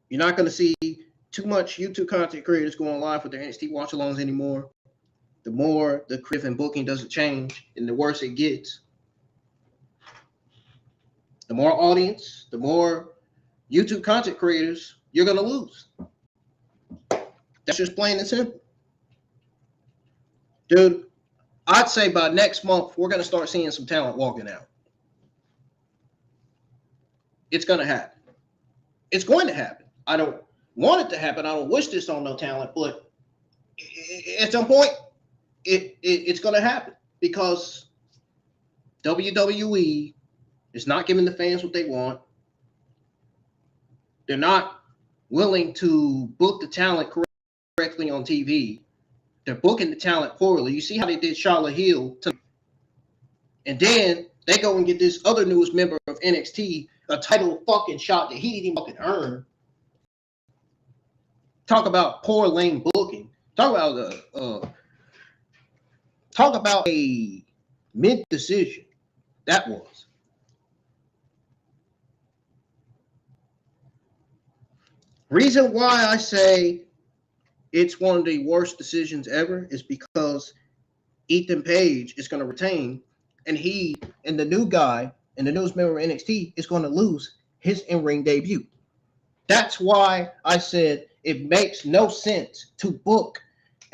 You're not going to see too much YouTube content creators going live with their NXT watch-alongs anymore. The more the creative and booking doesn't change, and the worse it gets. The more audience, the more YouTube content creators you're going to lose. That's just plain and simple. Dude, I'd say by next month, we're going to start seeing some talent walking out. It's going to happen. It's going to happen. I don't want it to happen. I don't wish this on no talent, but at some point, it's going to happen because WWE is not giving the fans what they want. They're not willing to book the talent correctly on TV. They're booking the talent poorly. You see how they did Shiloh Hill. And then they go and get this other newest member of NXT a title fucking shot that he didn't even fucking earn. Talk about poor lane booking. Talk about a mid decision. That was. Reason why I say it's one of the worst decisions ever is because Ethan Page is going to retain, and he and the new guy and the newest member of NXT is going to lose his in-ring debut. That's why I said it makes no sense to book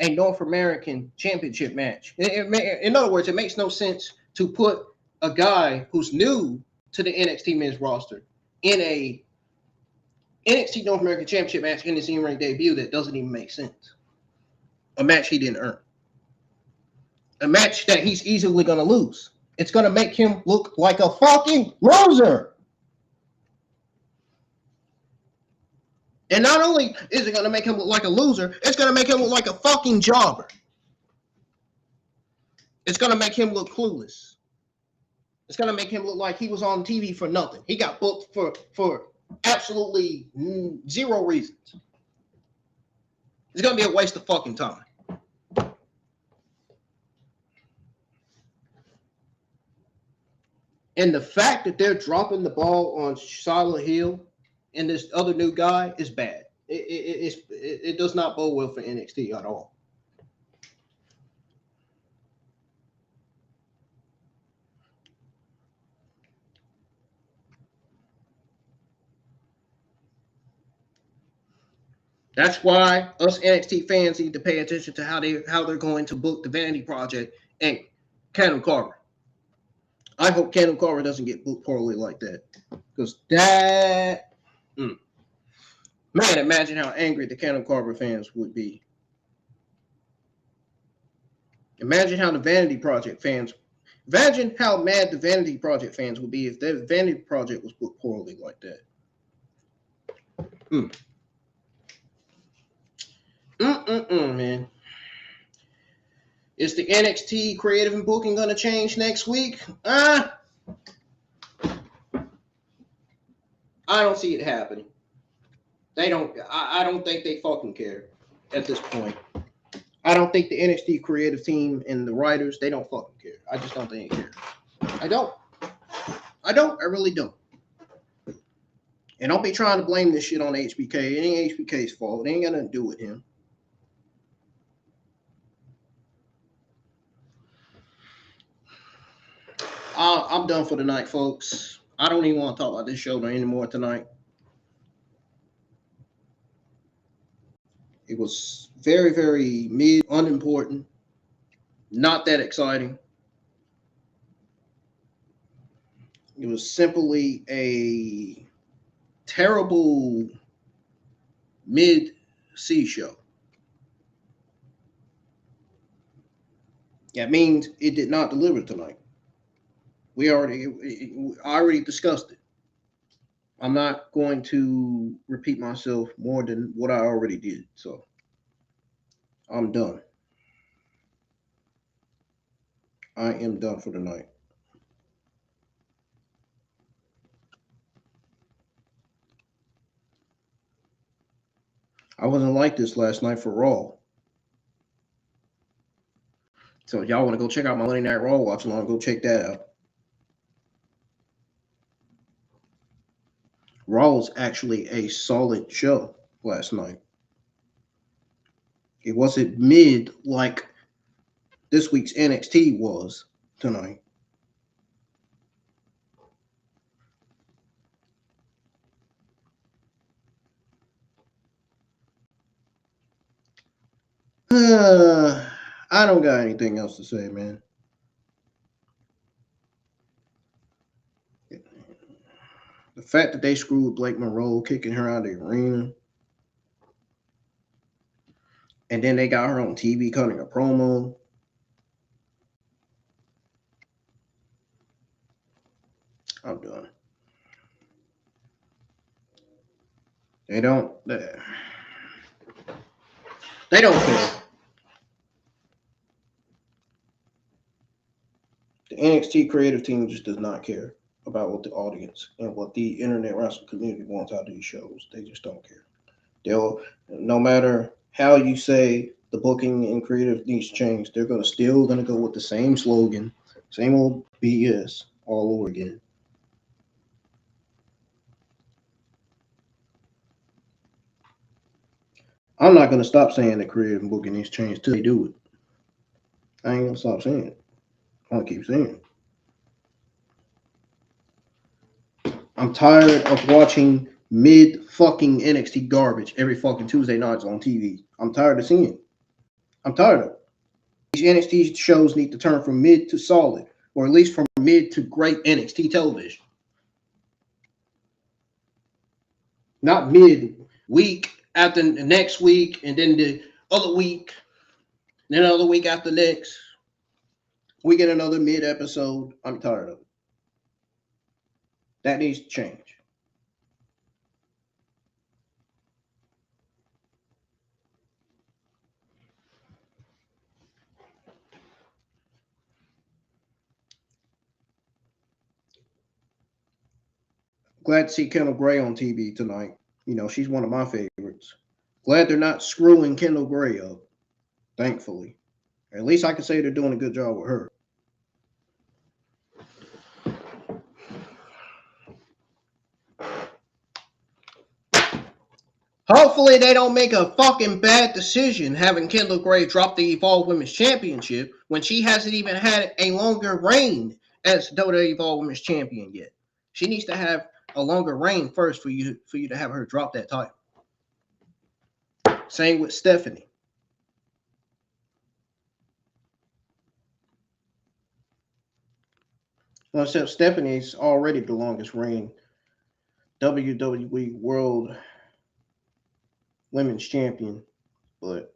a North American Championship match. In other words, it makes no sense to put a guy who's new to the NXT men's roster in a NXT North American Championship match in his in-ring debut that doesn't even make sense. A match he didn't earn. A match that he's easily going to lose. It's going to make him look like a fucking loser. And not only is it going to make him look like a loser, it's going to make him look like a fucking jobber. It's going to make him look clueless. It's going to make him look like he was on TV for nothing. He got booked for absolutely zero reasons. It's going to be a waste of fucking time. And the fact that they're dropping the ball on Shiloh Hill and this other new guy is bad. It does not bode well for NXT at all. That's why us NXT fans need to pay attention to how they're going to book the Vanity Project and Cannon Carver. I hope Cannon Carver doesn't get booked poorly like that. Because that... Man, imagine how angry the Cannon Carver fans would be. Imagine how the Vanity Project fans... Imagine how mad the Vanity Project fans would be if the Vanity Project was booked poorly like that. Man. Is the NXT creative and booking going to change next week? I don't see it happening. They don't. I don't think they fucking care at this point. I don't think the NXT creative team and the writers, they don't fucking care. I just don't think they care. I don't. I really don't. And don't be trying to blame this shit on HBK. It ain't HBK's fault. It ain't got nothing to do with him. I'm done for the night, folks. I don't even want to talk about this show anymore tonight. It was very, very unimportant. Not that exciting. It was simply a terrible mid-C show. That means it did not deliver tonight. I already discussed it. I'm not going to repeat myself more than what I already did. So I'm done. I am done for the night. I wasn't like this last night for Raw. So if y'all want to go check out my Monday Night Raw watch along, go check that out. Raw was actually a solid show last night. It wasn't mid like this week's NXT was tonight. I don't got anything else to say, man. The fact that they screwed Blake Monroe, kicking her out of the arena, and then they got her on TV cutting a promo. I'm done. They don't care. The NXT creative team just does not care about what the audience and what the internet wrestling community wants out of these shows. They just don't care. They'll, no matter how you say the booking and creative needs to change, they're still gonna go with the same slogan, same old BS all over again. I'm not gonna stop saying that creative and booking needs to change till they do it. I ain't gonna stop saying it. I'm gonna keep saying it. I'm tired of watching mid fucking NXT garbage every fucking Tuesday nights on TV. I'm tired of seeing it. I'm tired of it. These NXT shows need to turn from mid to solid, or at least from mid to great NXT television. Not mid week after the next week, and then the other week, then another week after next. We get another mid episode. I'm tired of it. That needs to change. Glad to see Kendall Gray on TV tonight. You know, she's one of my favorites. Glad they're not screwing Kendall Gray up, thankfully. At least I can say they're doing a good job with her. Hopefully they don't make a fucking bad decision having Kendall Gray drop the Evolve Women's Championship when she hasn't even had a longer reign as WWE Evolve Women's Champion yet. She needs to have a longer reign first for you to have her drop that title. Same with Stephanie. Well, except Stephanie's already the longest reigning WWE World Women's Champion. But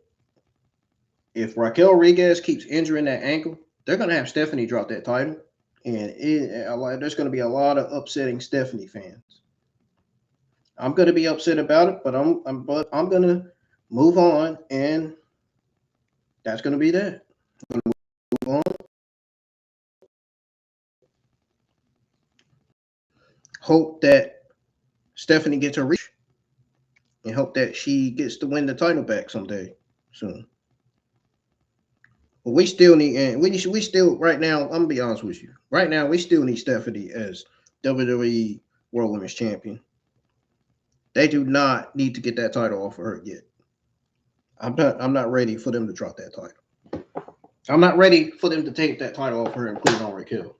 if Raquel Rodriguez keeps injuring that ankle, they're going to have Stephanie drop that title. And there's going to be a lot of upsetting Stephanie fans. I'm going to be upset about it, but I'm going to move on, and that's going to be that. I'm going to move on. Hope that Stephanie gets her reach, and hope that she gets to win the title back someday soon. But we still need, and we still right now. I'm gonna be honest with you. Right now, we still need Stephanie as WWE World Women's Champion. They do not need to get that title off of her yet. I'm not ready for them to drop that title. I'm not ready for them to take that title off her and put it on Raquel.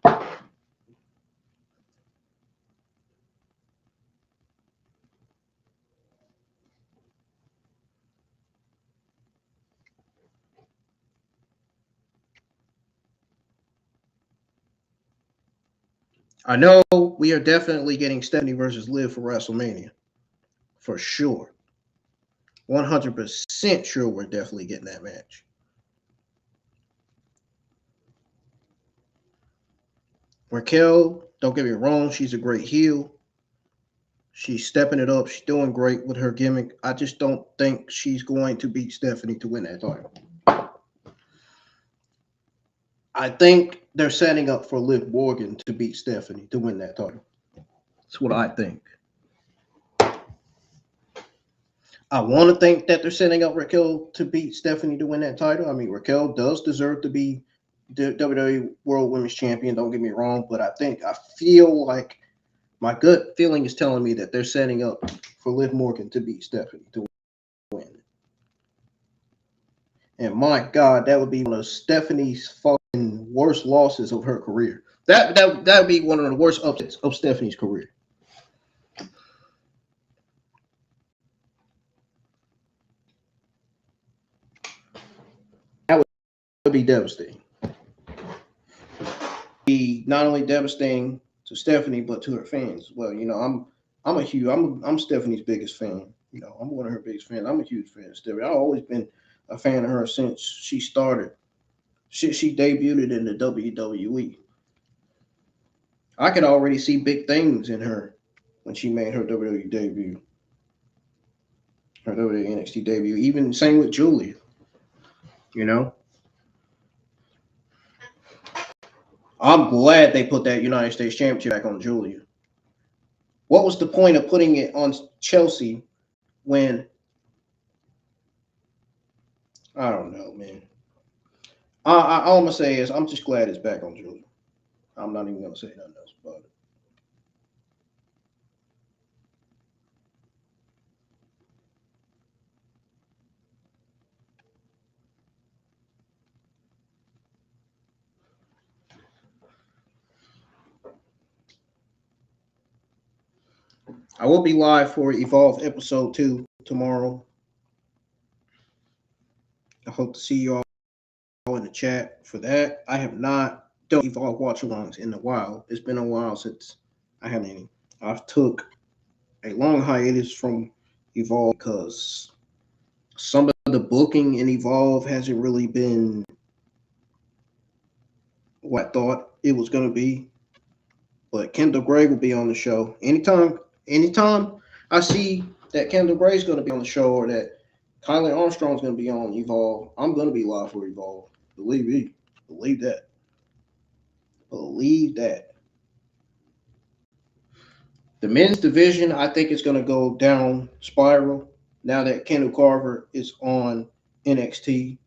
I know we are definitely getting Stephanie versus Liv for WrestleMania. For sure. 100% sure we're definitely getting that match. Raquel, don't get me wrong, she's a great heel. She's stepping it up. She's doing great with her gimmick. I just don't think she's going to beat Stephanie to win that title. I think they're setting up for Liv Morgan to beat Stephanie to win that title. That's what I think. I want to think that they're setting up Raquel to beat Stephanie to win that title. I mean, Raquel does deserve to be the WWE World Women's Champion. Don't get me wrong, but I feel like my gut feeling is telling me that they're setting up for Liv Morgan to beat Stephanie to win. And my God, that would be one of Stephanie's fucking worst losses of her career. That would be one of the worst upsets of Stephanie's career. That would be devastating. Be not only devastating to Stephanie but to her fans. Well, you know, I'm Stephanie's biggest fan. You know, I'm one of her biggest fans. I'm a huge fan of Stephanie. I've always been a fan of her since she started. She debuted in the WWE. I could already see big things in her when she made her WWE debut. Her WWE NXT debut. Even same with Julia. You know? I'm glad they put that United States Championship back on Julia. What was the point of putting it on Chelsea when I don't know, man. All I'm gonna say is I'm just glad it's back on Julia. I'm not even gonna say nothing else about it. I will be live for Evolve episode 2 tomorrow. I hope to see you all in the chat for that. I have not done Evolve watch-alongs in a while. It's been a while since I had any. I've took a long hiatus from Evolve because some of the booking in Evolve hasn't really been what I thought it was going to be. But Kendall Gray will be on the show. Anytime I see that Kendall Gray is going to be on the show or that Kylie Armstrong is going to be on Evolve, I'm going to be live for Evolve. Believe me. Believe that. Believe that. The men's division, I think, is going to go down spiral now that Kendall Carver is on NXT.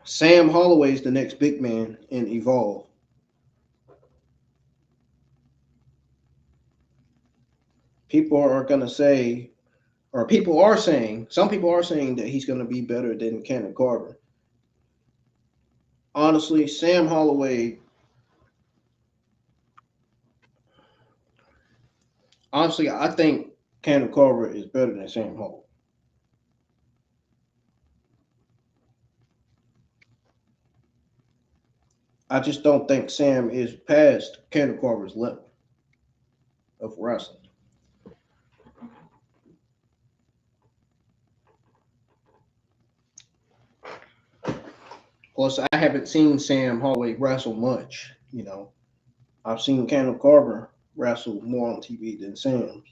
Sam Holloway is the next big man in Evolve. People are going to say, or people are saying, some people are saying that he's going to be better than Kendall Carver. Honestly, Sam Holloway, I think Kendall Carver is better than Sam Holloway. I just don't think Sam is past Kendall Carver's level of wrestling. Plus, I haven't seen Sam Holloway wrestle much. You know, I've seen Kendall Carver wrestle more on TV than Sam.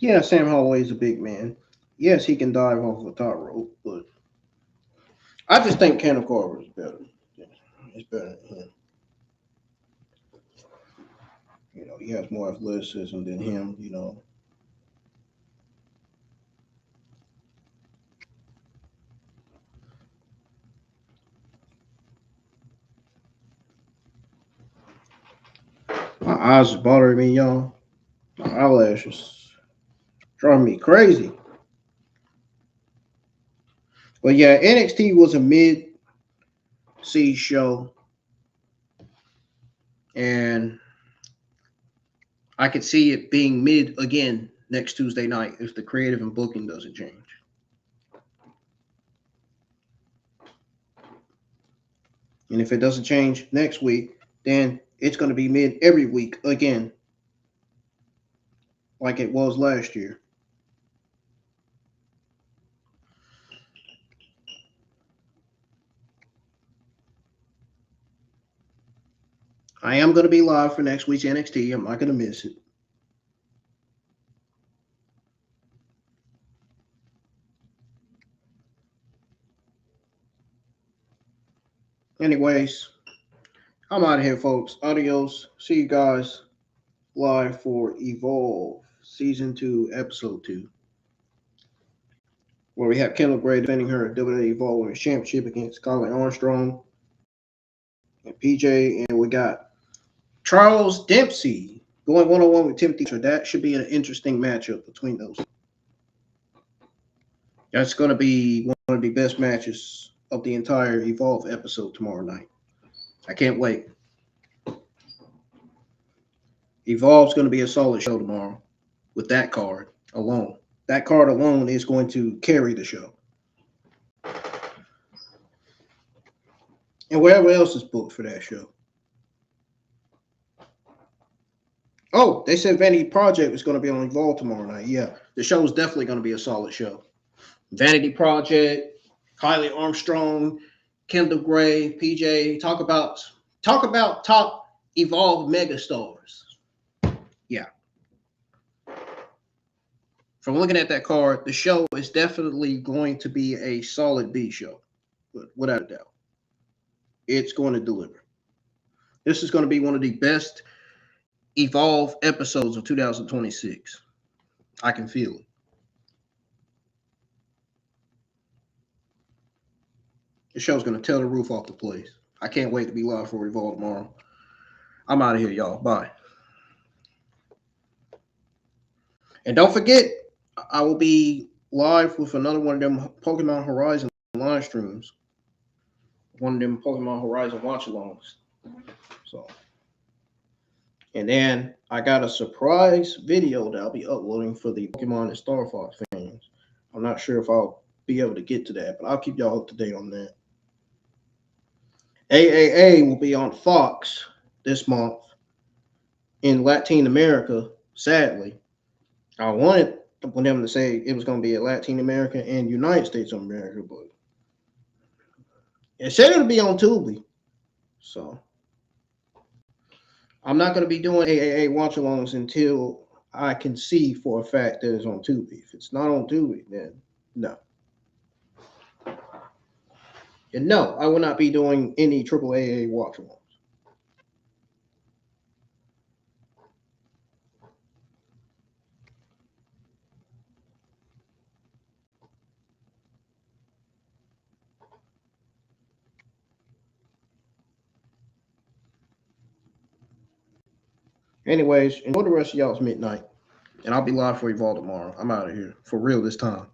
Yeah, Sam Holloway is a big man. Yes, he can dive off the top rope, but I just think Kendall Carver is better. It's better than him. You know, he has more athleticism than him, you know. My eyes are bothering me, y'all. My eyelashes driving me crazy. But yeah, NXT was a mid-season show. And I could see it being mid again next Tuesday night if the creative and booking doesn't change. And if it doesn't change next week, then it's going to be mid every week again, like it was last year. I am going to be live for next week's NXT. I'm not going to miss it. Anyways, I'm out of here, folks. Adios. See you guys live for Evolve Season 2, Episode 2, where we have Kendall Gray defending her WWE Evolve Women's Championship against Scarlett Armstrong and PJ, and we got Charles Dempsey going one-on-one with Timothy. So that should be an interesting matchup between those. That's going to be one of the best matches of the entire Evolve episode tomorrow night. I can't wait. Evolve's going to be a solid show tomorrow with that card alone. That card alone is going to carry the show. And wherever else is booked for that show. Oh, they said Vanity Project is going to be on Evolve tomorrow night. Yeah, the show is definitely going to be a solid show. Vanity Project, Kylie Armstrong, Kendall Gray, PJ. Talk about top Evolve megastars. Yeah. From looking at that card, the show is definitely going to be a solid B show, without a doubt. It's going to deliver. This is going to be one of the best Evolve episodes of 2026. I can feel it. The show's going to tear the roof off the place. I can't wait to be live for Evolve tomorrow. I'm out of here, y'all. Bye. And don't forget, I will be live with another one of them Pokemon Horizon live streams. One of them Pokemon Horizon watch-alongs. So, and then I got a surprise video that I'll be uploading for the Pokemon and Star Fox fans. I'm not sure if I'll be able to get to that, but I'll keep y'all up to date on that. AAA will be on Fox this month in Latin America, sadly. I wanted them to say it was going to be at Latin America and United States of America, but it said it'll be on Tubi. So I'm not going to be doing AAA watch-alongs until I can see for a fact that it's on Tubi. If it's not on Tubi, then no. And no, I will not be doing any AAA watch-alongs. Anyways, enjoy the rest of y'all's midnight. And I'll be live for Evolve tomorrow. I'm out of here. For real this time.